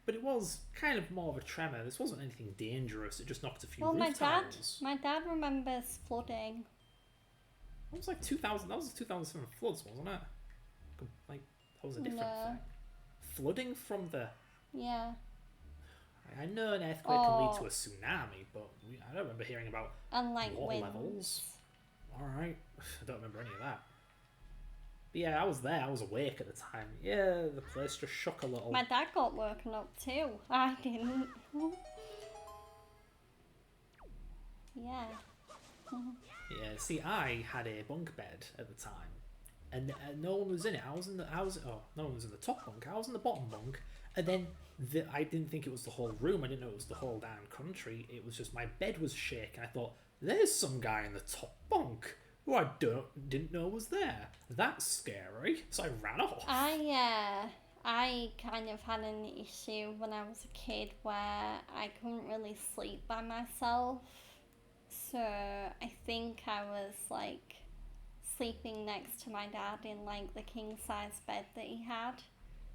But it was kind of more of a tremor. This wasn't anything dangerous. It just knocked a few Well, roof tiles. my dad remembers flooding. That was like 2000. That was the 2007 floods, wasn't it? Like that was a different thing. Flooding from the. Yeah. I know an earthquake can lead to a tsunami, but I don't remember hearing about And like water winds. levels. All right, I don't remember any of that. But yeah, I was there. I was awake at the time. Yeah, the place just shook a little. My dad got woken up too. I didn't. Yeah. Yeah, see, I had a bunk bed at the time, and no one was in it. No one was in the top bunk. I was in the bottom bunk, and then I didn't think it was the whole room. I didn't know it was the whole damn country. It was just my bed was shaking. I thought, there's some guy in the top bunk who I didn't know was there. That's scary. So I ran off. I kind of had an issue when I was a kid where I couldn't really sleep by myself. So I think I was like sleeping next to my dad in like the king size bed that he had.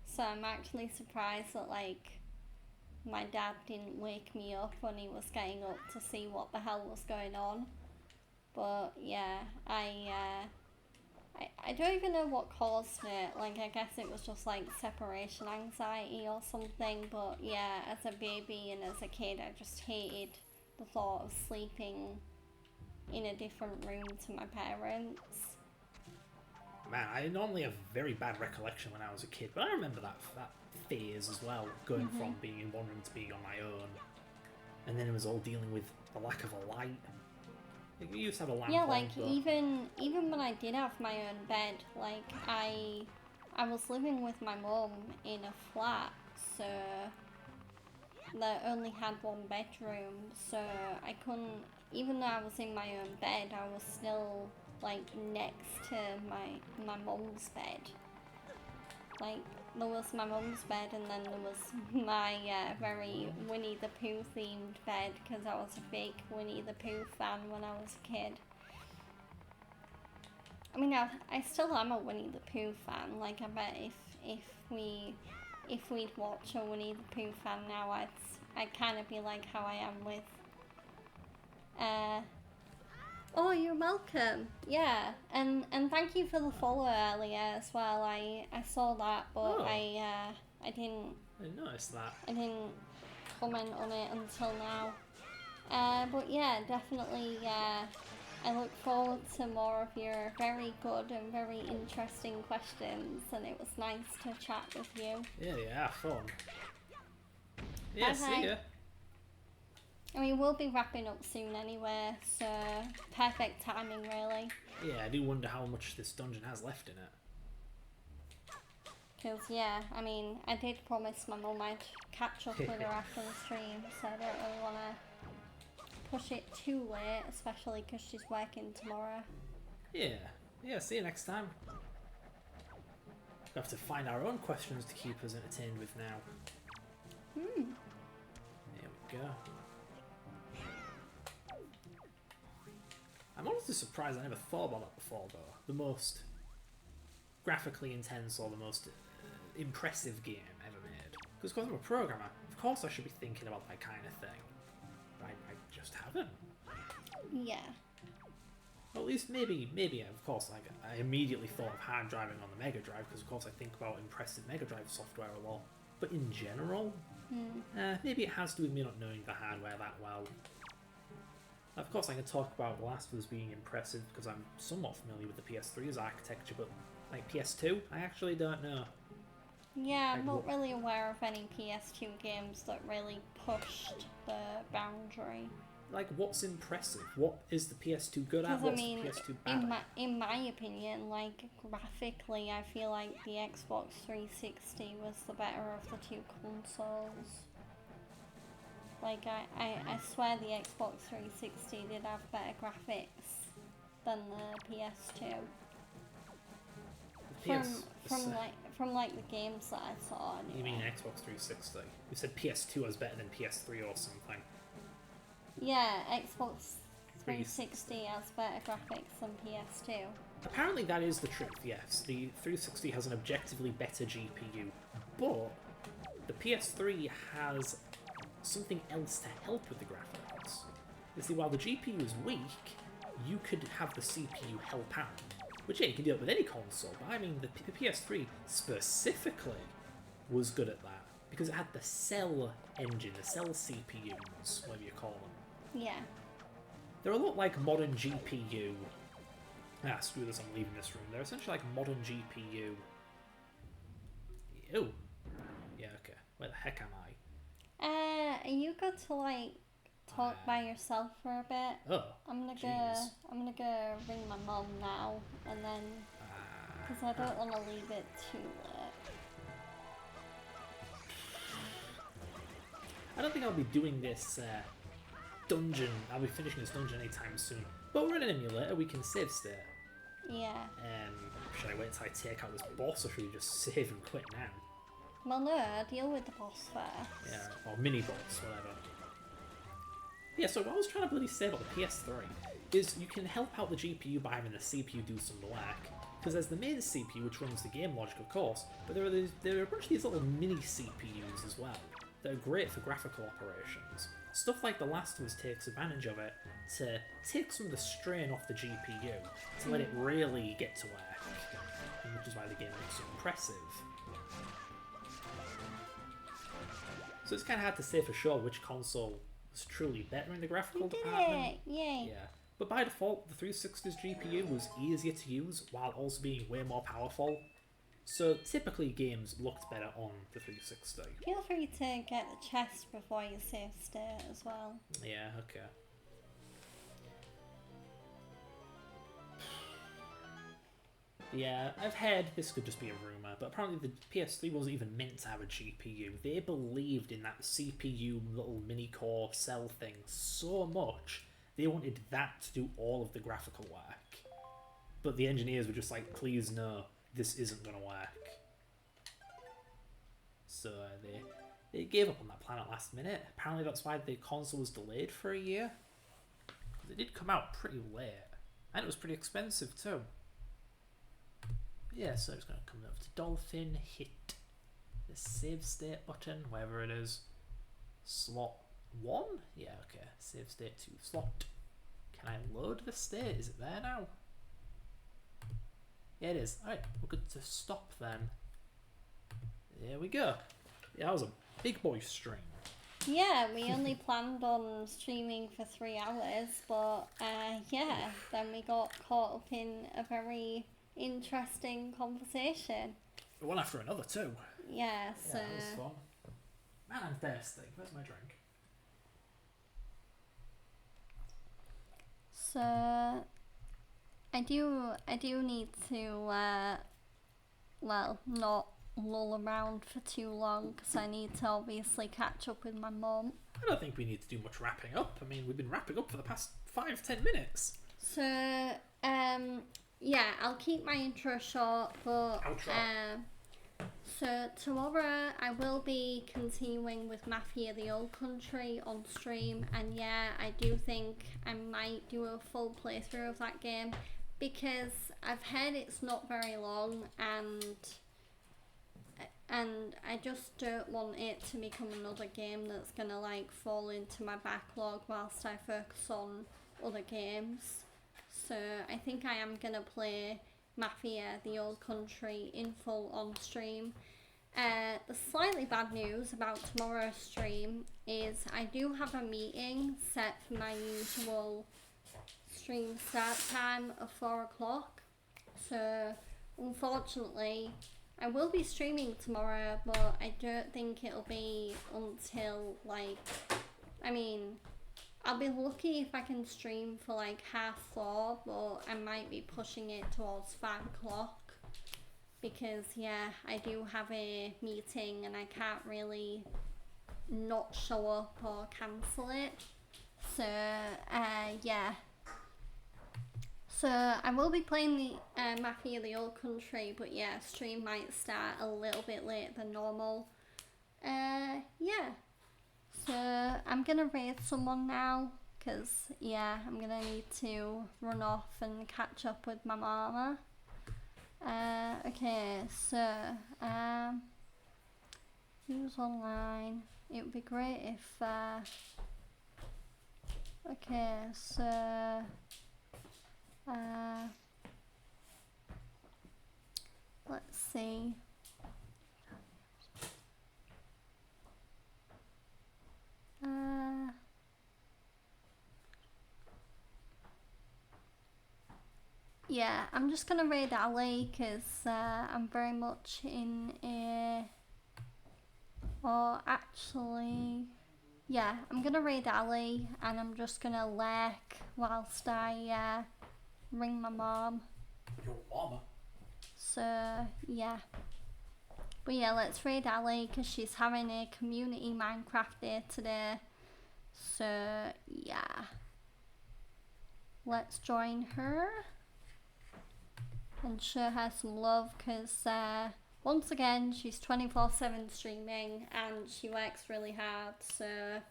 So I'm actually surprised that like my dad didn't wake me up when he was getting up to see what the hell was going on. But yeah, I don't even know what caused it. Like I guess it was just like separation anxiety or something. But yeah, as a baby and as a kid, I just hated the thought of sleeping in a different room to my parents. Man, I normally have very bad recollection when I was a kid, but I remember that phase as well, going from being in one room to being on my own, and then it was all dealing with the lack of a light. Like, we used to have a lamp. Yeah, on, like but... even when I did have my own bed, like I was living with my mum in a flat, so that only had one bedroom, so I couldn't, even though I was in my own bed, I was still like next to my mum's bed. Like there was my mum's bed, and then there was my very Winnie the Pooh themed bed, because I was a big Winnie the Pooh fan when I was a kid. I mean, I still am a Winnie the Pooh fan. Like I bet if we'd watch a Winnie the Pooh fan now, I'd kind of be like how I am with. Oh, you're welcome. Yeah, and thank you for the follow earlier as well. I saw that, but I didn't. I noticed that. I didn't comment on it until now. But yeah, definitely. I look forward to more of your very good and very interesting questions, and it was nice to chat with you. Yeah, fun. Yeah, Bye. See ya. I mean, we'll be wrapping up soon anyway, so perfect timing, really. Yeah, I do wonder how much this dungeon has left in it. Because, yeah, I mean, I did promise my mum I'd catch up with her after the stream, so I don't really want to push it too late, especially because she's working tomorrow. Yeah, see you next time. We have to find our own questions to keep us entertained with now. There we go. I'm honestly surprised I never thought about that before, though. The most graphically intense or the most impressive game ever made. Because I'm a programmer, of course I should be thinking about that kind of thing. But I just haven't. Yeah. Well, at least maybe, of course, like, I immediately thought of hard driving on the Mega Drive, because of course I think about impressive Mega Drive software a lot. But in general, maybe it has to do with me not knowing the hardware that well. Of course, I can talk about The Last of Us being impressive because I'm somewhat familiar with the PS3's architecture, but like PS2, I actually don't know. Yeah, I'm not really aware of any PS2 games that really pushed the boundary. Like, what's impressive? What is the PS2 good at? What's the PS2 bad at? In my opinion, like, graphically, I feel like the Xbox 360 was the better of the two consoles. Like, I swear the Xbox 360 did have better graphics than the PS2. From the games that I saw. Anyway. You mean Xbox 360? You said PS2 was better than PS3 or something. Yeah, Xbox 360 has better graphics than PS2. Apparently that is the truth, yes. The 360 has an objectively better GPU, but the PS3 has something else to help with the graphics. You see, while the GPU is weak, you could have the CPU help out. Which, yeah, you can do it with any console, but I mean, the PS3 specifically was good at that, because it had the cell engine, the cell CPUs, whatever you call them. Yeah. They're a lot like modern GPU. Ah, screw this, I'm leaving this room. They're essentially like modern GPU. Oh. Yeah, okay. Where the heck am I? You got to, like, talk by yourself for a bit. Oh, I'm gonna go ring my mum now, and then because I don't want to leave it too late. I don't think I'll be doing this dungeon. I'll be finishing this dungeon anytime soon. But we're in an emulator. We can save state. Yeah. Should I wait until I take out this boss, or should we just save and quit now? Well, no, deal with the boss first. Yeah, or mini boss, whatever. Yeah, so what I was trying to bloody say about the PS3 is you can help out the GPU by having the CPU do some work. Because there's the main CPU, which runs the game logic, of course, but there are a bunch of these little mini CPUs as well that are great for graphical operations. Stuff like The Last of Us takes advantage of it to take some of the strain off the GPU, to let it really get to work, which is why the game looks so impressive. So it's kind of hard to say for sure which console was truly better in the graphical department. Yay! Yeah. But by default, the 360's GPU was easier to use while also being way more powerful. So typically games looked better on the 360. Feel free to get the chest before you save state as well. Yeah, okay. Yeah, I've heard this could just be a rumour, but apparently the PS3 wasn't even meant to have a GPU. They believed in that CPU little mini-core cell thing so much, they wanted that to do all of the graphical work. But the engineers were just like, please no, this isn't going to work. So they gave up on that plan at last minute. Apparently that's why the console was delayed for a year. It did come out pretty late, and it was pretty expensive too. Yeah, so it's going to come up to Dolphin, hit the save state button, wherever it is. Slot 1? Yeah, okay. Save state 2. Slot. Can I load the state? Is it there now? Yeah, it is. Alright, we're good to stop then. There we go. Yeah, that was a big boy stream. Yeah, we only planned on streaming for 3 hours, but yeah, then we got caught up in a very interesting conversation. One after another too. Yeah, so... Yeah, that was fun. Man, I'm thirsty. Where's my drink? So I do need to well, not lull around for too long because I need to obviously catch up with my mum. I don't think we need to do much wrapping up. I mean, we've been wrapping up for the past 5-10 minutes. So yeah, I'll keep my intro short, but So tomorrow I will be continuing with Mafia the Old Country on stream, and yeah, I do think I might do a full playthrough of that game because I've heard it's not very long, and I just don't want it to become another game that's gonna like fall into my backlog whilst I focus on other games. So I think I am gonna play Mafia the Old Country in full on stream. The slightly bad news about tomorrow's stream is I do have a meeting set for my usual stream start time of 4 o'clock. So unfortunately I will be streaming tomorrow, but I don't think it'll be until like, I mean, I'll be lucky if I can stream for like 4:30, but I might be pushing it towards 5 o'clock because yeah, I do have a meeting and I can't really not show up or cancel it. So yeah. So I will be playing the Mafia the Old Country, but yeah, stream might start a little bit later than normal. Yeah. So I'm gonna raid someone now, because yeah, I'm gonna need to run off and catch up with my mama. Okay, so who's online? It would be great if okay, so let's see. Yeah, I'm just gonna raid Ali because I'm very much in a... Or actually... Yeah, I'm gonna raid Ali and I'm just gonna lurk whilst I ring my mom. Your mama? So, yeah. But yeah, let's raid Ali because she's having a community Minecraft day today. So, yeah. Let's join her and show her some love because once again she's 24/7 streaming and she works really hard. So,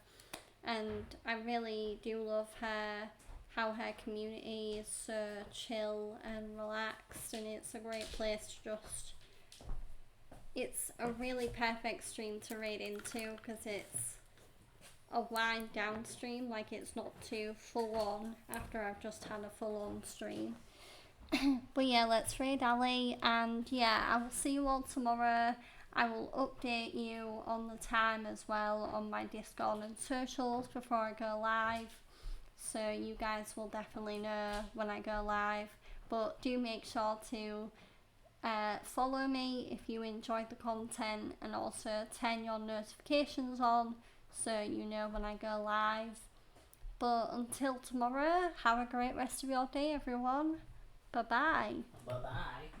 and I really do love her, how her community is so chill and relaxed, and it's a great place to just... It's a really perfect stream to raid into because it's a wind down stream, like it's not too full on after I've just had a full on stream. But yeah, let's raid Ali, and yeah, I will see you all tomorrow. I will update you on the time as well on my Discord and socials before I go live, so you guys will definitely know when I go live. But do make sure to follow me if you enjoyed the content, and also turn your notifications on so you know when I go live. But until tomorrow, have a great rest of your day, everyone. Bye bye. Bye bye.